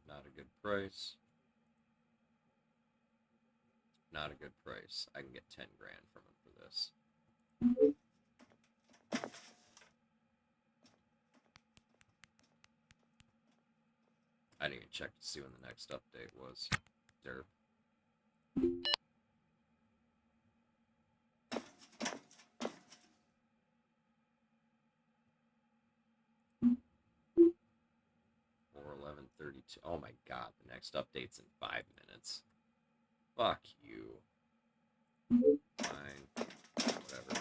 Not a good price. Not a good price. I can get 10 grand from him for this. I didn't even check to see when the next update was. Derp. Or 11:32. Oh my god, the next update's in 5 minutes. Fuck you. Fine. Whatever.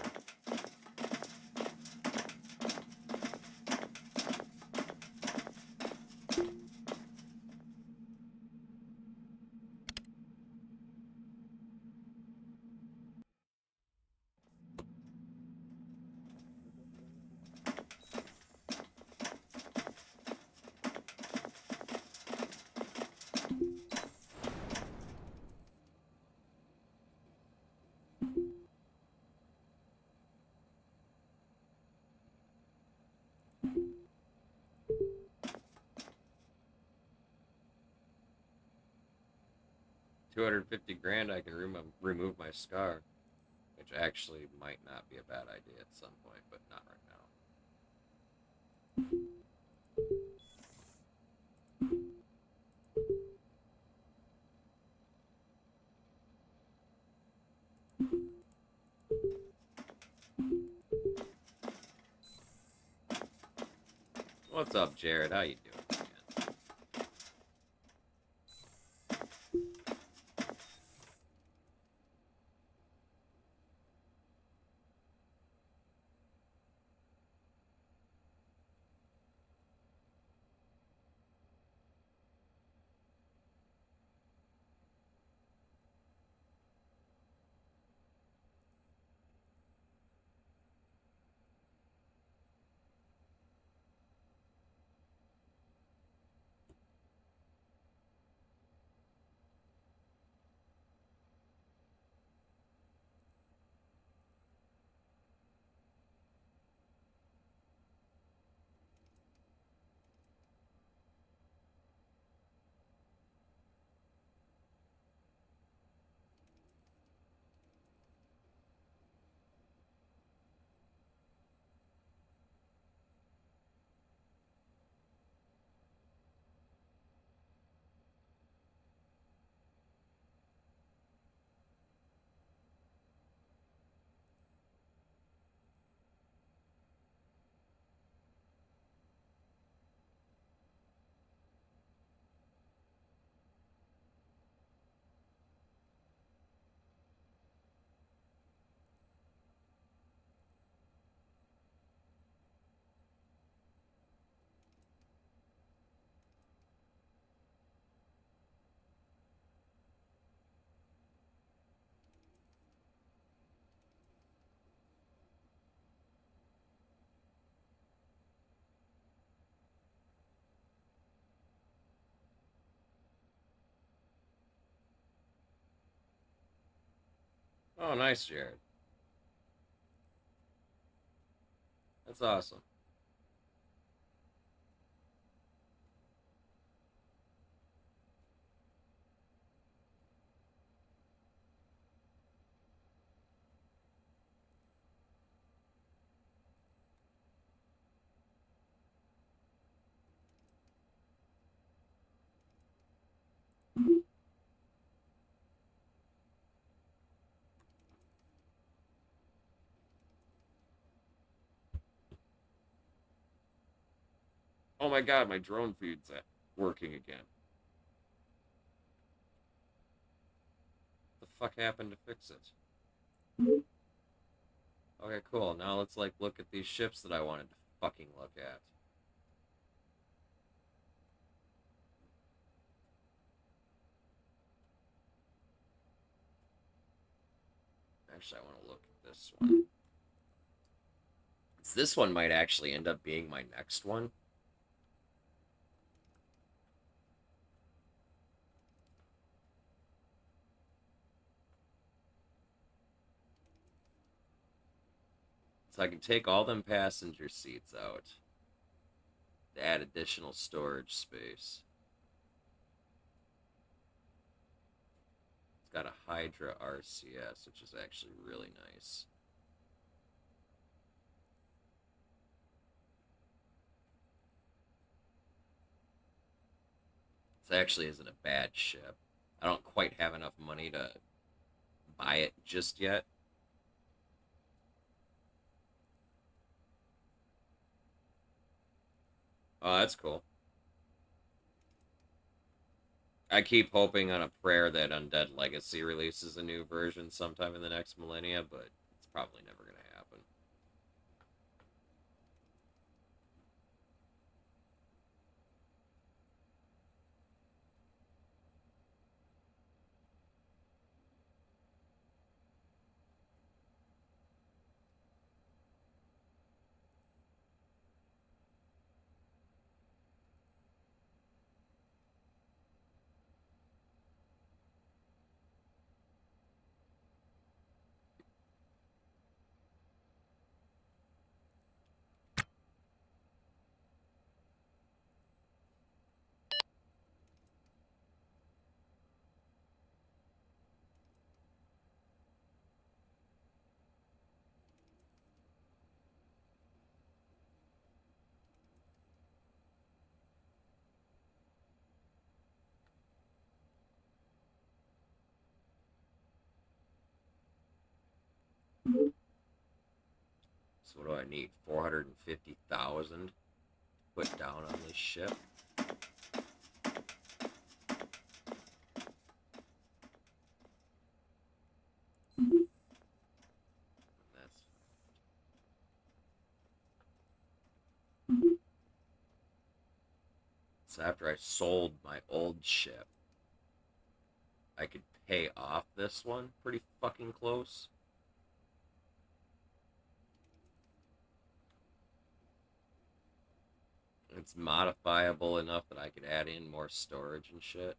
$250 grand, I can remove my scar, which actually might not be a bad idea at some point, but not right now. What's up, Jared? How you doing, man? Oh, nice, Jared. That's awesome. Oh my god, my drone feed's working again. What the fuck happened to fix it? Okay, cool. Now let's like look at these ships that I wanted to fucking look at. Actually, I want to look at this one. This one might actually end up being my next one. So I can take all them passenger seats out to add additional storage space. It's got a Hydra RCS, which is actually really nice. This actually isn't a bad ship. I don't quite have enough money to buy it just yet. Oh, that's cool. I keep hoping on a prayer that Undead Legacy releases a new version sometime in the next millennia, but it's probably never going to happen. So what do I need? 450,000. put down on this ship. That's so after I sold my old ship, I could pay off this one pretty fucking close. It's modifiable enough that I could add in more storage and shit.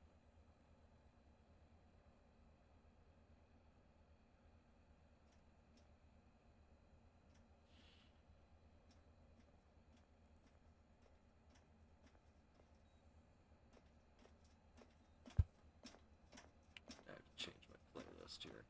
I have to change my playlist here.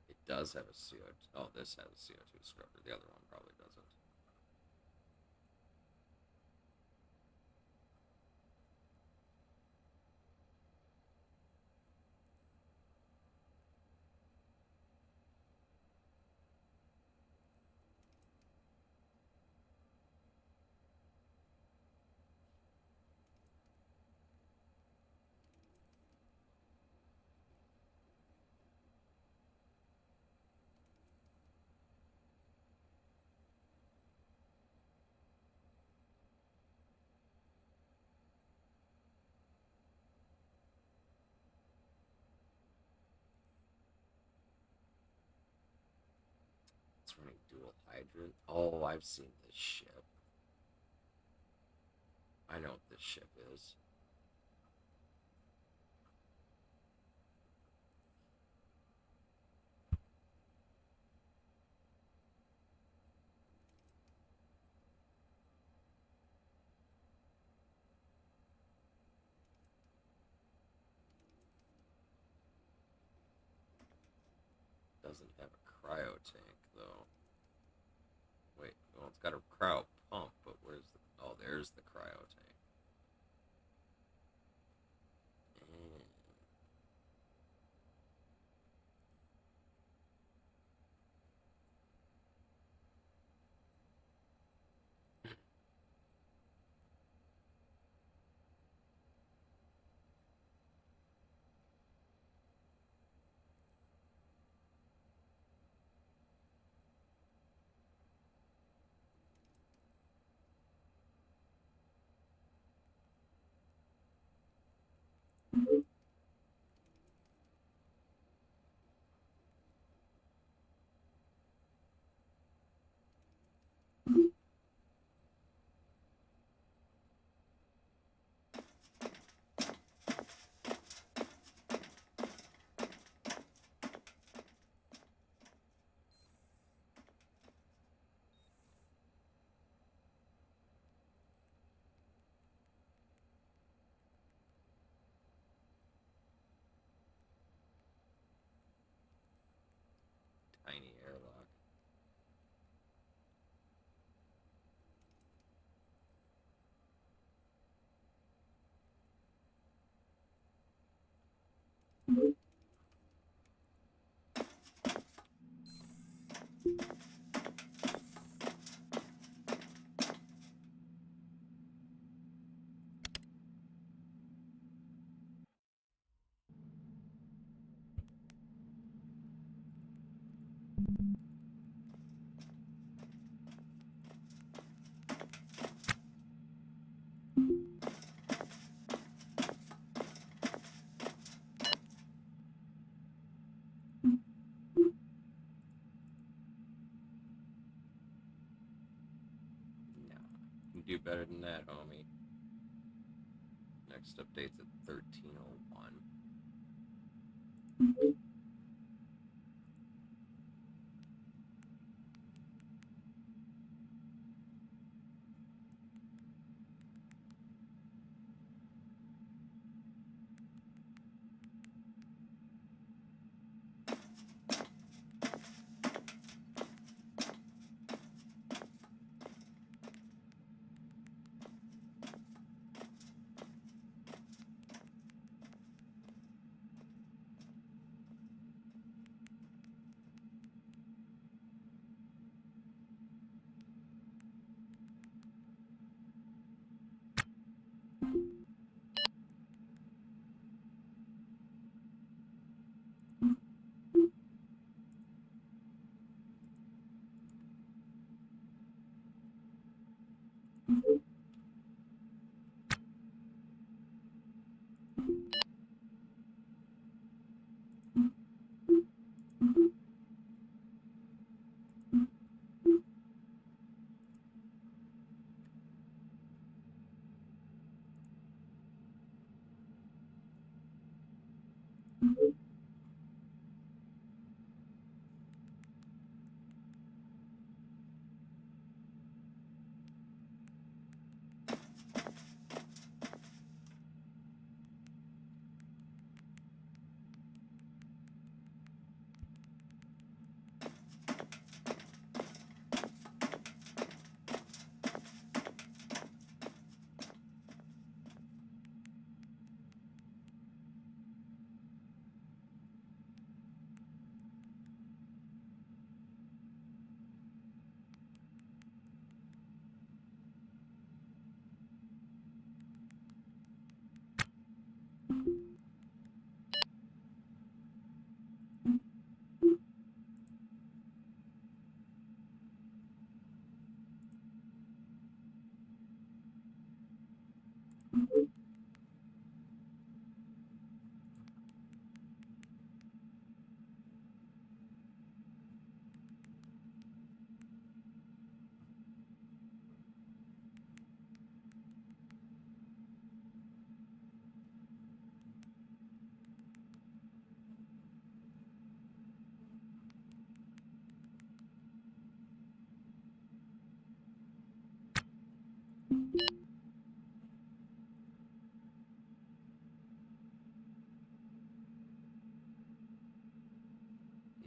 It does have a CO2. Oh, this has a CO2 scrubber. The other one probably doesn't. It's running dual hydrant. Oh, I've seen this ship. I know what this ship is. Doesn't have a cryo tank though. Wait, well, it's got a cryo pump, but where's the? Oh, there's the cryo tank. Mm. Tiny airlock. No, you can do better than that, homie. Next update's at 1301.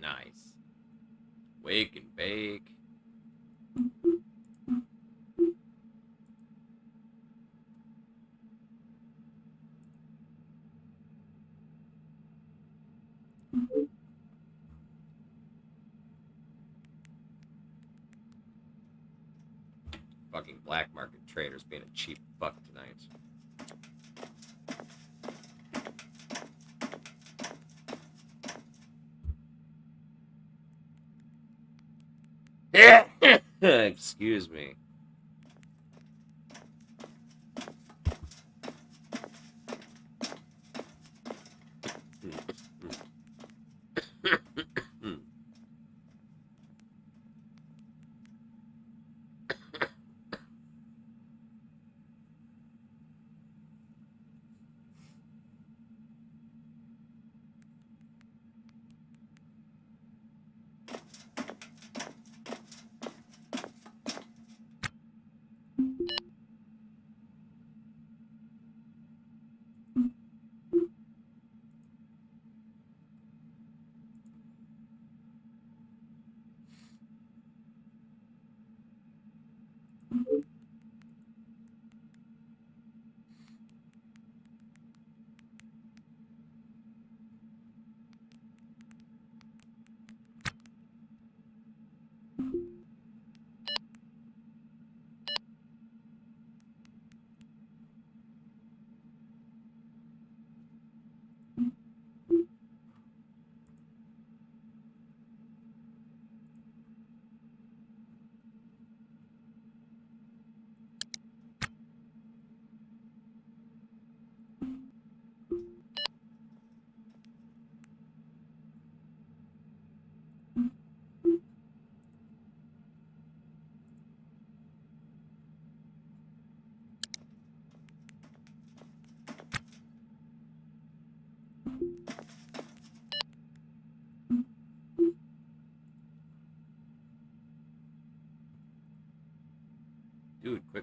Nice. Wake and bake. Fucking black market traders being a cheap fuck tonight. Excuse me.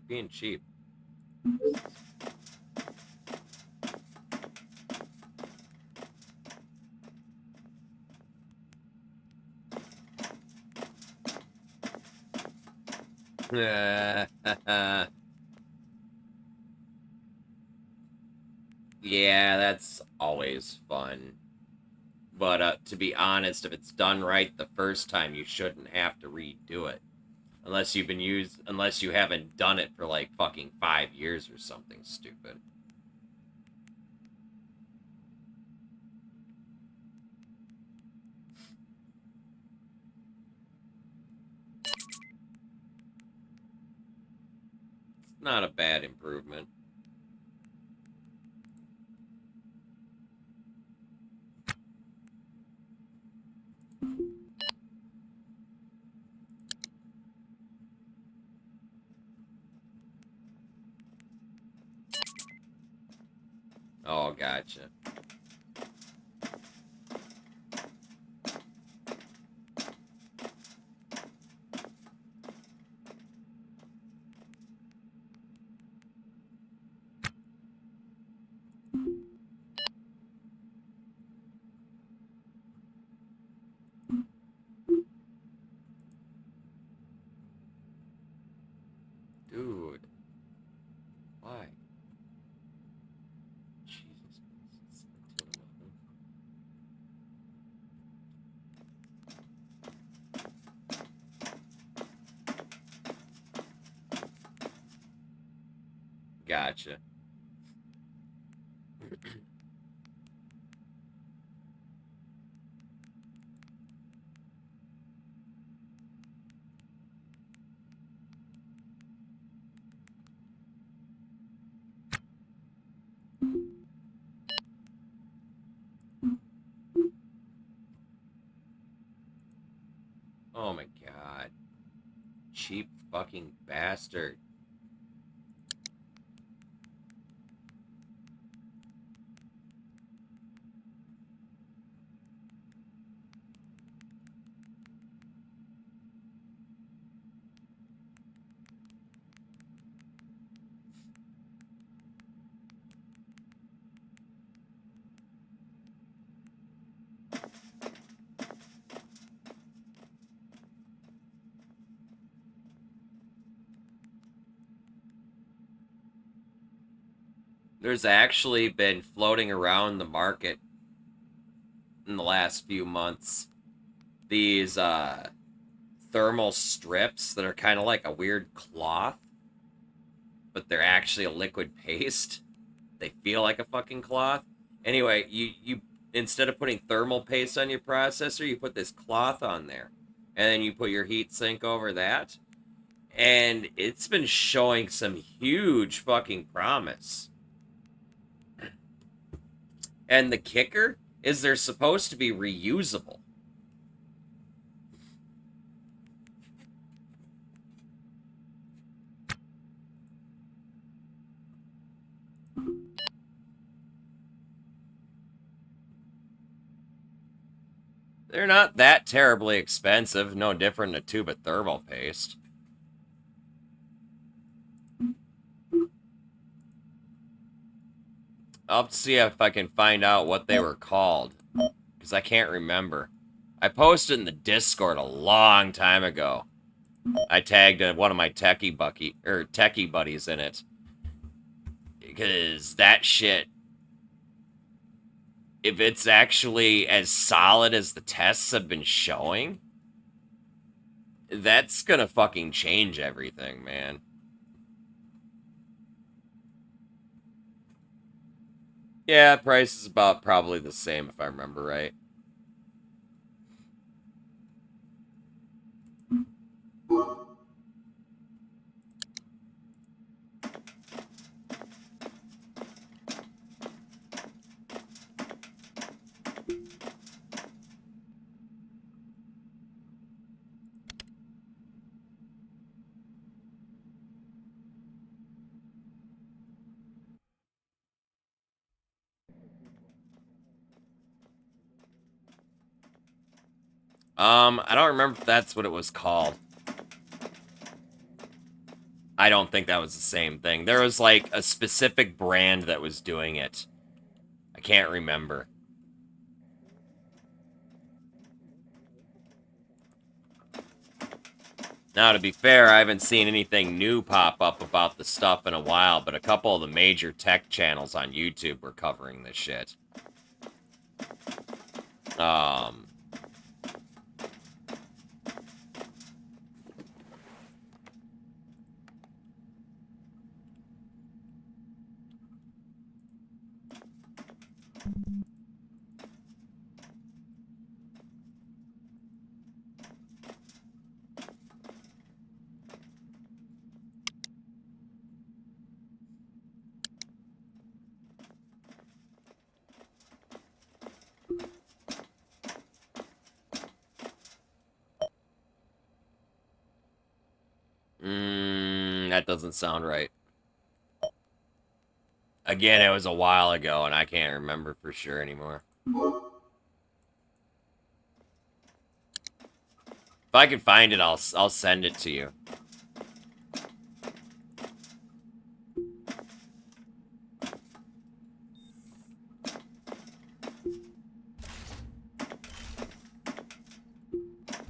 Quit being cheap. Yeah, that's always fun. But to be honest, if it's done right the first time, you shouldn't have to redo it. Unless you haven't done it for like fucking 5 years or something stupid. It's not a bad improvement. Oh, gotcha. Dude. Why? Jesus Christ. It's 7-11. Gotcha. Oh my god. Cheap fucking bastard. There's actually been floating around the market in the last few months these thermal strips that are kind of like a weird cloth, but they're actually a liquid paste. They feel like a fucking cloth. Anyway, you instead of putting thermal paste on your processor, you put this cloth on there, and then you put your heat sink over that, and it's been showing some huge fucking promise. And the kicker is they're supposed to be reusable. They're not that terribly expensive, no different than a tube of thermal paste. I'll have to see if I can find out what they were called, because I can't remember. I posted in the Discord a long time ago. I tagged one of my techie buddies in it, because that shit, if it's actually as solid as the tests have been showing, that's gonna fucking change everything, man. Yeah, price is about probably the same if I remember right. I don't remember if that's what it was called. I don't think that was the same thing. There was like a specific brand that was doing it. I can't remember. Now, to be fair, I haven't seen anything new pop up about the stuff in a while, but a couple of the major tech channels on YouTube were covering this shit. That doesn't sound right. Again, it was a while ago, and I can't remember for sure anymore. If I can find it, I'll send it to you.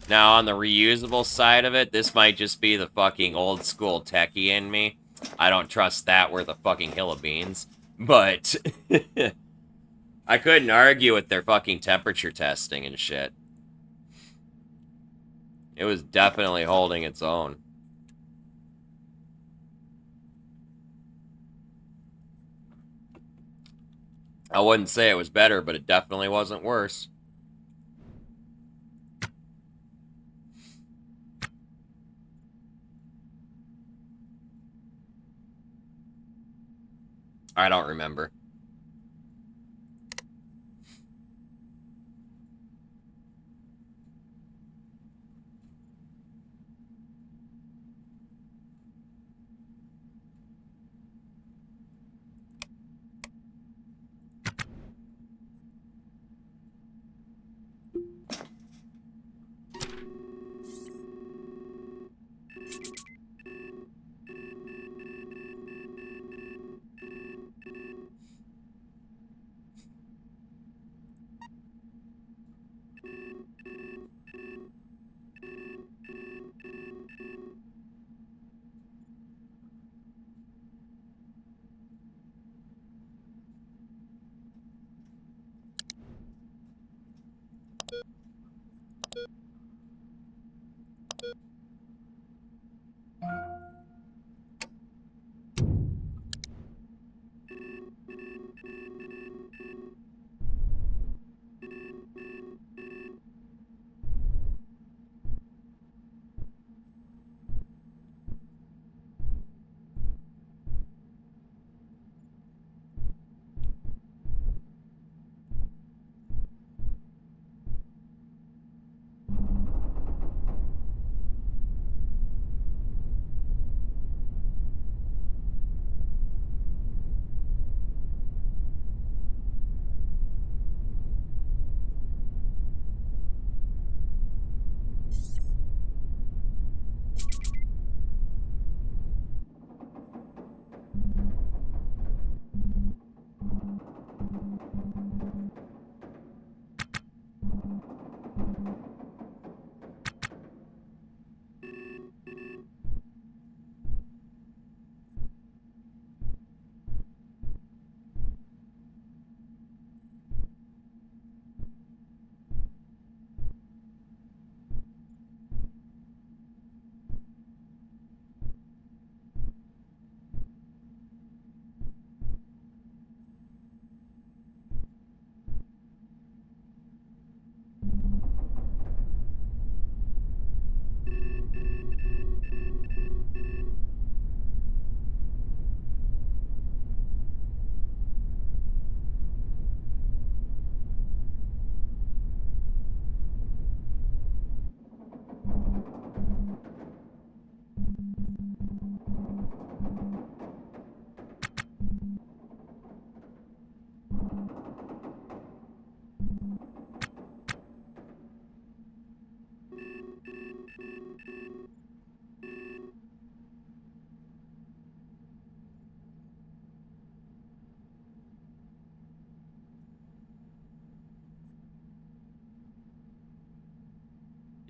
Now, on the reusable side of it, this might just be the fucking old school techie in me. I don't trust that worth a fucking hill of beans. But I couldn't argue with their fucking temperature testing and shit. It was definitely holding its own. I wouldn't say it was better, but it definitely wasn't worse. I don't remember.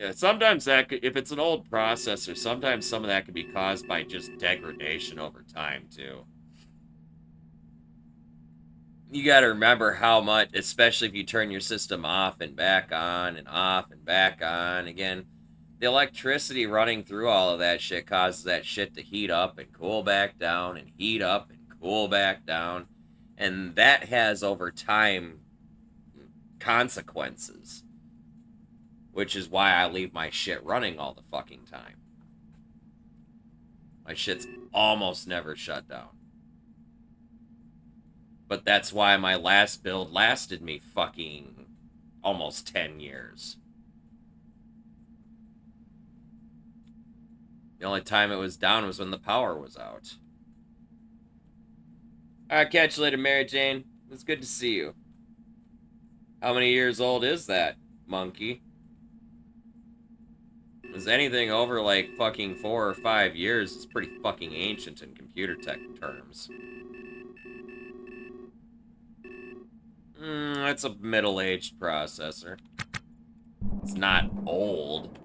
Yeah, sometimes that could, if it's an old processor, sometimes some of that could be caused by just degradation over time, too. You gotta remember how much, especially if you turn your system off and back on and off and back on again, the electricity running through all of that shit causes that shit to heat up and cool back down and heat up and cool back down. And that has, over time, consequences. Which is why I leave my shit running all the fucking time. My shit's almost never shut down. But that's why my last build lasted me fucking almost 10 years. The only time it was down was when the power was out. Alright, catch you later, Mary Jane. It's good to see you. How many years old is that, monkey? Is anything over, like, fucking 4 or 5 years is pretty fucking ancient in computer tech terms. That's a middle-aged processor. It's not old.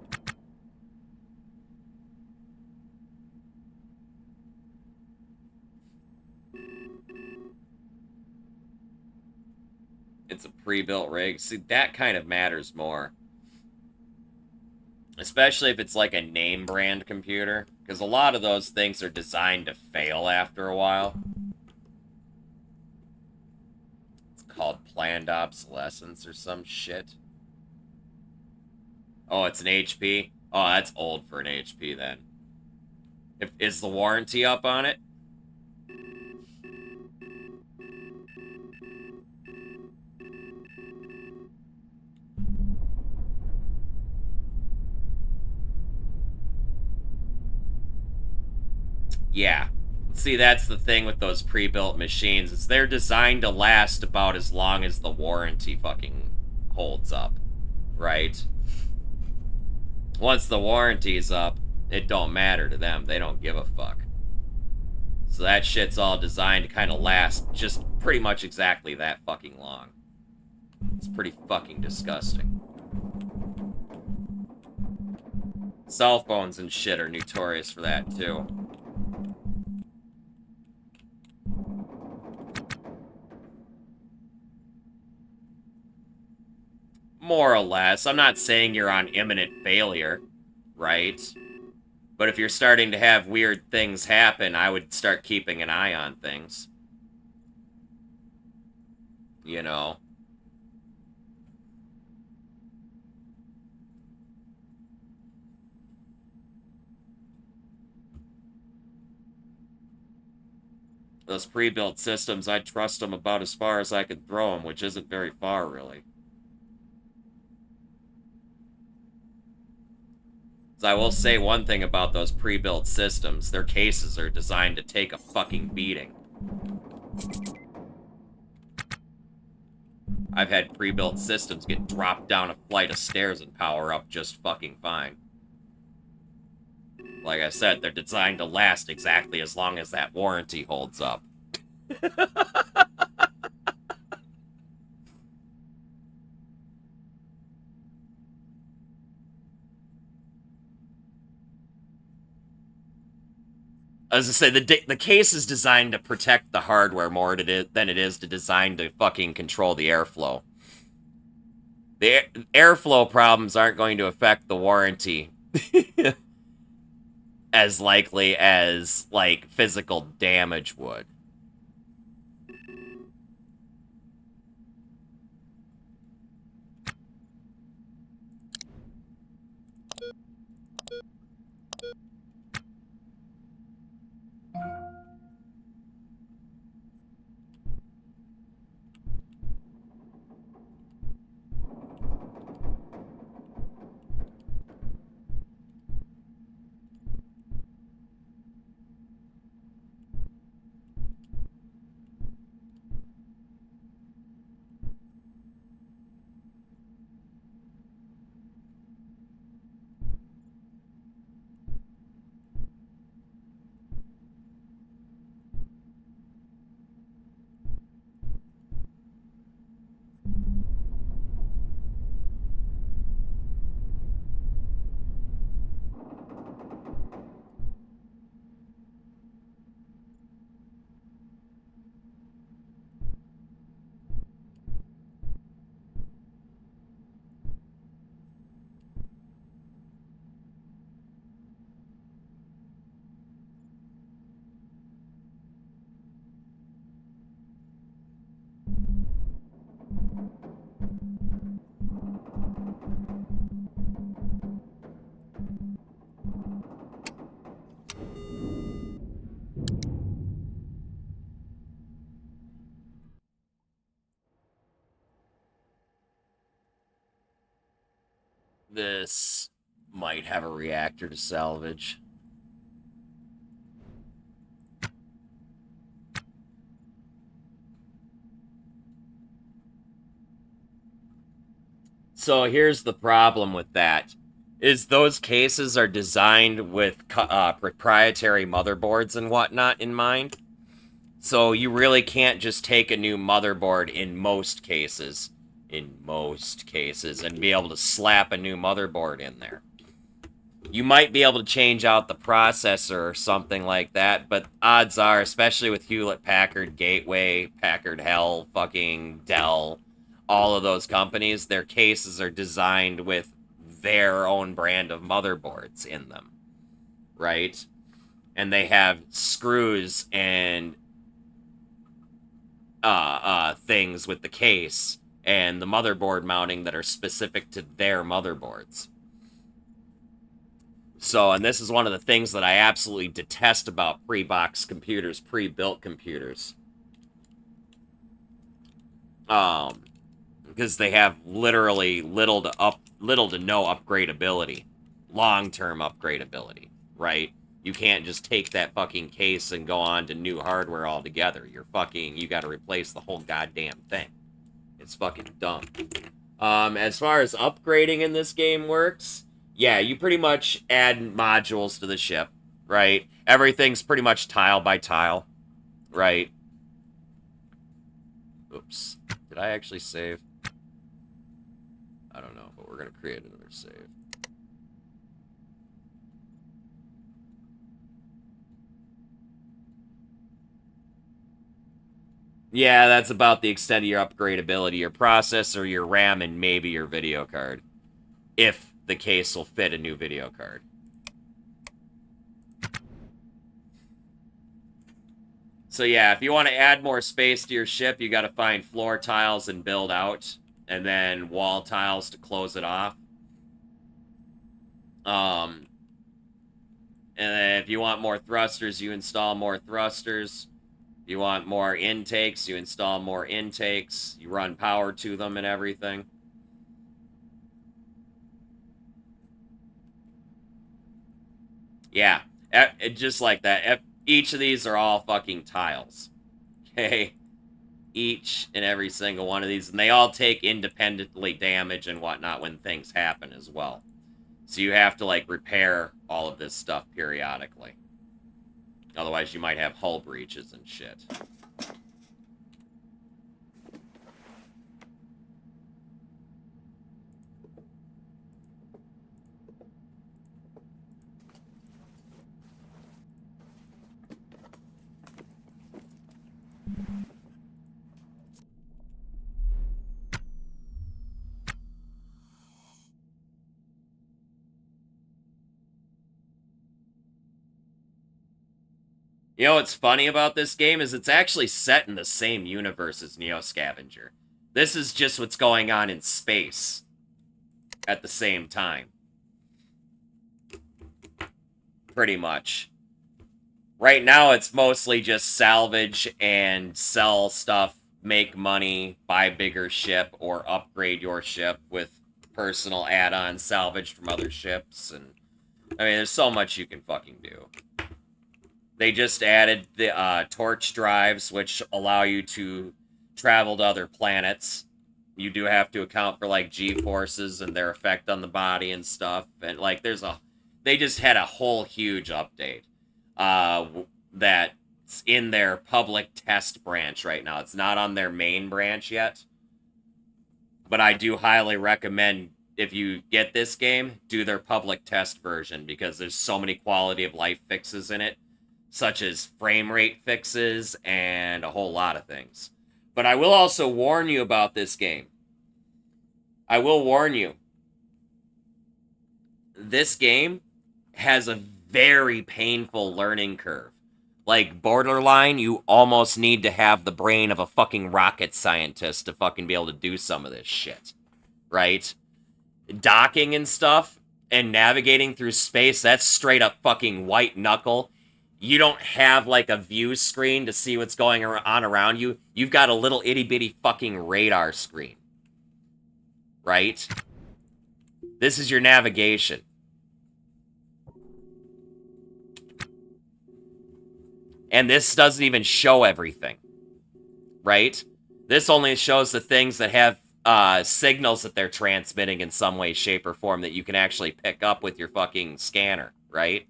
It's a pre-built rig. See, that kind of matters more. Especially if it's like a name brand computer. Because a lot of those things are designed to fail after a while. It's called planned obsolescence or some shit. Oh, it's an HP? Oh, that's old for an HP then. Is the warranty up on it? Yeah. See, that's the thing with those pre-built machines, is they're designed to last about as long as the warranty fucking holds up, right? Once the warranty's up, it don't matter to them. They don't give a fuck. So that shit's all designed to kind of last just pretty much exactly that fucking long. It's pretty fucking disgusting. Cell phones and shit are notorious for that, too. More or less. I'm not saying you're on imminent failure, right? But if you're starting to have weird things happen, I would start keeping an eye on things. You know? Those pre-built systems, I trust them about as far as I can throw them, which isn't very far, really. So I will say one thing about those pre-built systems. Their cases are designed to take a fucking beating. I've had pre-built systems get dropped down a flight of stairs and power up just fucking fine. Like I said, they're designed to last exactly as long as that warranty holds up. As I say, the case is designed to protect the hardware more than it is to design to fucking control the airflow. The airflow problems aren't going to affect the warranty as likely as, like, physical damage would. this might have a reactor to salvage. So here's the problem with that, is those cases are designed with proprietary motherboards and whatnot in mind. So you really can't just take a new motherboard in most cases, and be able to slap a new motherboard in there. You might be able to change out the processor or something like that, but odds are, especially with Hewlett-Packard, Gateway, Packard Hell, fucking Dell, all of those companies, their cases are designed with their own brand of motherboards in them, right? And they have screws and things with the case and the motherboard mounting that are specific to their motherboards. So, and this is one of the things that I absolutely detest about pre-box computers, pre-built computers. Because they have literally little to no upgradability, long-term upgradability, right? You can't just take that fucking case and go on to new hardware altogether. You gotta replace the whole goddamn thing. It's fucking dumb. As far as upgrading in this game works, yeah, you pretty much add modules to the ship, right? Everything's pretty much tile by tile, right? Oops. Did I actually save? I don't know, but we're going to create another save. Yeah, that's about the extent of your upgradability. Your processor, your RAM, and maybe your video card. If the case will fit a new video card. So yeah, if you want to add more space to your ship, you got to find floor tiles and build out. And then wall tiles to close it off. And then if you want more thrusters, you install more thrusters. If you want more intakes, you install more intakes. You run power to them and everything. Yeah, just like that. Each of these are all fucking tiles. Okay? Each and every single one of these. And they all take independently damage and whatnot when things happen as well. So you have to, like, repair all of this stuff periodically. Otherwise, you might have hull breaches and shit. You know what's funny about this game is it's actually set in the same universe as Neo Scavenger. This is just what's going on in space at the same time. Pretty much. Right now, it's mostly just salvage and sell stuff, make money, buy bigger ship, or upgrade your ship with personal add-on salvage from other ships. And I mean, there's so much you can fucking do. They just added the torch drives, which allow you to travel to other planets. You do have to account for, like, G-forces and their effect on the body and stuff. And, like, they just had a whole huge update that's in their public test branch right now. It's not on their main branch yet. But I do highly recommend, if you get this game, do their public test version, because there's so many quality of life fixes in it, such as frame rate fixes and a whole lot of things. But I will also warn you about this game. I will warn you. This game has a very painful learning curve. Like, borderline, you almost need to have the brain of a fucking rocket scientist to fucking be able to do some of this shit. Right? Docking and stuff, and navigating through space, that's straight up fucking white knuckle. You don't have, like, a view screen to see what's going on around you. You've got a little itty-bitty fucking radar screen. Right? This is your navigation. And this doesn't even show everything, right? This only shows the things that have signals that they're transmitting in some way, shape, or form that you can actually pick up with your fucking scanner, right?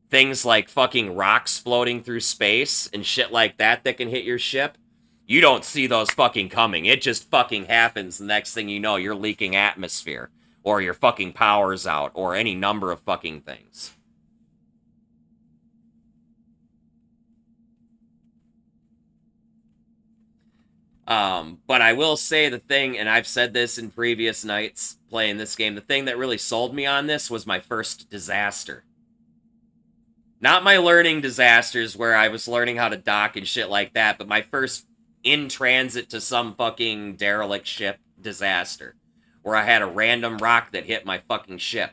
Things like fucking rocks floating through space and shit like that that can hit your ship. You don't see those fucking coming. It just fucking happens. The next thing you know, you're leaking atmosphere, or your fucking power's out, or any number of fucking things. But I will say the thing, and I've said this in previous nights playing this game, the thing that really sold me on this was my first disaster. Not my learning disasters where I was learning how to dock and shit like that, but my first in transit to some fucking derelict ship disaster. Where I had a random rock that hit my fucking ship.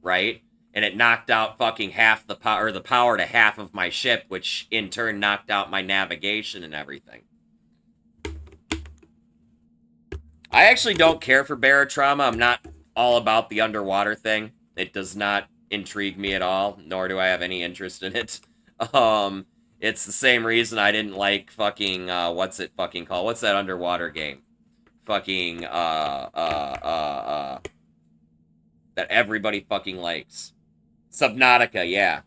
Right? And it knocked out fucking half the power, or the power to half of my ship, which in turn knocked out my navigation and everything. I actually don't care for barotrauma. I'm not all about the underwater thing. It does not intrigue me at all, nor do I have any interest in it. It's the same reason I didn't like fucking, what's it fucking called? What's that underwater game? Fucking, that everybody fucking likes. Subnautica, yeah.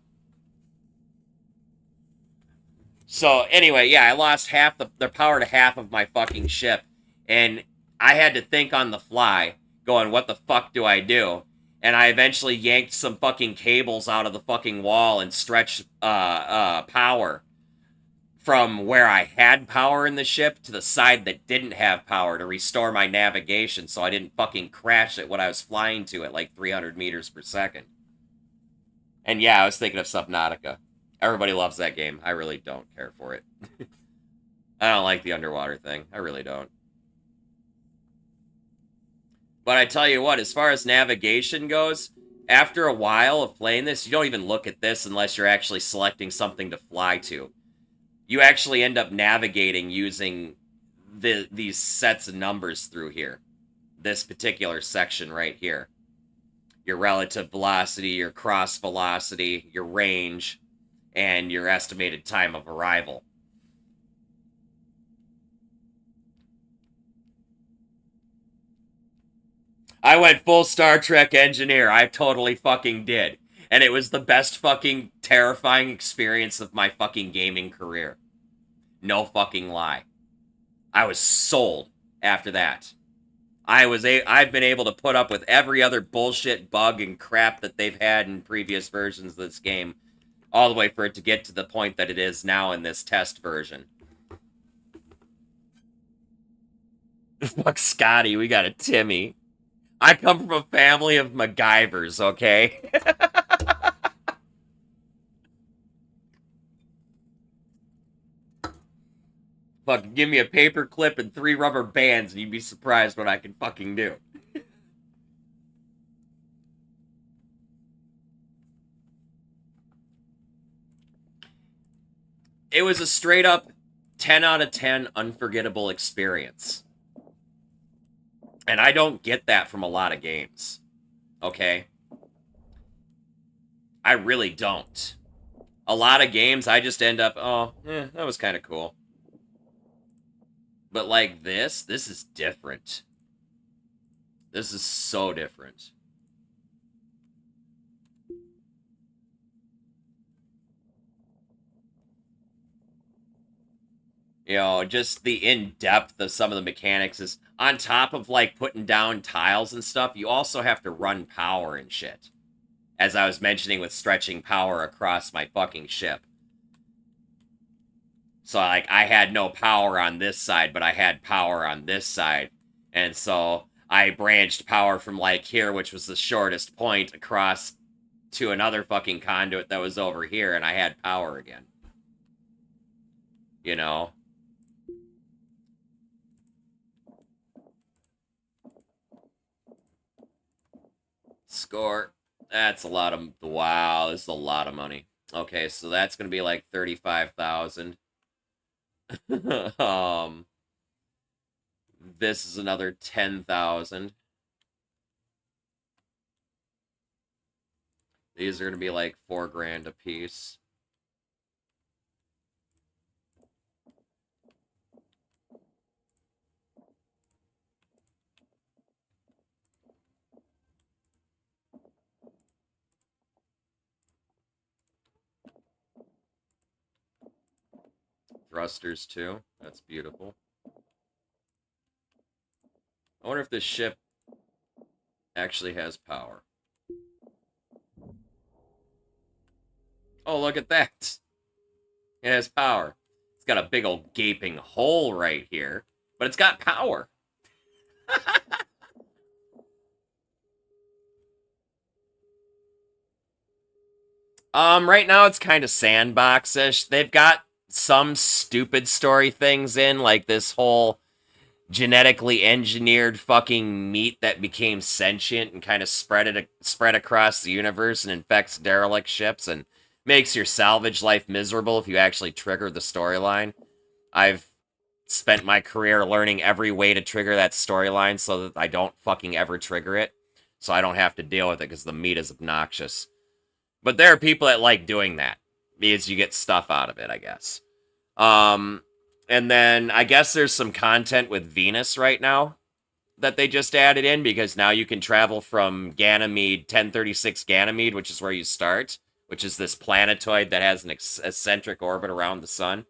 So, anyway, yeah, I lost half the power to half of my fucking ship, and I had to think on the fly, going, what the fuck do I do? And I eventually yanked some fucking cables out of the fucking wall and stretched power from where I had power in the ship to the side that didn't have power to restore my navigation so I didn't fucking crash at what I was flying to at like 300 meters per second. And yeah, I was thinking of Subnautica. Everybody loves that game. I really don't care for it. I don't like the underwater thing. I really don't. But I tell you what, as far as navigation goes, after a while of playing this, you don't even look at this unless you're actually selecting something to fly to. You actually end up navigating using these sets of numbers through here. This particular section right here. Your relative velocity, your cross velocity, your range, and your estimated time of arrival. I went full Star Trek engineer. I totally fucking did. And it was the best fucking terrifying experience of my fucking gaming career. No fucking lie. I was sold after that. I've been able to put up with every other bullshit bug and crap that they've had in previous versions of this game, all the way for it to get to the point that it is now in this test version. Fuck Scotty, we got a Timmy. I come from a family of MacGyvers, okay? Fucking give me a paper clip and 3 rubber bands and you'd be surprised what I can fucking do. It was a straight up 10 out of 10 unforgettable experience. And I don't get that from a lot of games. Okay? I really don't. A lot of games, I just end up, that was kind of cool. But like this is different. This is so different. You know, just the in-depth of some of the mechanics is, on top of, like, putting down tiles and stuff, you also have to run power and shit. As I was mentioning with stretching power across my fucking ship. So, like, I had no power on this side, but I had power on this side. And so, I branched power from, like, here, which was the shortest point, across to another fucking conduit that was over here, and I had power again. You know? Score. That's a lot of... Wow, this is a lot of money. Okay, so that's going to be like 35,000. This is another 10,000. These are going to be like $4,000 a piece. Thrusters too. That's beautiful. I wonder if this ship actually has power. Oh, look at that. It has power. It's got a big old gaping hole right here, but it's got power. Right now it's kind of sandbox-ish. They've got some stupid story things in, like this whole genetically engineered fucking meat that became sentient and kind of spread across the universe and infects derelict ships and makes your salvage life miserable if you actually trigger the storyline. I've spent my career learning every way to trigger that storyline so that I don't fucking ever trigger it, so I don't have to deal with it because the meat is obnoxious. But there are people that like doing that because you get stuff out of it, I guess. And then I guess there's some content with Venus right now that they just added in because now you can travel from Ganymede, 1036 Ganymede, which is where you start, which is this planetoid that has an eccentric orbit around the sun.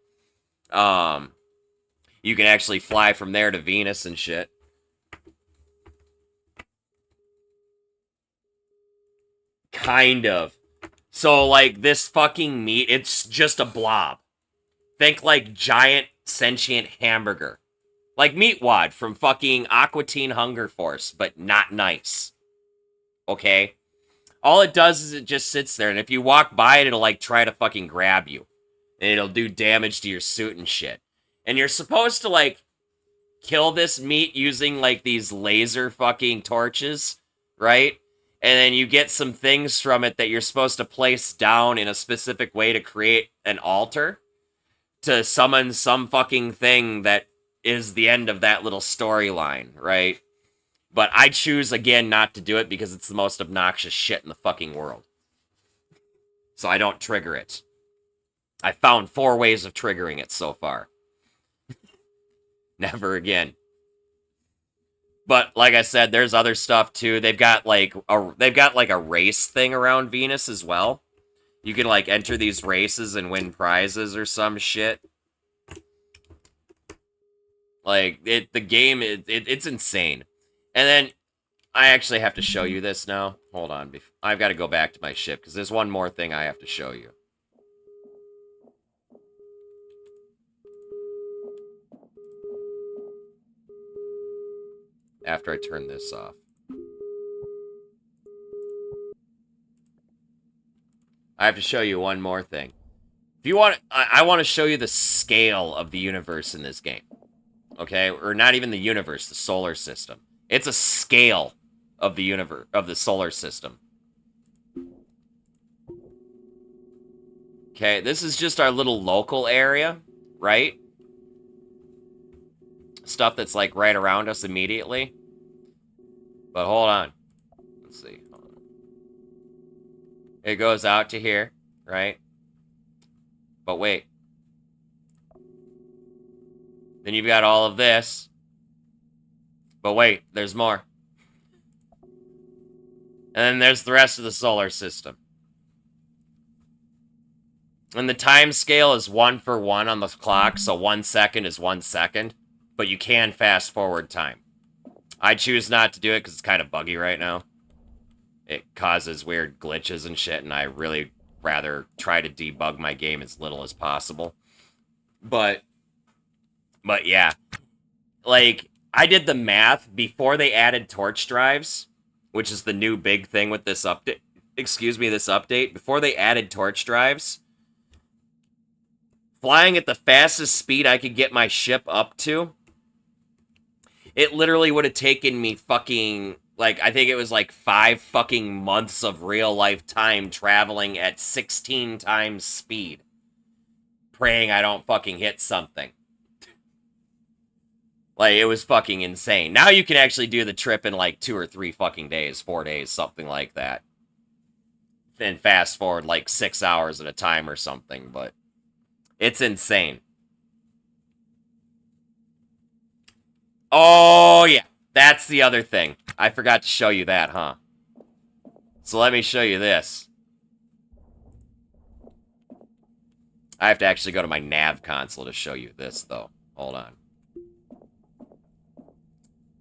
You can actually fly from there to Venus and shit. Kind of. So, like, this fucking meat, it's just a blob. Think, like, giant sentient hamburger. Like Meatwad from fucking Aqua Teen Hunger Force, but not nice. Okay? All it does is it just sits there, and if you walk by it, it'll, like, try to fucking grab you. And it'll do damage to your suit and shit. And you're supposed to, like, kill this meat using, like, these laser fucking torches, right? And then you get some things from it that you're supposed to place down in a specific way to create an altar to summon some fucking thing that is the end of that little storyline, right? But I choose, again, not to do it because it's the most obnoxious shit in the fucking world. So I don't trigger it. I found 4 ways of triggering it so far. Never again. But like I said, there's other stuff too. They've got like a race thing around Venus as well. You can like enter these races and win prizes or some shit. Like the game, it's insane. And then I actually have to show you this now. Hold on, I've got to go back to my ship because there's one more thing I have to show you. After I turn this off. I have to show you one more thing. If you want, I want to show you the scale of the universe in this game. Okay? Or not even the universe, the solar system. It's a scale of the universe, of the solar system. Okay, this is just our little local area, right? Stuff that's like right around us immediately. But hold on. Let's see. Hold on. It goes out to here, right? But wait. Then you've got all of this. But wait, there's more. And then there's the rest of the solar system. And the time scale is 1 for 1 on the clock, so 1 second is 1 second. But you can fast forward time. I choose not to do it because it's kind of buggy right now. It causes weird glitches and shit, and I really rather try to debug my game as little as possible. But yeah. Like, I did the math before they added torch drives, which is the new big thing with this update. Excuse me, this update. Before they added torch drives, flying at the fastest speed I could get my ship up to, it literally would have taken me fucking, like, I think it was like 5 fucking months of real life time traveling at 16 times speed. Praying I don't fucking hit something. Like, it was fucking insane. Now you can actually do the trip in like 2 or 3 fucking days, 4 days, something like that. and fast forward like 6 hours at a time or something, but it's insane. Oh, yeah. That's the other thing. I forgot to show you that, huh? So let me show you this. I have to actually go to my nav console to show you this, though. Hold on.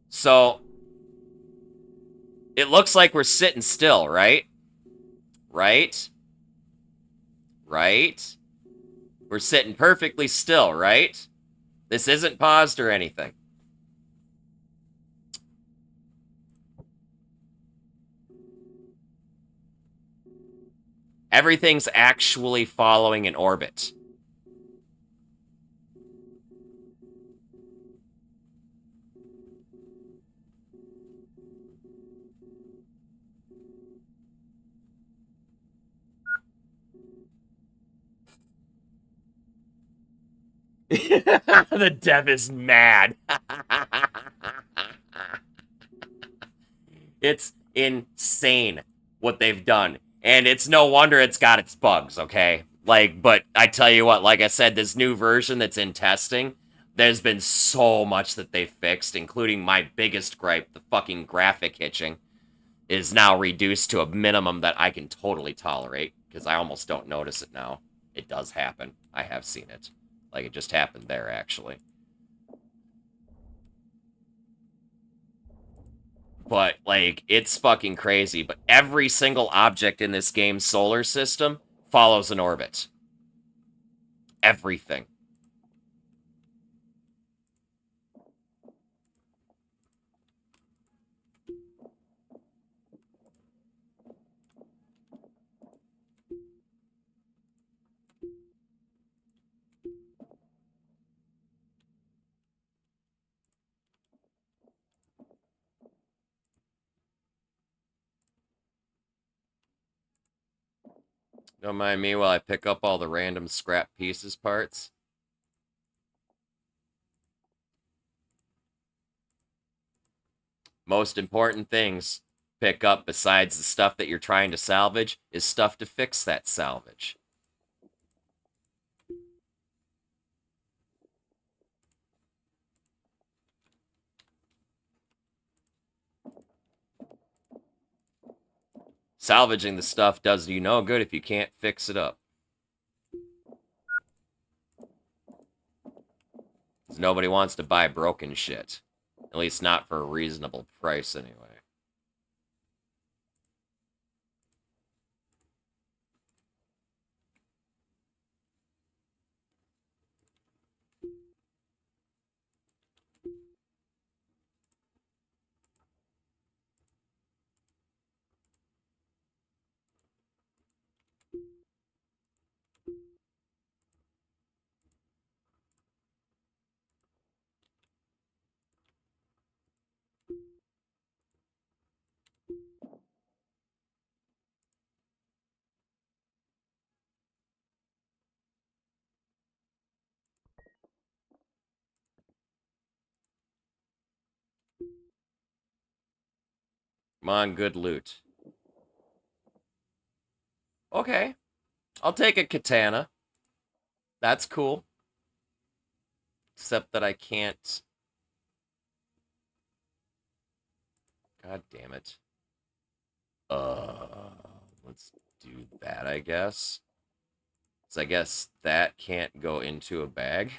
So, it looks like we're sitting still, right? Right? Right? We're sitting perfectly still, right? This isn't paused or anything. Everything's actually following an orbit. The dev is mad. It's insane what they've done. And it's no wonder it's got its bugs, okay? Like, but I tell you what, like I said, this new version that's in testing, there's been so much that they've fixed, including my biggest gripe, the fucking graphic hitching, is now reduced to a minimum that I can totally tolerate, because I almost don't notice it now. It does happen. I have seen it. Like, it just happened there, actually. But, like, it's fucking crazy. But every single object in this game's solar system follows an orbit. Everything. Don't mind me while I pick up all the random scrap pieces parts. Most important things pick up besides the stuff that you're trying to salvage is stuff to fix that salvage. Salvaging the stuff does you no good if you can't fix it up. 'Cause nobody wants to buy broken shit. At least not for a reasonable price, anyway. Come on, good loot. Okay. I'll take a katana. That's cool. Except that I can't... God damn it. Let's do that, I guess. So I guess that can't go into a bag.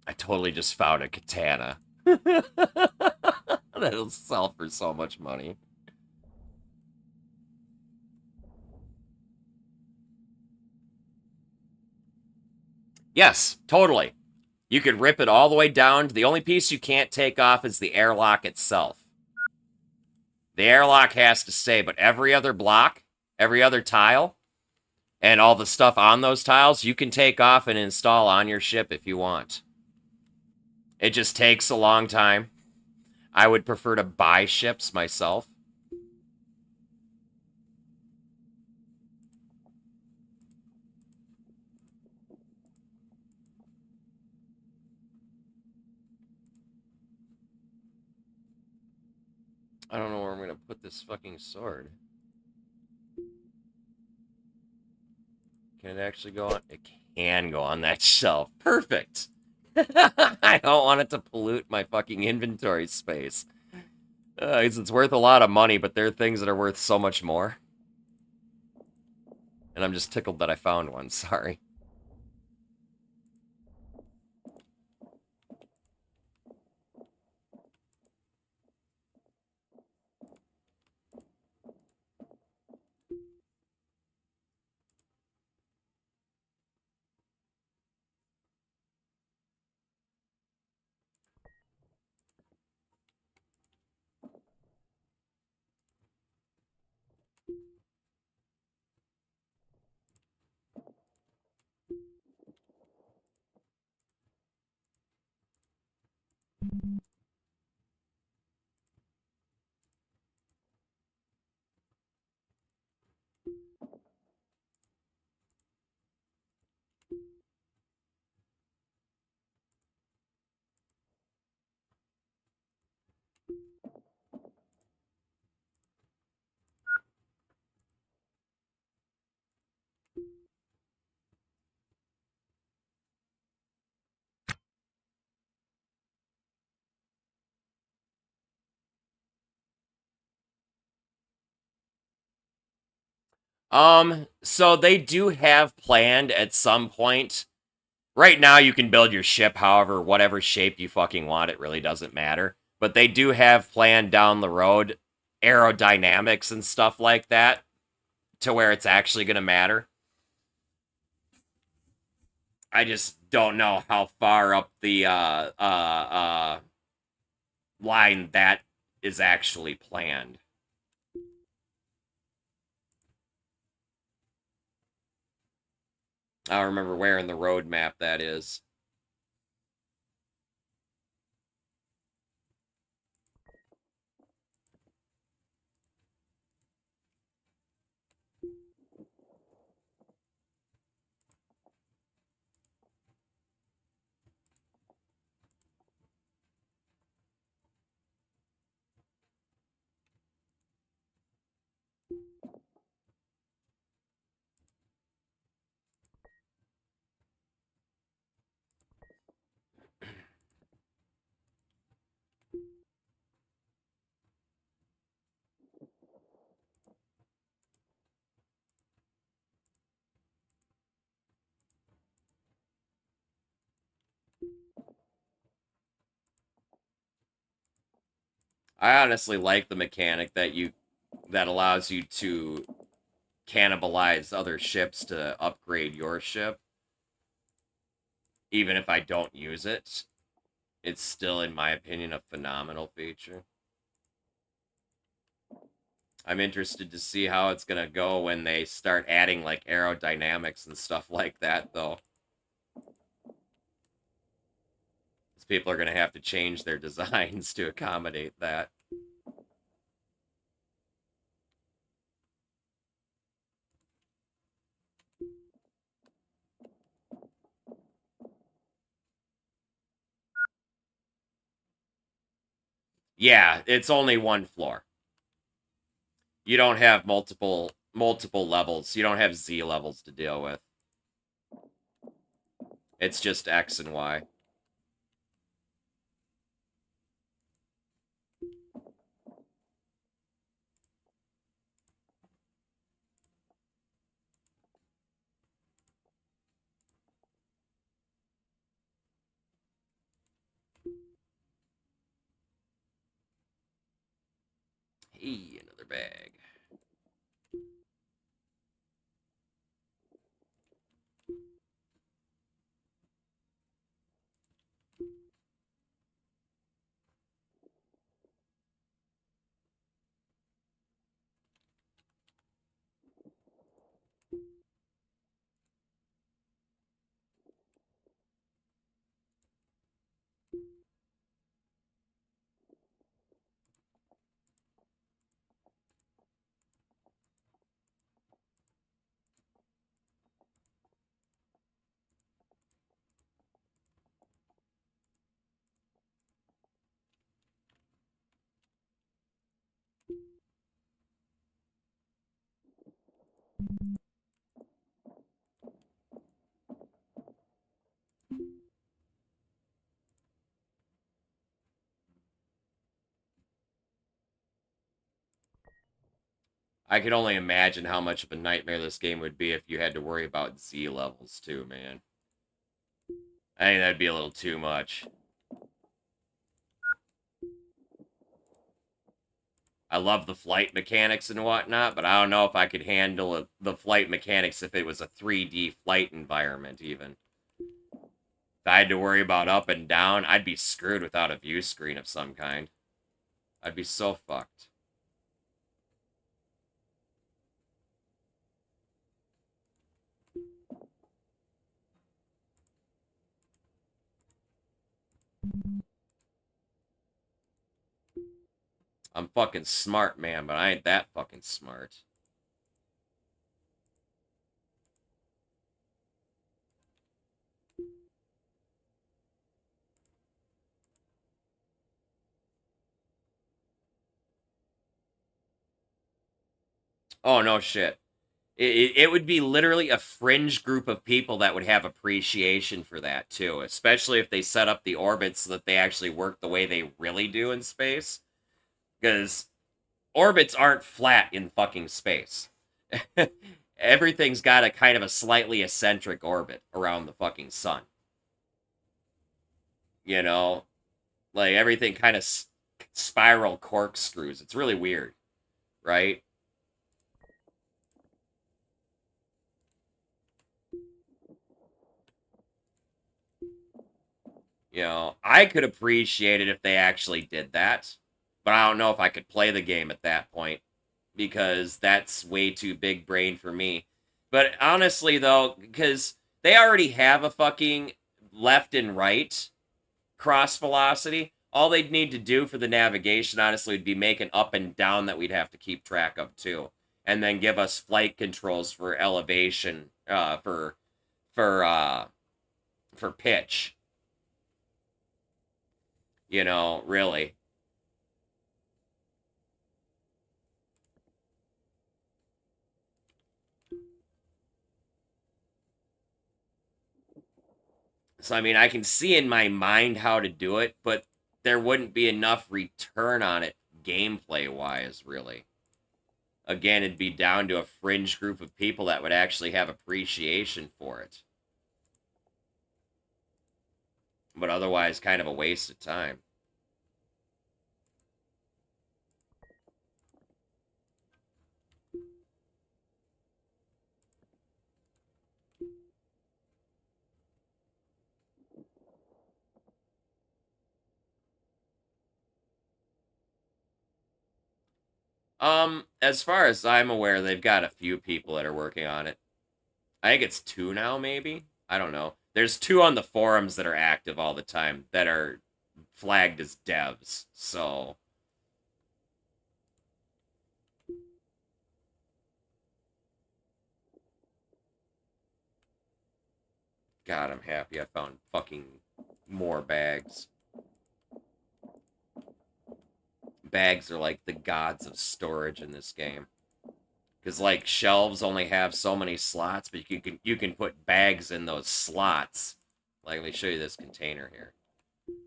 I totally just found a katana. That'll sell for so much money. Yes, totally. You could rip it all the way down. The only piece you can't take off is the airlock itself. The airlock has to stay, but every other block, every other tile, and all the stuff on those tiles, you can take off and install on your ship if you want. It just takes a long time. I would prefer to buy ships myself. I don't know where I'm gonna put this fucking sword. Can it actually go on? It can go on that shelf. Perfect. I don't want it to pollute my fucking inventory space. It's worth a lot of money, but there are things that are worth so much more. And I'm just tickled that I found one. Sorry. So they do have planned at some point. Right now, you can build your ship however, whatever shape you fucking want. It really doesn't matter. But they do have planned down the road aerodynamics and stuff like that to where it's actually going to matter. I just don't know how far up the line that is actually planned. I don't remember where in the roadmap that is. I honestly like the mechanic that allows you to cannibalize other ships to upgrade your ship. Even if I don't use it, it's still, in my opinion, a phenomenal feature. I'm interested to see how it's gonna go when they start adding like aerodynamics and stuff like that, though. Because people are gonna have to change their designs to accommodate that. Yeah, it's only one floor. You don't have multiple levels. You don't have Z levels to deal with. It's just X and Y. Hey, another bag. I can only imagine how much of a nightmare this game would be if you had to worry about Z levels too, man. I think that'd be a little too much. I love the flight mechanics and whatnot, but I don't know if I could handle the flight mechanics if it was a 3D flight environment, even. If I had to worry about up and down, I'd be screwed without a view screen of some kind. I'd be so fucked. I'm fucking smart, man, but I ain't that fucking smart. Oh, no shit. It would be literally a fringe group of people that would have appreciation for that, too. Especially if they set up the orbits so that they actually work the way they really do in space. Because orbits aren't flat in fucking space. Everything's got a kind of a slightly eccentric orbit around the fucking sun. You know? Like, everything kind of spiral corkscrews. It's really weird. Right? You know, I could appreciate it if they actually did that, but I don't know if I could play the game at that point because that's way too big brain for me. But honestly, though, because they already have a fucking left and right cross velocity, all they'd need to do for the navigation, honestly, would be make an up and down that we'd have to keep track of too, and then give us flight controls for elevation, for pitch. You know, really. So, I mean, I can see in my mind how to do it, but there wouldn't be enough return on it gameplay-wise, really. Again, it'd be down to a fringe group of people that would actually have appreciation for it. But otherwise, kind of a waste of time. As far as I'm aware, they've got a few people that are working on it. I think it's 2 now, maybe? I don't know. There's 2 on the forums that are active all the time that are flagged as devs, so... God, I'm happy I found fucking more bags. Bags are like the gods of storage in this game. Because, like, shelves only have so many slots, but you can put bags in those slots. Like, let me show you this container here.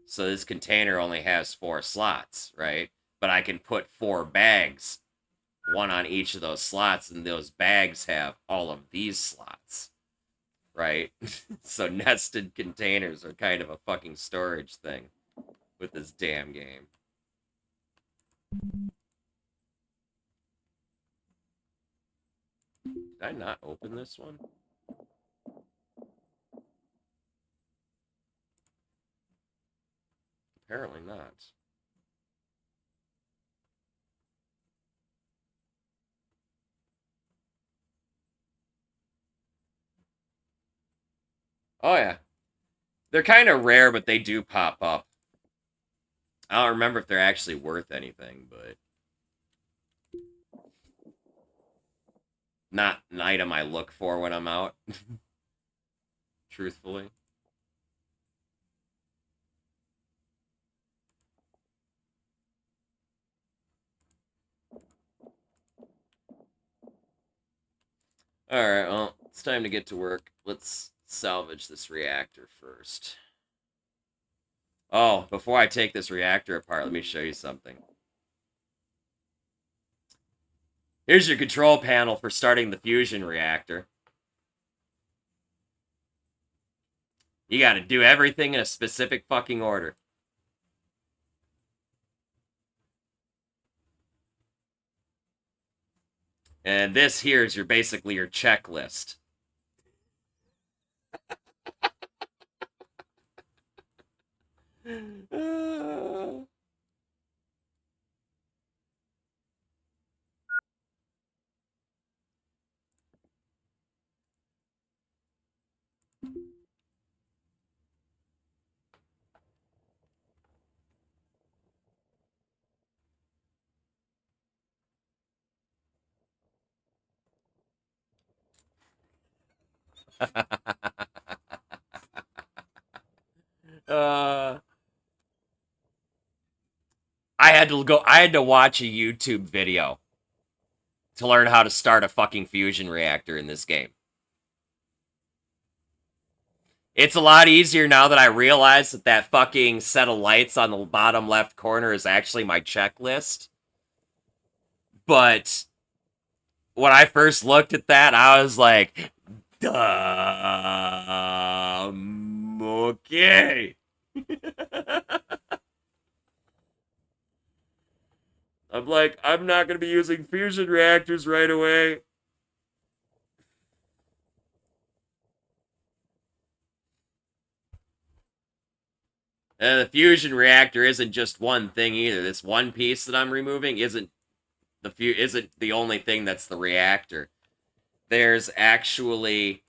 So this container only has 4 slots, right? But I can put 4 bags, 1 on each of those slots, and those bags have all of these slots, right? So nested containers are kind of a fucking storage thing with this damn game. Did I not open this one? Apparently not. Oh yeah. They're kind of rare, but they do pop up. I don't remember if they're actually worth anything, but... Not an item I look for when I'm out. Truthfully. Alright, well, it's time to get to work. Let's salvage this reactor first. Oh, before I take this reactor apart, let me show you something. Here's your control panel for starting the fusion reactor. You gotta do everything in a specific fucking order. And this here is basically your checklist. I had to watch a YouTube video to learn how to start a fucking fusion reactor in this game. It's a lot easier now that I realize that fucking set of lights on the bottom left corner is actually my checklist. But when I first looked at that, I was like, okay. I'm like, I'm not going to be using fusion reactors right away. And the fusion reactor isn't just one thing either. This one piece that I'm removing isn't the only thing that's the reactor. There's actually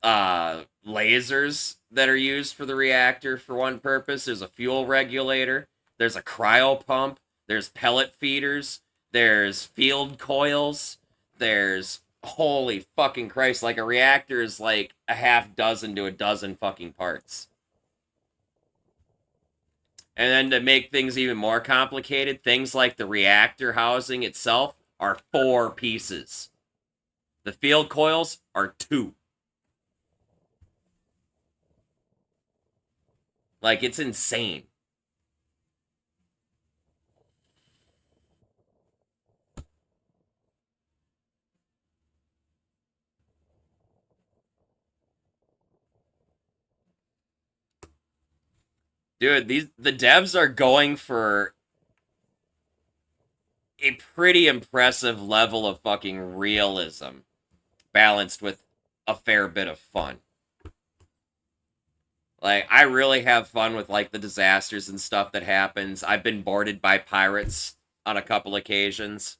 lasers that are used for the reactor for one purpose. There's a fuel regulator. There's a cryo pump. There's pellet feeders. There's field coils. There's, holy fucking Christ, like a reactor is like a half dozen to a dozen fucking parts. And then to make things even more complicated, things like the reactor housing itself are 4 pieces. The field coils are 2. Like, it's insane. Dude, the devs are going for a pretty impressive level of fucking realism, balanced with a fair bit of fun. Like, I really have fun with, like, the disasters and stuff that happens. I've been boarded by pirates on a couple occasions.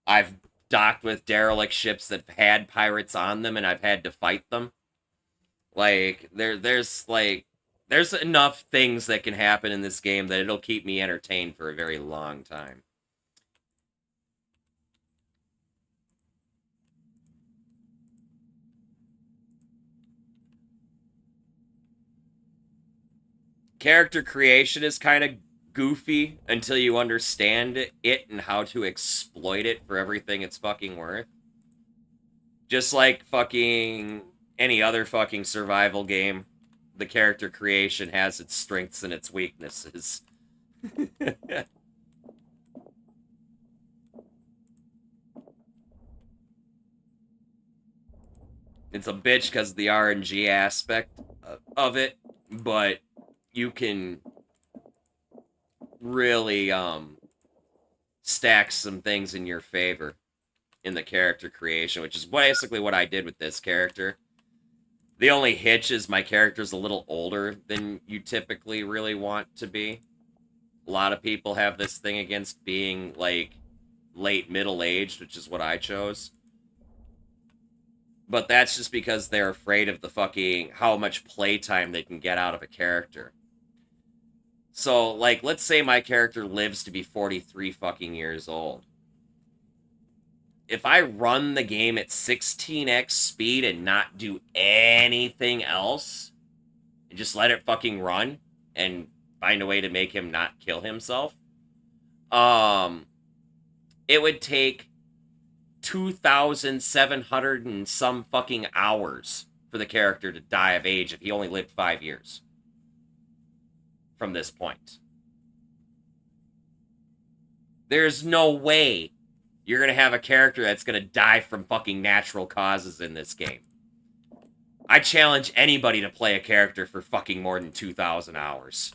I've docked with derelict ships that had pirates on them, and I've had to fight them. Like, there's enough things that can happen in this game that it'll keep me entertained for a very long time. Character creation is kind of goofy until you understand it and how to exploit it for everything it's fucking worth. Just like fucking any other fucking survival game, the character creation has its strengths and its weaknesses. It's a bitch because of the RNG aspect of it, but you can really stack some things in your favor in the character creation, which is basically what I did with this character. The only hitch is my character's a little older than you typically really want to be. A lot of people have this thing against being, like, late middle-aged, which is what I chose. But that's just because they're afraid of the fucking how much playtime they can get out of a character. So, like, let's say my character lives to be 43 fucking years old. If I run the game at 16x speed and not do anything else, and just let it fucking run, and find a way to make him not kill himself, it would take 2,700 and some fucking hours for the character to die of age if he only lived 5 years from this point. There's no way You're going to have a character that's going to die from fucking natural causes in this game. I challenge anybody to play a character for fucking more than 2,000 hours.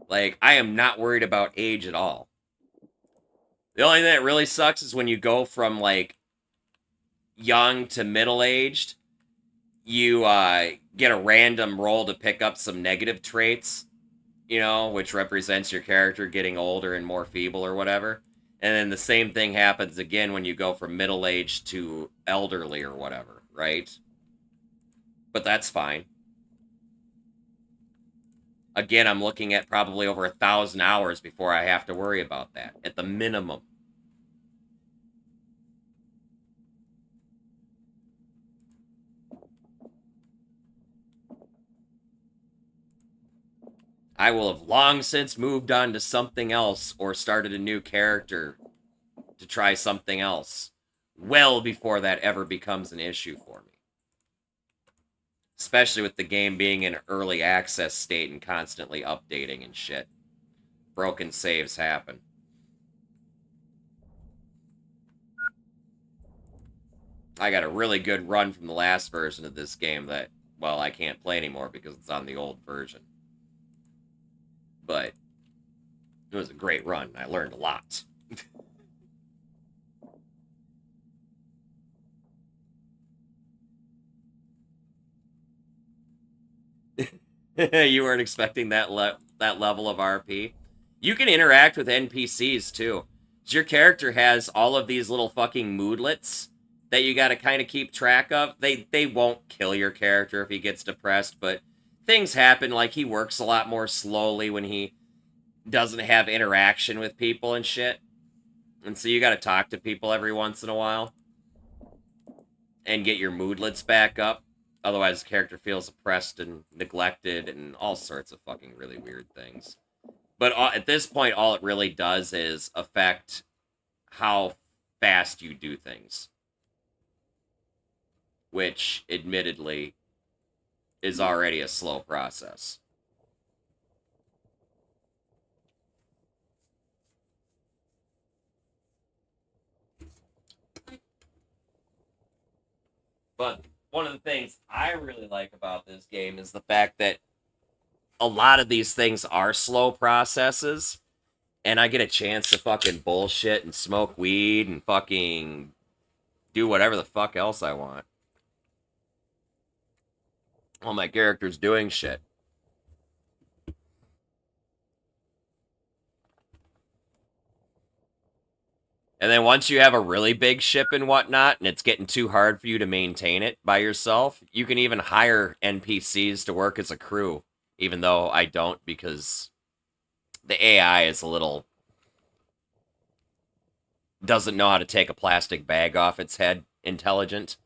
Like, I am not worried about age at all. The only thing that really sucks is when you go from, like, young to middle-aged, you get a random roll to pick up some negative traits, you know, which represents your character getting older and more feeble or whatever. And then the same thing happens again when you go from middle-aged to elderly or whatever, right? But that's fine. Again, I'm looking at probably over 1,000 hours before I have to worry about that, at the minimum. I will have long since moved on to something else or started a new character to try something else well before that ever becomes an issue for me. Especially with the game being in early access state and constantly updating and shit. Broken saves happen. I got a really good run from the last version of this game that, well, I can't play anymore because it's on the old version. But it was a great run. I learned a lot. You weren't expecting that level of RP. You can interact with NPCs too. So your character has all of these little fucking moodlets that you got to kind of keep track of. They won't kill your character if he gets depressed, but things happen. Like he works a lot more slowly when he doesn't have interaction with people and shit. And so you got to talk to people every once in a while and get your moodlets back up. Otherwise, the character feels oppressed and neglected and all sorts of fucking really weird things. But at this point, all it really does is affect how fast you do things. Which, admittedly, is already a slow process. But one of the things I really like about this game is the fact that a lot of these things are slow processes, and I get a chance to fucking bullshit and smoke weed and fucking do whatever the fuck else I want. While my character's doing shit. And then once you have a really big ship and whatnot, and it's getting too hard for you to maintain it by yourself, you can even hire NPCs to work as a crew. Even though I don't, because the AI is a little... doesn't know how to take a plastic bag off its head intelligent.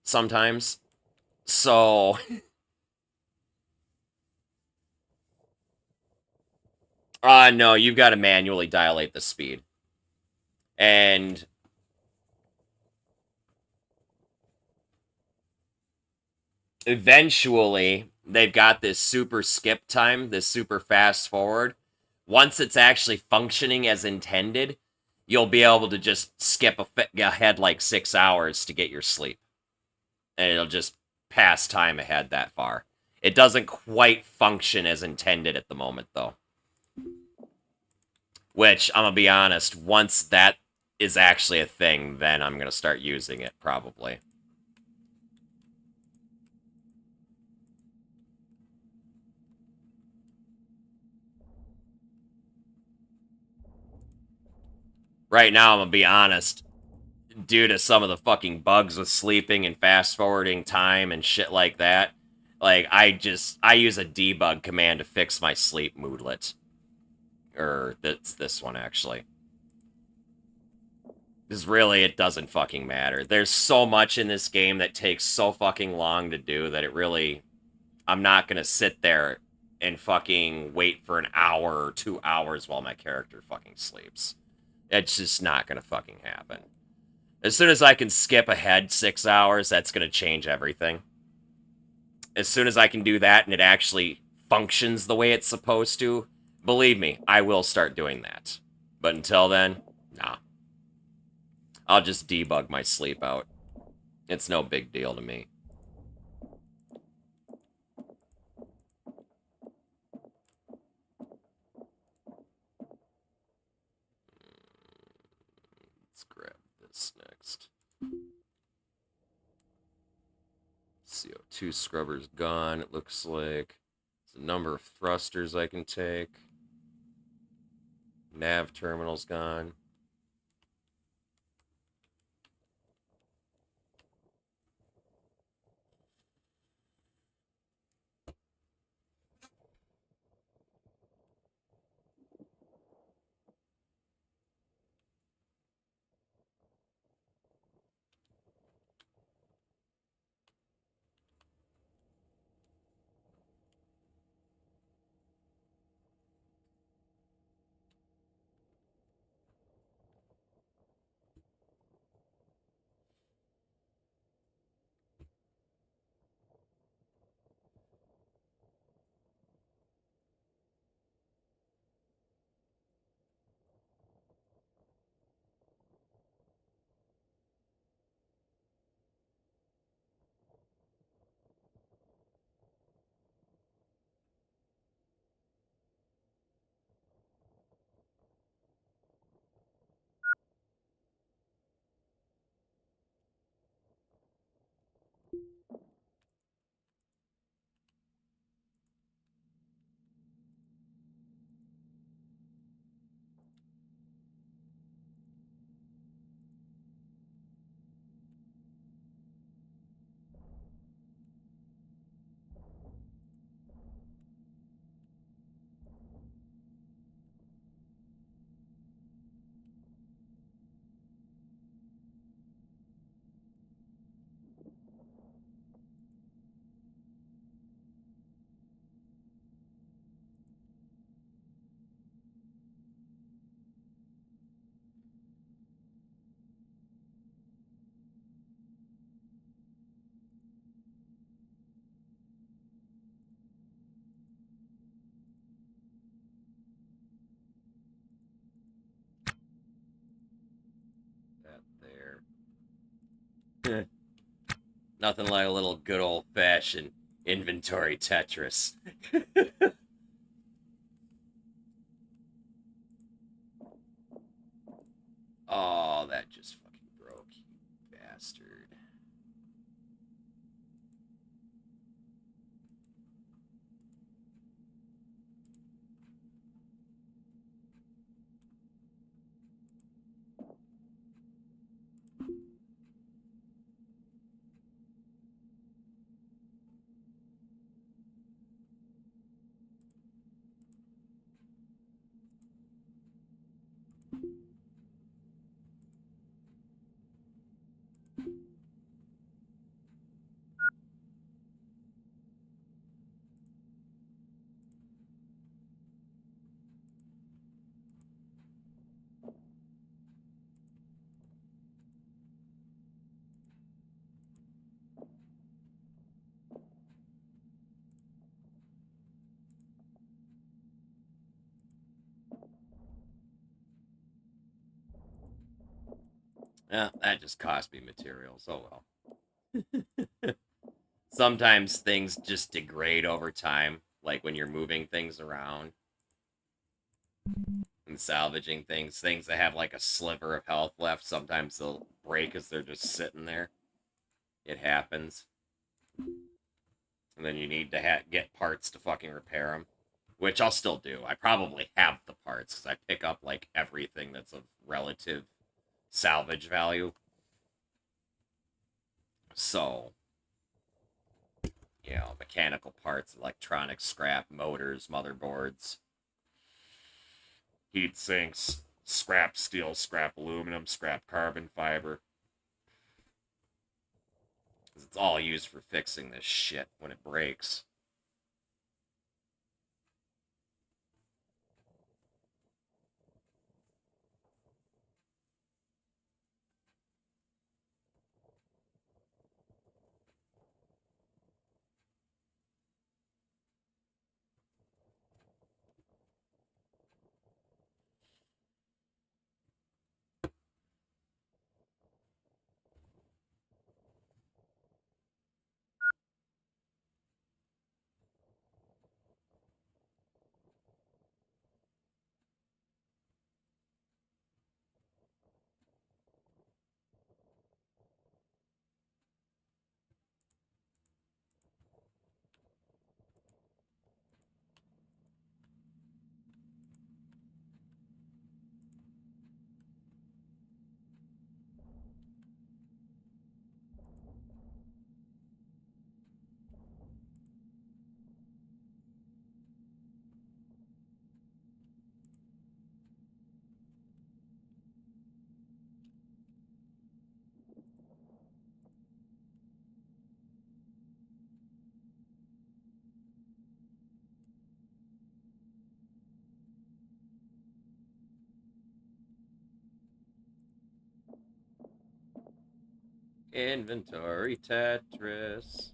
Sometimes. So... no, you've got to manually dilate the speed. And eventually, they've got this super skip time, this super fast forward. Once it's actually functioning as intended, you'll be able to just skip ahead like 6 hours to get your sleep. And it'll just pass time ahead that far. It doesn't quite function as intended at the moment, though. Which, I'm going to be honest, once that is actually a thing, then I'm going to start using it, probably. Right now, I'm going to be honest, due to some of the fucking bugs with sleeping and fast-forwarding time and shit like that, like, I use a debug command to fix my sleep moodlet. Or, that's this one, actually. Because really, it doesn't fucking matter. There's so much in this game that takes so fucking long to do that it really... I'm not gonna sit there and fucking wait for an hour or 2 hours while my character fucking sleeps. It's just not gonna fucking happen. As soon as I can skip ahead 6 hours, that's gonna change everything. As soon as I can do that and it actually functions the way it's supposed to, believe me, I will start doing that. But until then, nah. I'll just debug my sleep out. It's no big deal to me. Let's grab this next. CO2 scrubber's gone, it looks like. There's a number of thrusters I can take. Nav terminal's gone. That there. Nothing like a little good old-fashioned inventory Tetris. Oh, that just fucking broke, you bastard. Yeah, that just cost me materials. Oh well. Sometimes things just degrade over time, like when you're moving things around and salvaging things. Things that have like a sliver of health left, sometimes they'll break as they're just sitting there. It happens. And then you need to get parts to fucking repair them. Which I'll still do. I probably have the parts, because I pick up like everything that's of relative salvage value. So, you know, mechanical parts, electronic scrap, motors, motherboards, heat sinks, scrap steel, scrap aluminum, scrap carbon fiber. 'Cause it's all used for fixing this shit when it breaks. Inventory Tetris.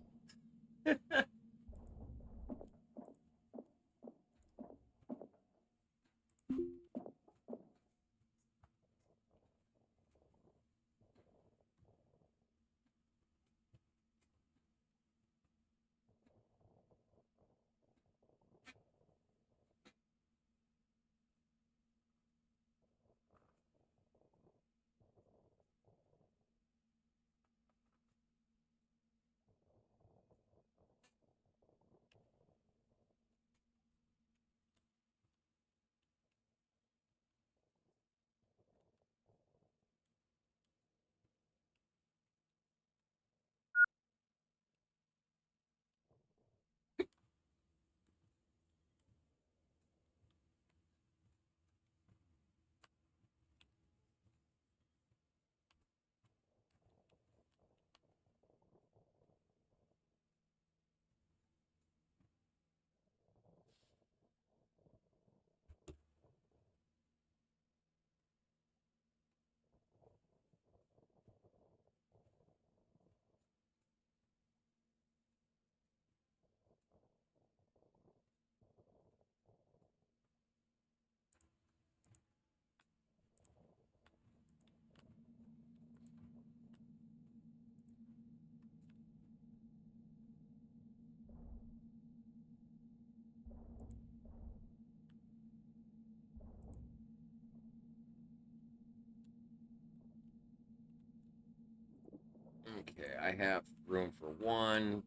Okay, I have room for 1,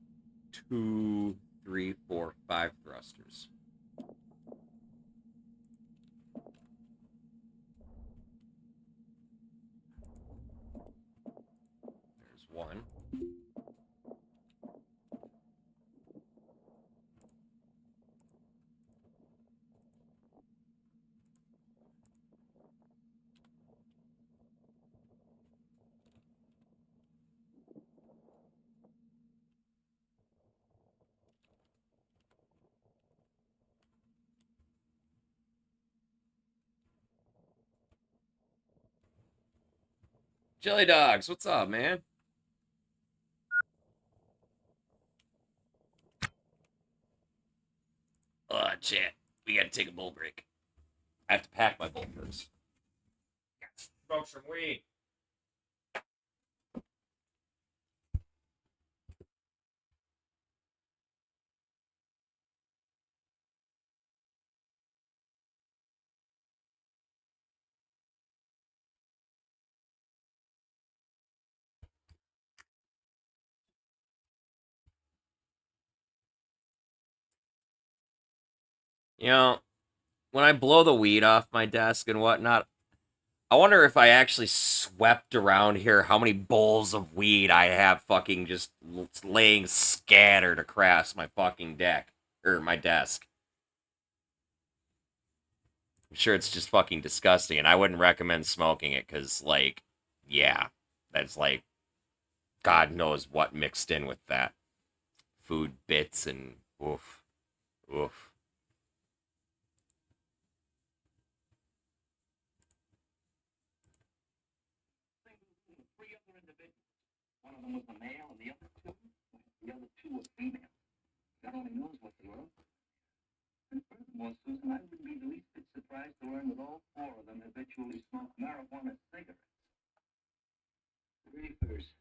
2, 3, 4, 5 thrusters. There's 1. Jelly Dogs, what's up, man? Oh, chat. We gotta take a bowl break. I have to pack my bowl first. Smoke some weed. You know, when I blow the weed off my desk and whatnot, I wonder if I actually swept around here how many bowls of weed I have fucking just laying scattered across my fucking deck. Or my desk. I'm sure it's just fucking disgusting, and I wouldn't recommend smoking it, because, like, yeah, that's like, God knows what mixed in with that. Food bits and oof. Oof. One of them was a male and the other two were female. God only knows what they were. And furthermore, Susan, I wouldn't be the least bit surprised to learn that all 4 of them habitually smoke marijuana cigarettes. Reefers.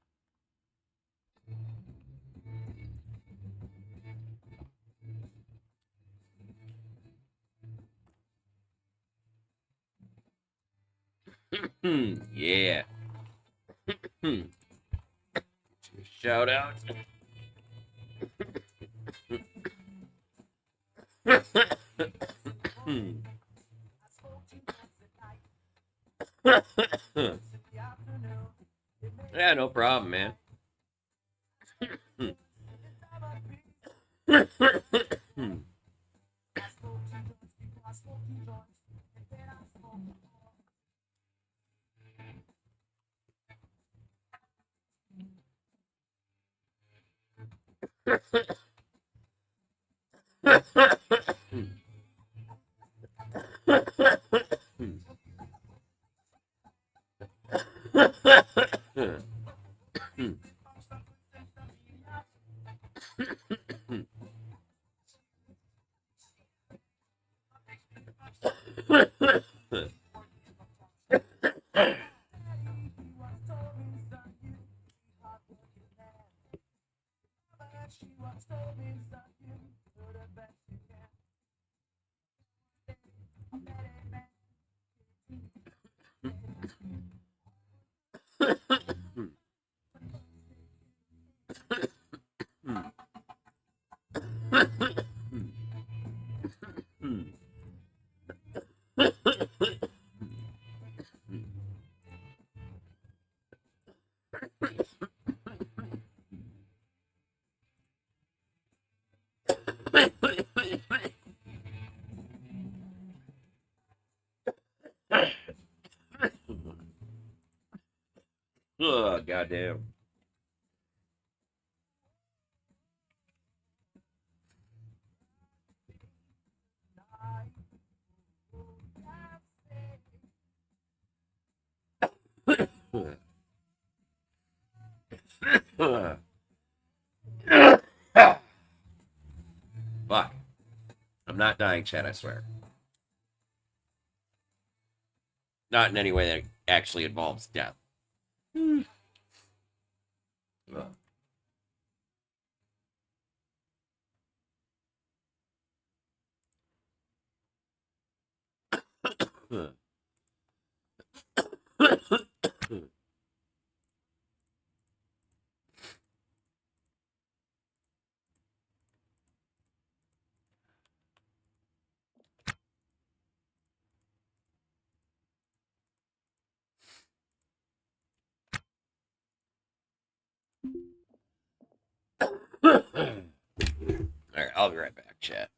Yeah. Shout out. Yeah, no problem, man. Ugh, goddamn. Fuck. I'm not dying, Chad, I swear. Not in any way that actually involves death. Ugh. Alright, I'll be right back, chat.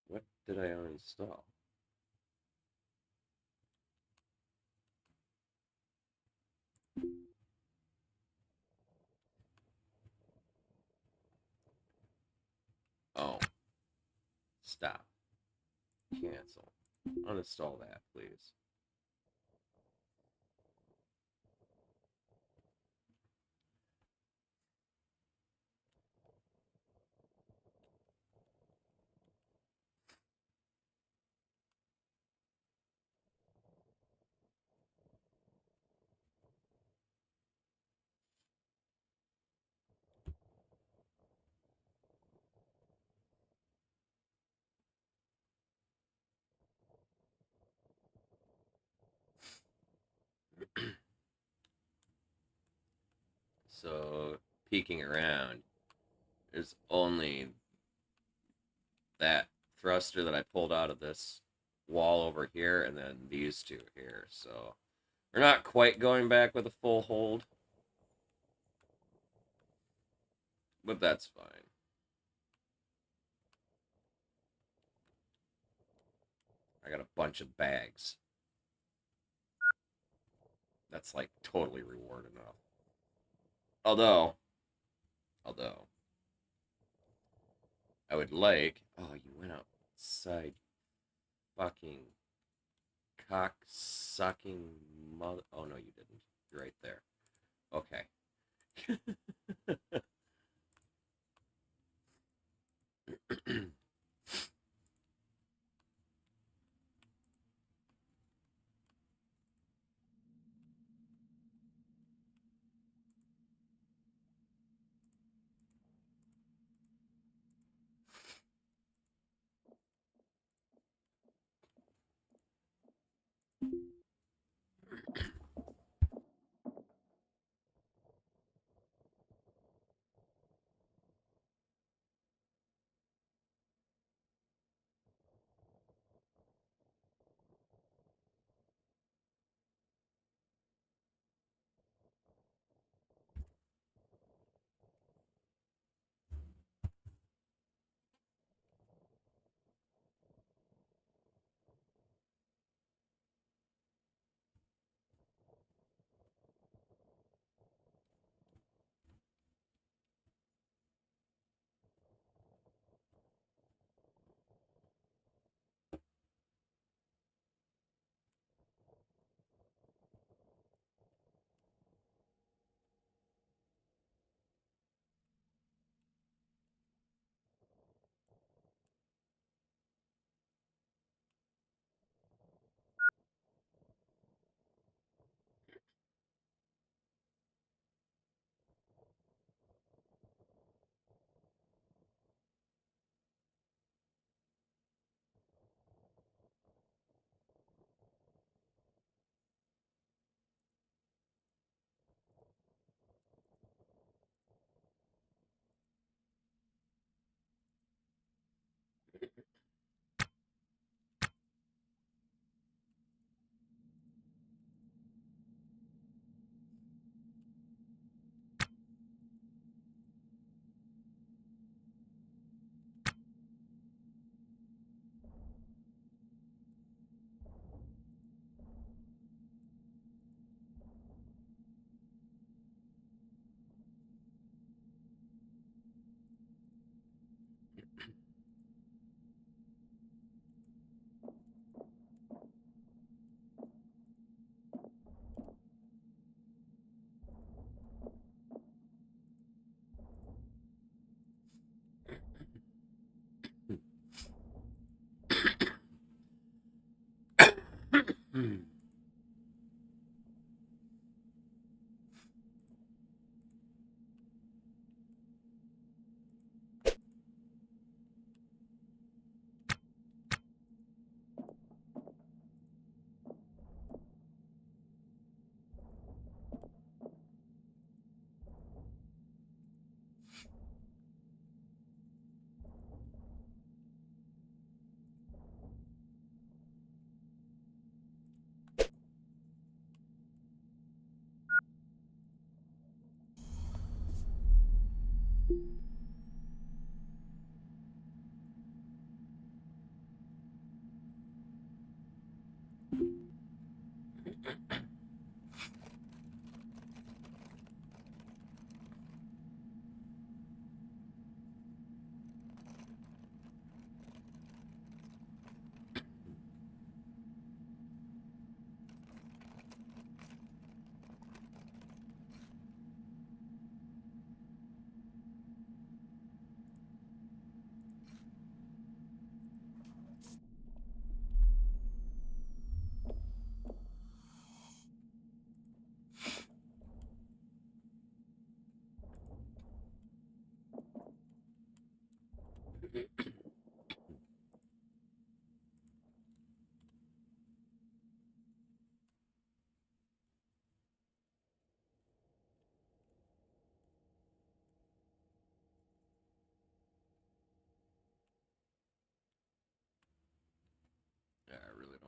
What did I uninstall? Oh. Stop. Cancel. Uninstall that, please. So, peeking around, there's only that thruster that I pulled out of this wall over here, and then these two here. So, we're not quite going back with a full hold, but that's fine. I got a bunch of bags. That's like totally reward enough. Although, I would like. Oh, you went outside, fucking cock sucking mother. Oh no, you didn't. You're right there. Okay.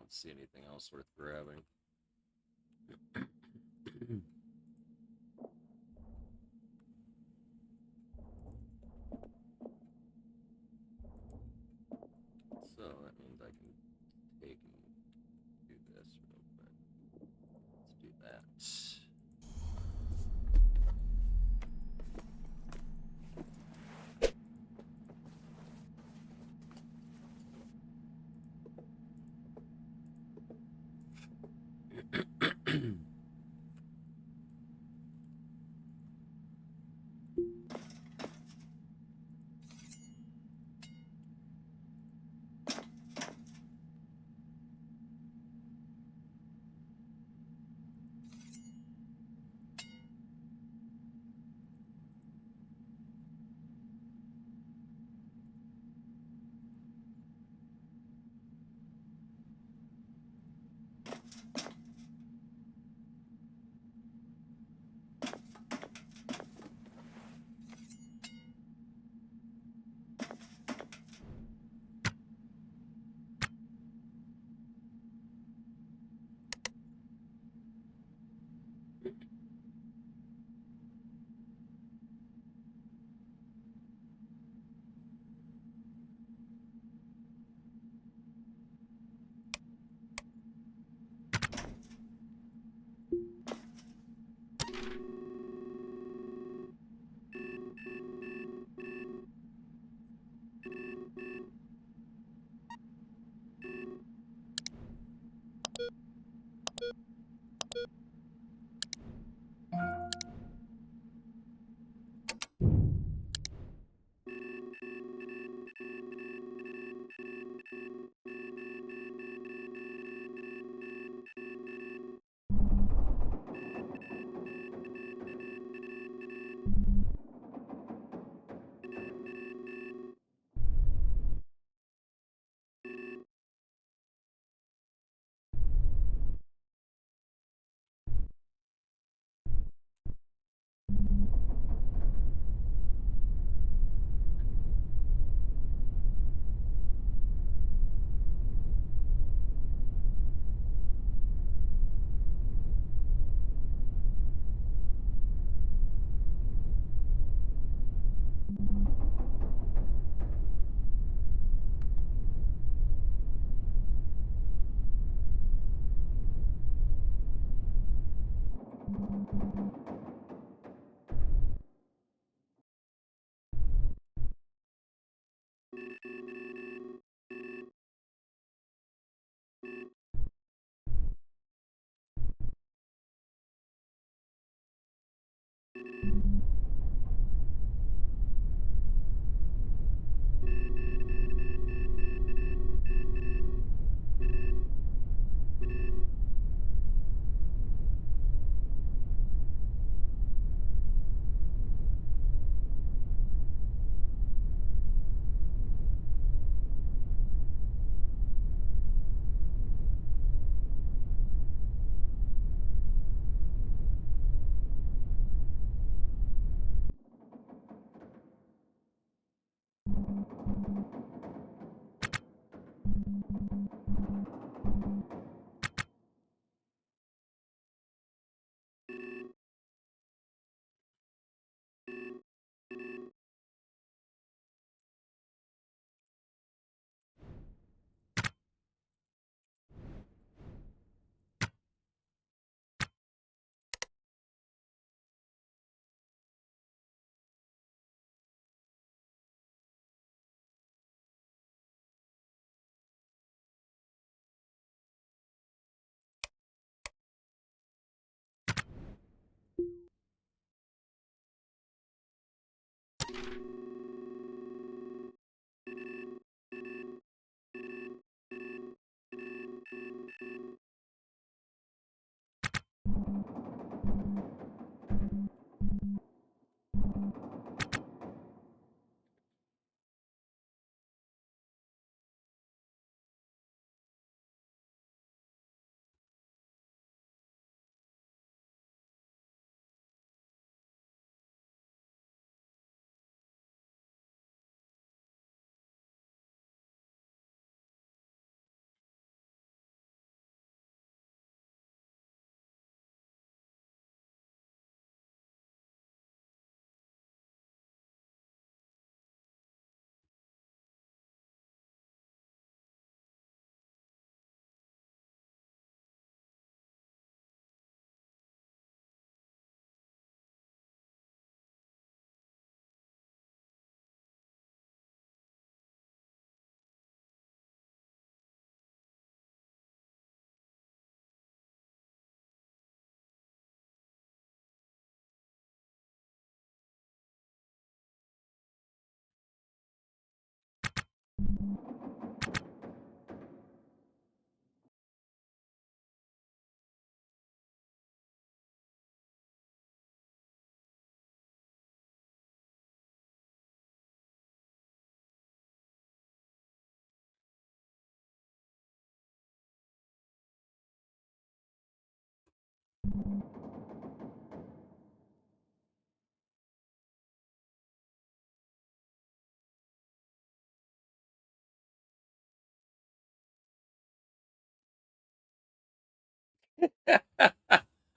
don't see anything else worth grabbing. So that means I can take and do this real quick. Let's do that.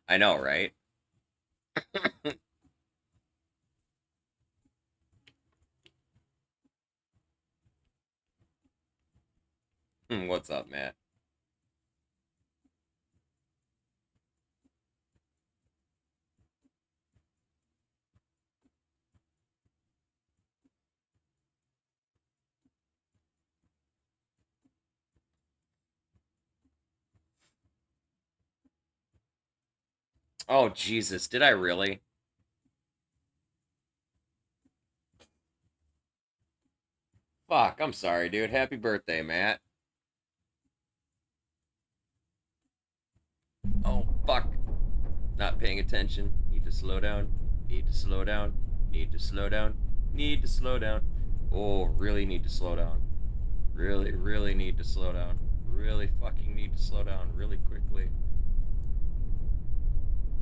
I know, right? What's up, Matt? Oh, Jesus. Did I really? Fuck, I'm sorry, dude. Happy birthday, Matt. Oh, fuck. Not paying attention. Need to slow down. Need to slow down. Need to slow down. Need to slow down. Oh, really need to slow down. Really, really need to slow down. Really fucking need to slow down really quickly.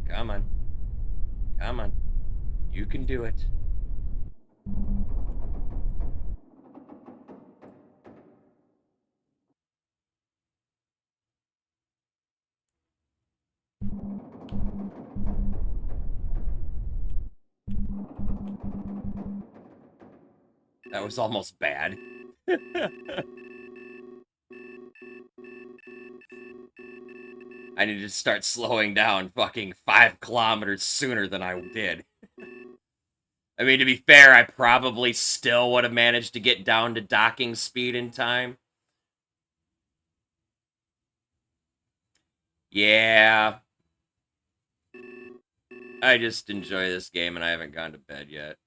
Come on. Come on. You can do it. That was almost bad. I need to start slowing down fucking 5 kilometers sooner than I did. I mean, to be fair, I probably still would have managed to get down to docking speed in time. Yeah. I just enjoy this game and I haven't gone to bed yet.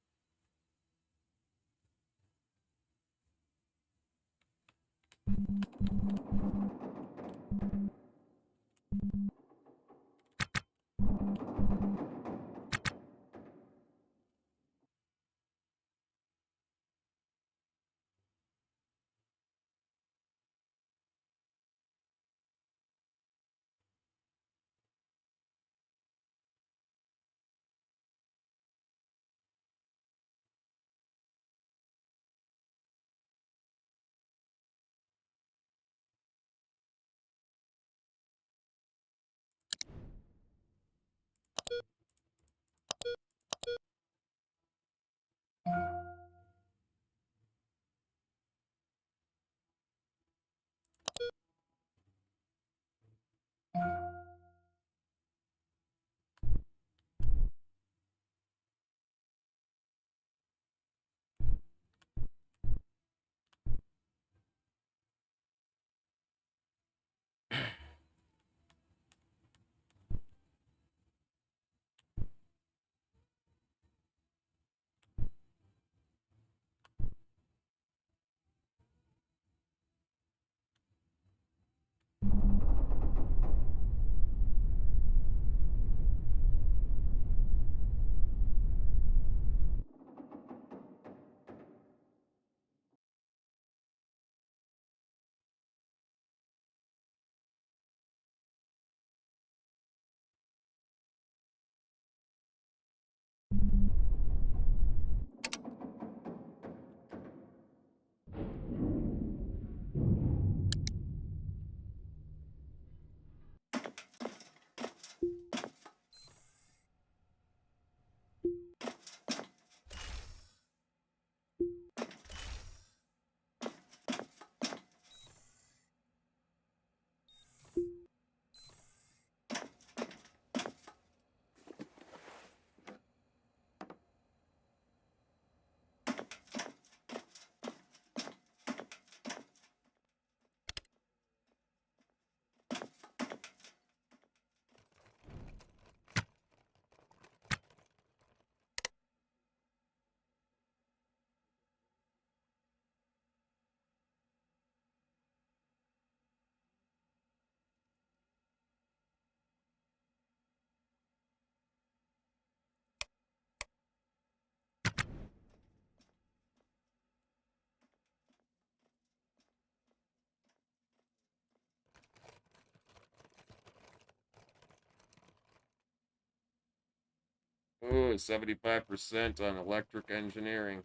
Ooh, 75% on electric engineering.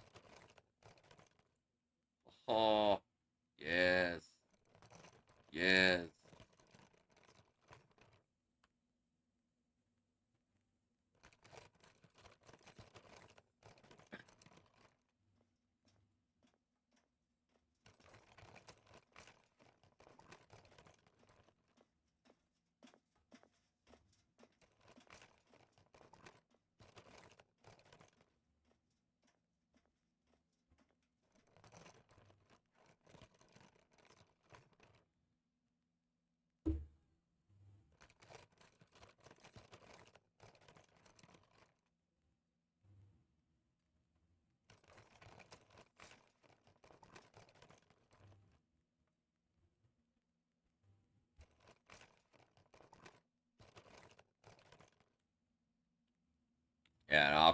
Oh, yes. Yes.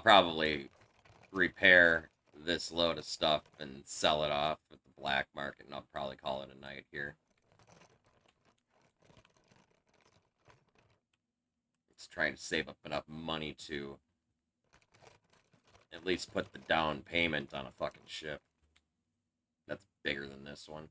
probably repair this load of stuff and sell it off at the black market, and I'll probably call it a night here. It's trying to save up enough money to at least put the down payment on a fucking ship. That's bigger than this one.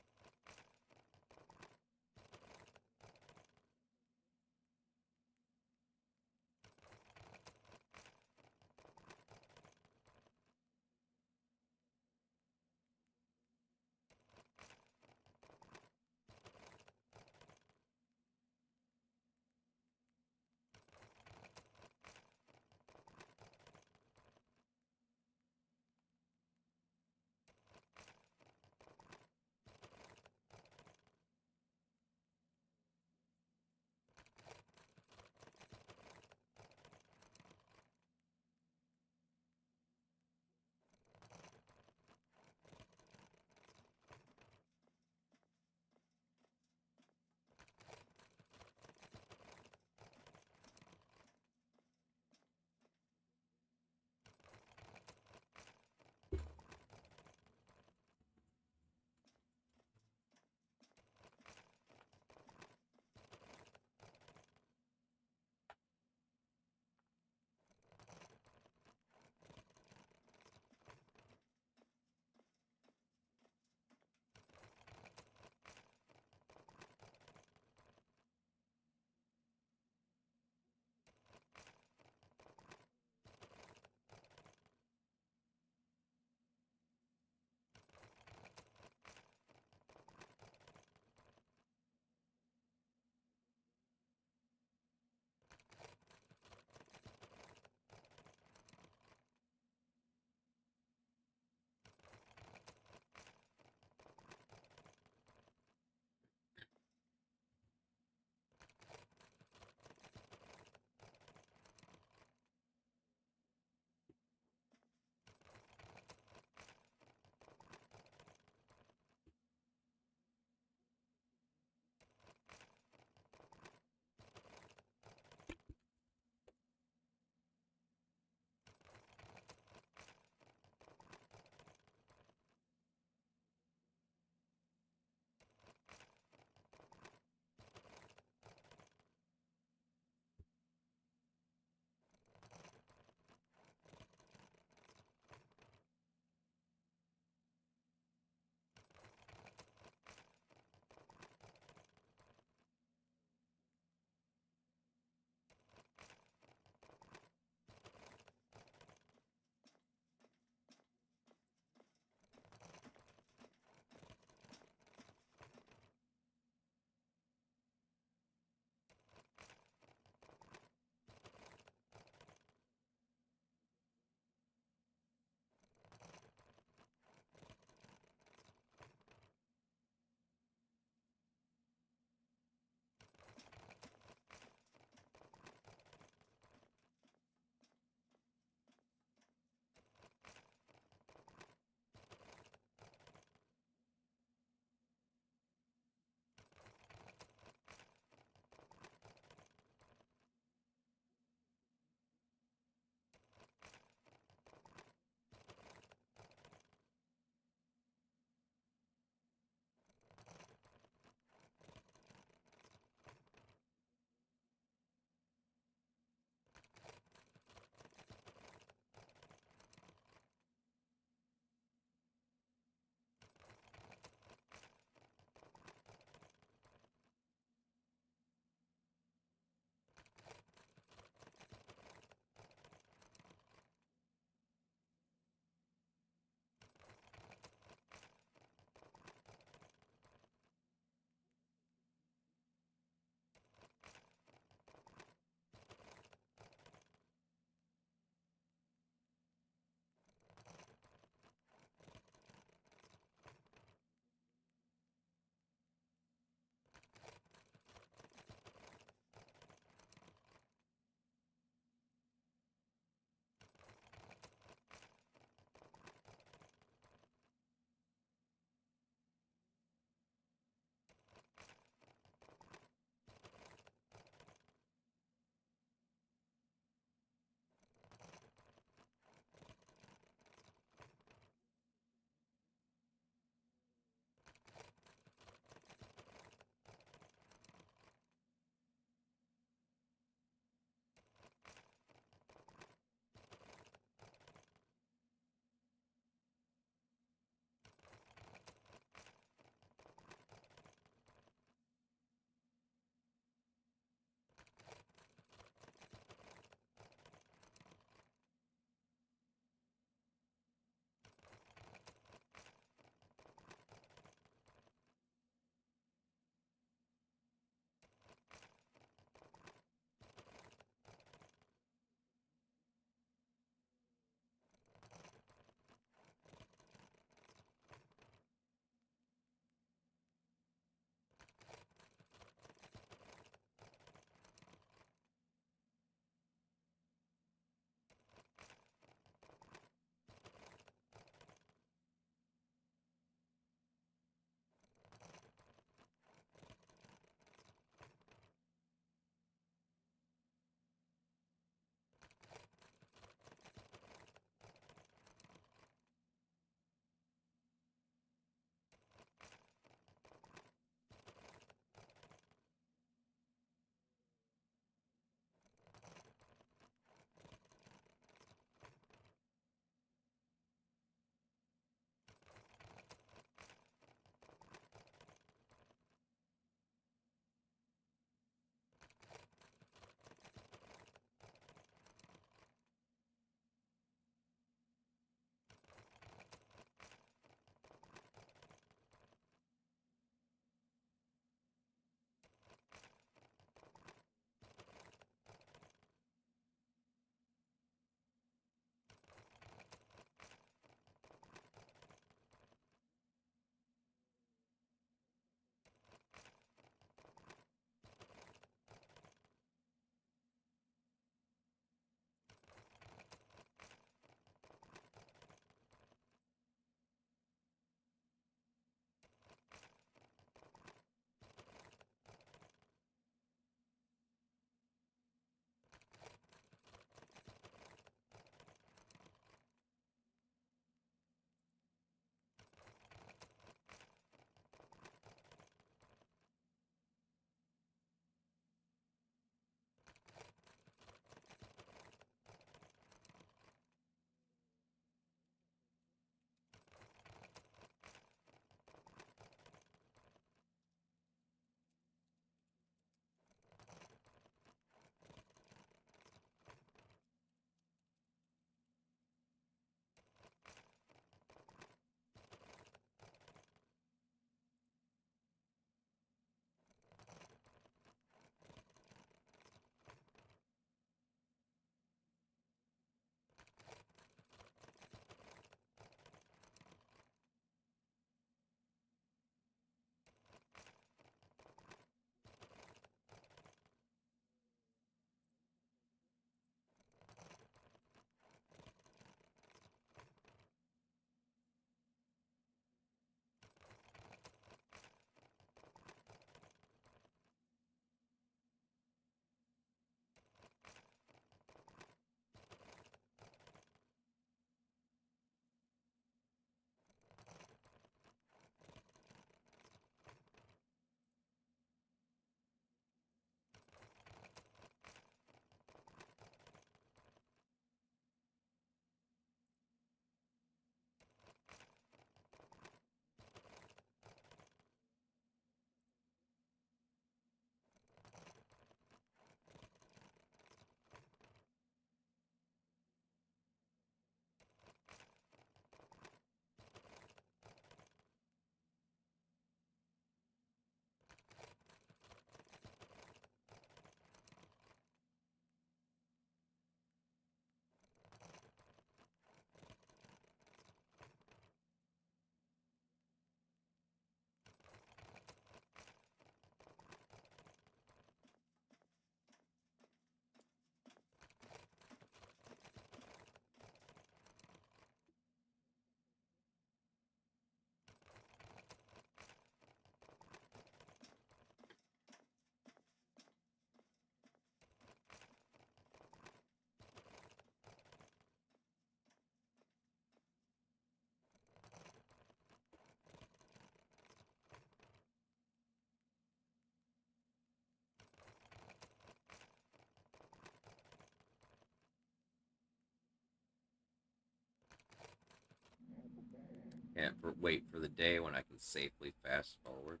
Can't wait for the day when I can safely fast forward.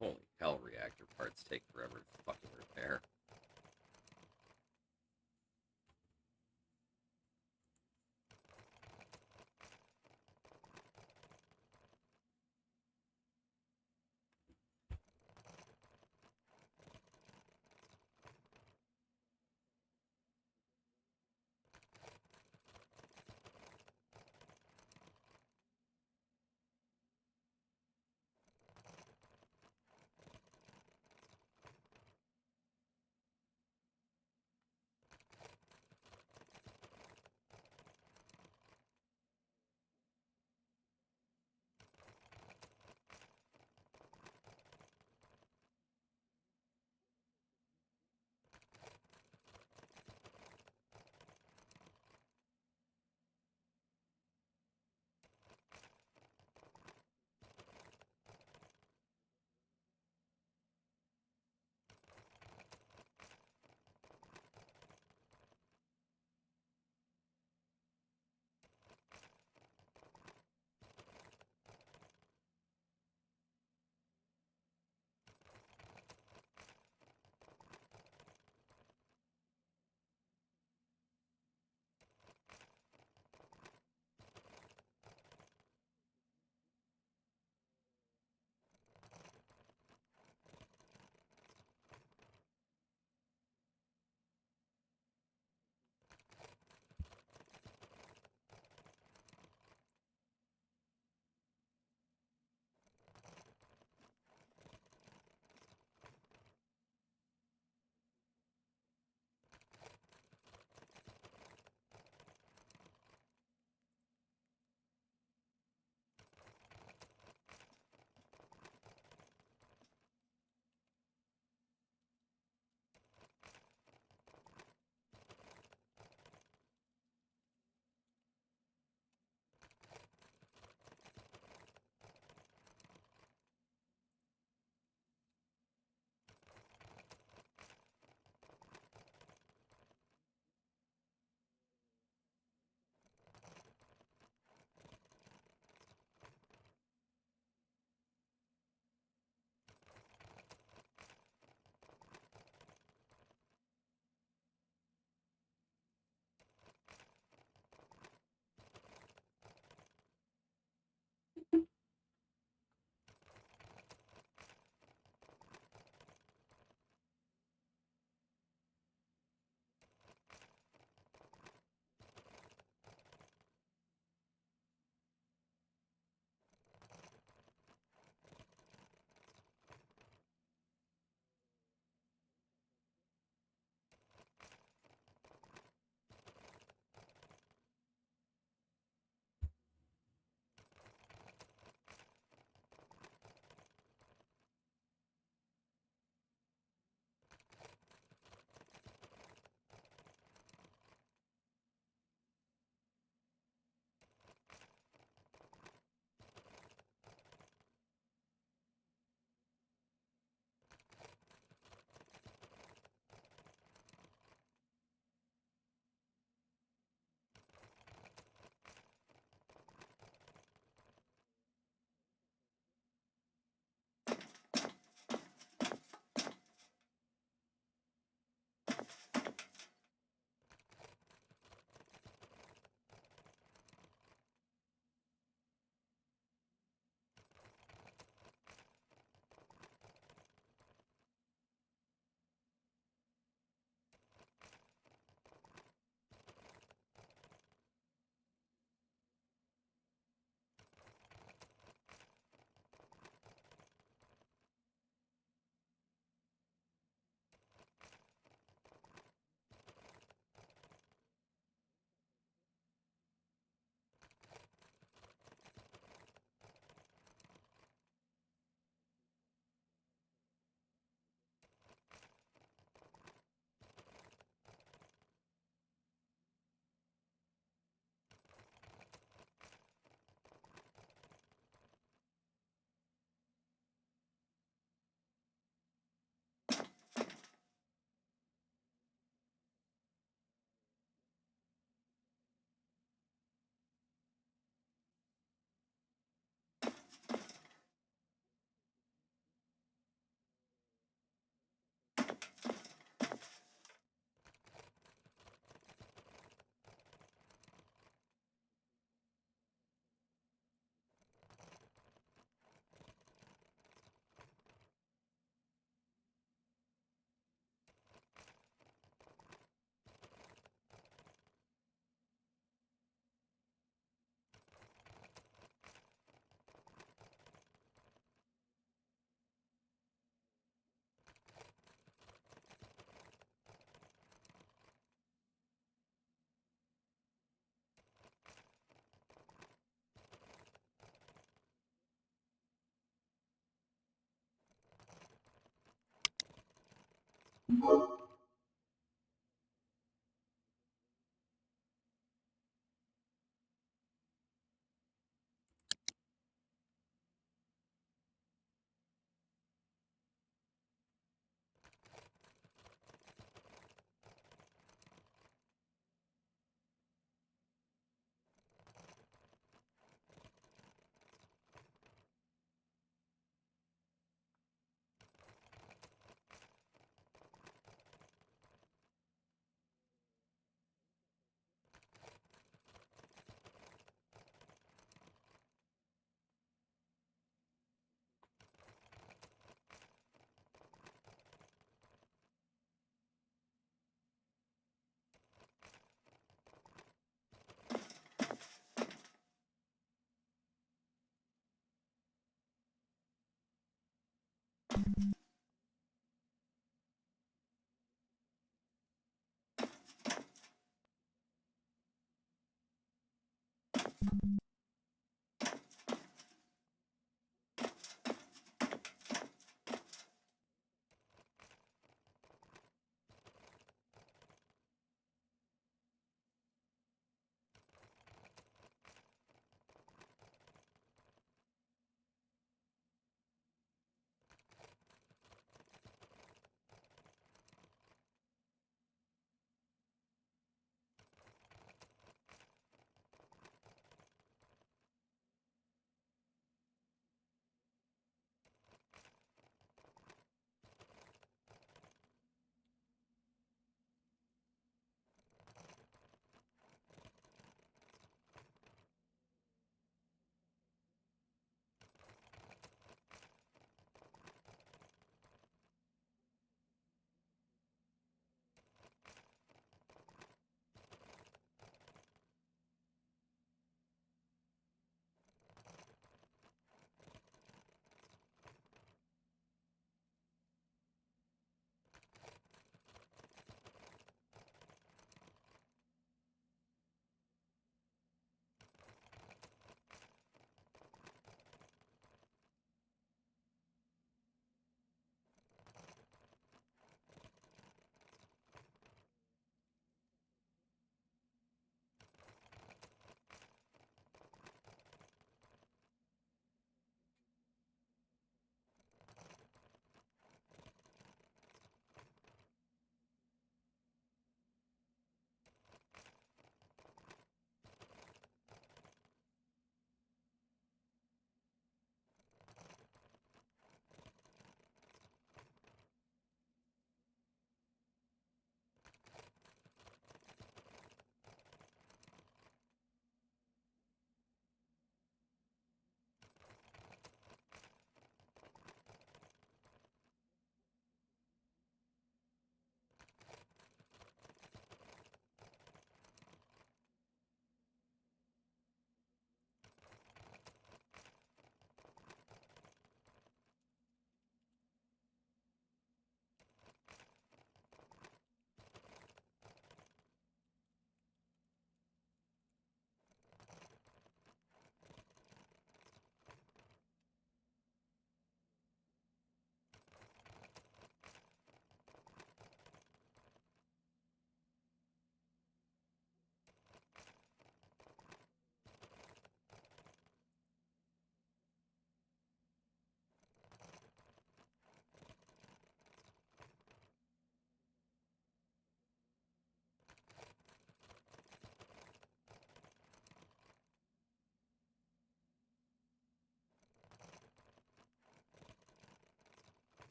Holy hell, reactor parts take forever to fucking repair.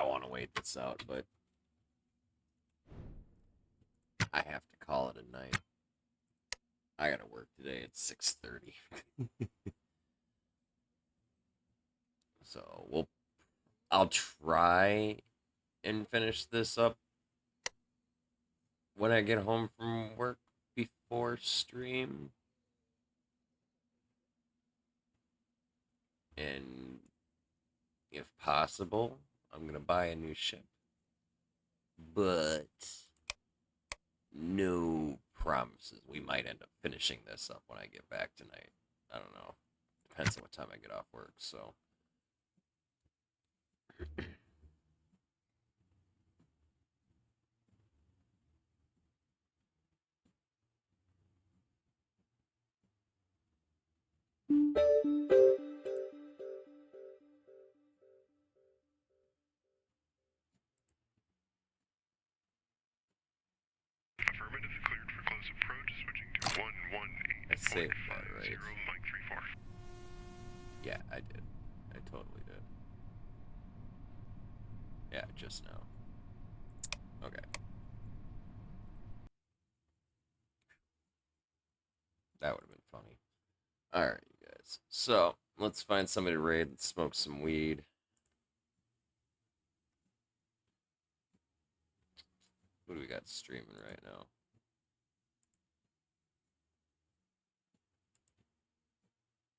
want to wait this out, but I have to call it a night. I gotta work today at 6:30. So I'll try and finish this up when I get home from work before stream. And if possible, I'm gonna buy a new ship. But no promises. We might end up finishing this up when I get back tonight. I don't know. Depends on what time I get off work, so. Affirmative, cleared for close approach, switching to 118.50, I saved that, right? Mike 34. Yeah, I did. I totally did. Yeah, just now. Okay. That would have been funny. Alright, you guys. So, let's find somebody to raid and smoke some weed. What do we got streaming right now?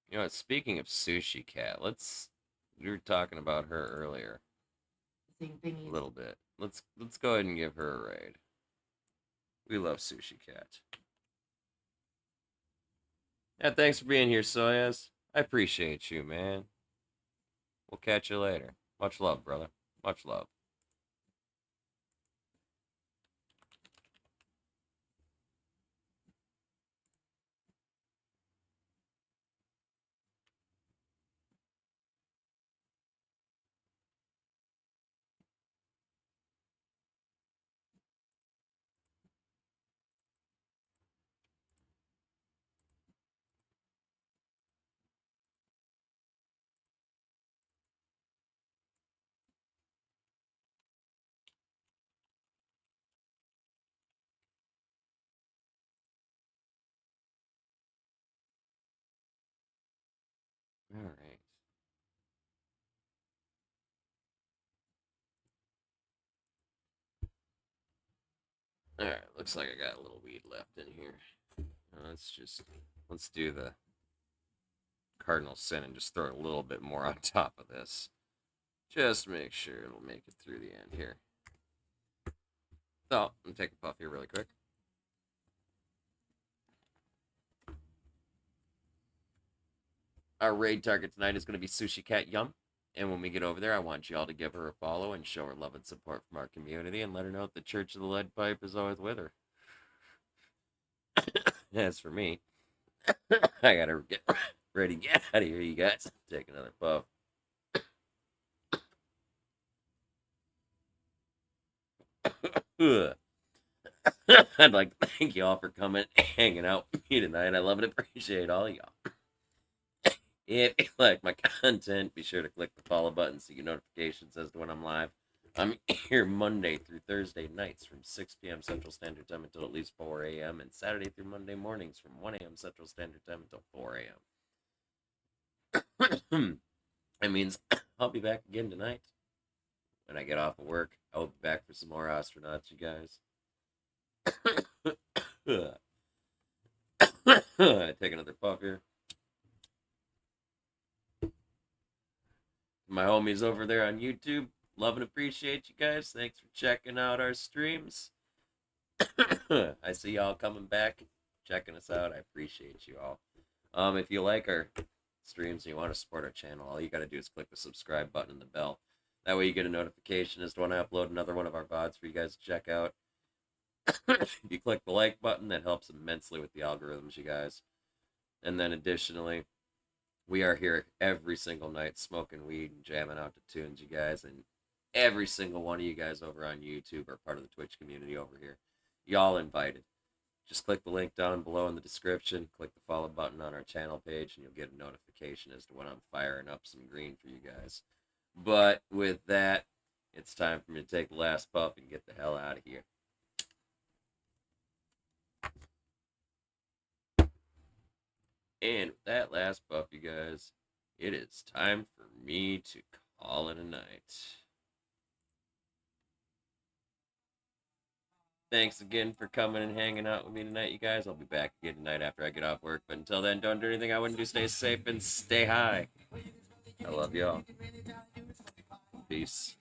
You know what, speaking of Sushi Cat, we were talking about her earlier. Same thing. A little bit. Let's go ahead and give her a raid. We love Sushi Cat. Yeah, thanks for being here, Soyas. I appreciate you, man. We'll catch you later. Much love, brother. Much love. All right. All right. Looks like I got a little weed left in here. Let's do the cardinal sin and just throw a little bit more on top of this. Just make sure it'll make it through the end here. So, I'm gonna take a puff here really quick. Our raid target tonight is going to be Sushi Cat Yum. And when we get over there, I want you all to give her a follow and show her love and support from our community and let her know that the Church of the Lead Pipe is always with her. As for me, I gotta get ready to get out of here, you guys. Take another puff. I'd like to thank you all for coming and hanging out with me tonight. I love and appreciate all y'all. If you like my content, be sure to click the follow button so you get notifications as to when I'm live. I'm here Monday through Thursday nights from 6 p.m. Central Standard Time until at least 4 a.m. and Saturday through Monday mornings from 1 a.m. Central Standard Time until 4 a.m. That means I'll be back again tonight. When I get off of work, I'll be back for some more Ostranauts, you guys. Take another puff here. My homies over there on YouTube, love and appreciate you guys. Thanks for checking out our streams. I see y'all coming back, checking us out. I appreciate you all. If you like our streams and you want to support our channel, all you got to do is click the subscribe button and the bell. That way you get a notification as to when I upload another one of our VODs for you guys to check out. If you click the like button, that helps immensely with the algorithms, you guys. And then additionally, we are here every single night smoking weed and jamming out to tunes, you guys. And every single one of you guys over on YouTube are part of the Twitch community over here. Y'all invited. Just click the link down below in the description. Click the follow button on our channel page, and you'll get a notification as to when I'm firing up some green for you guys. But with that, it's it's time for me to take the last puff and get the hell out of here. And with that last puff, you guys, it is time for me to call it a night. Thanks again for coming and hanging out with me tonight, you guys. I'll be back again tonight after I get off work. But until then, don't do anything I wouldn't do. Stay safe and stay high. I love y'all. Peace.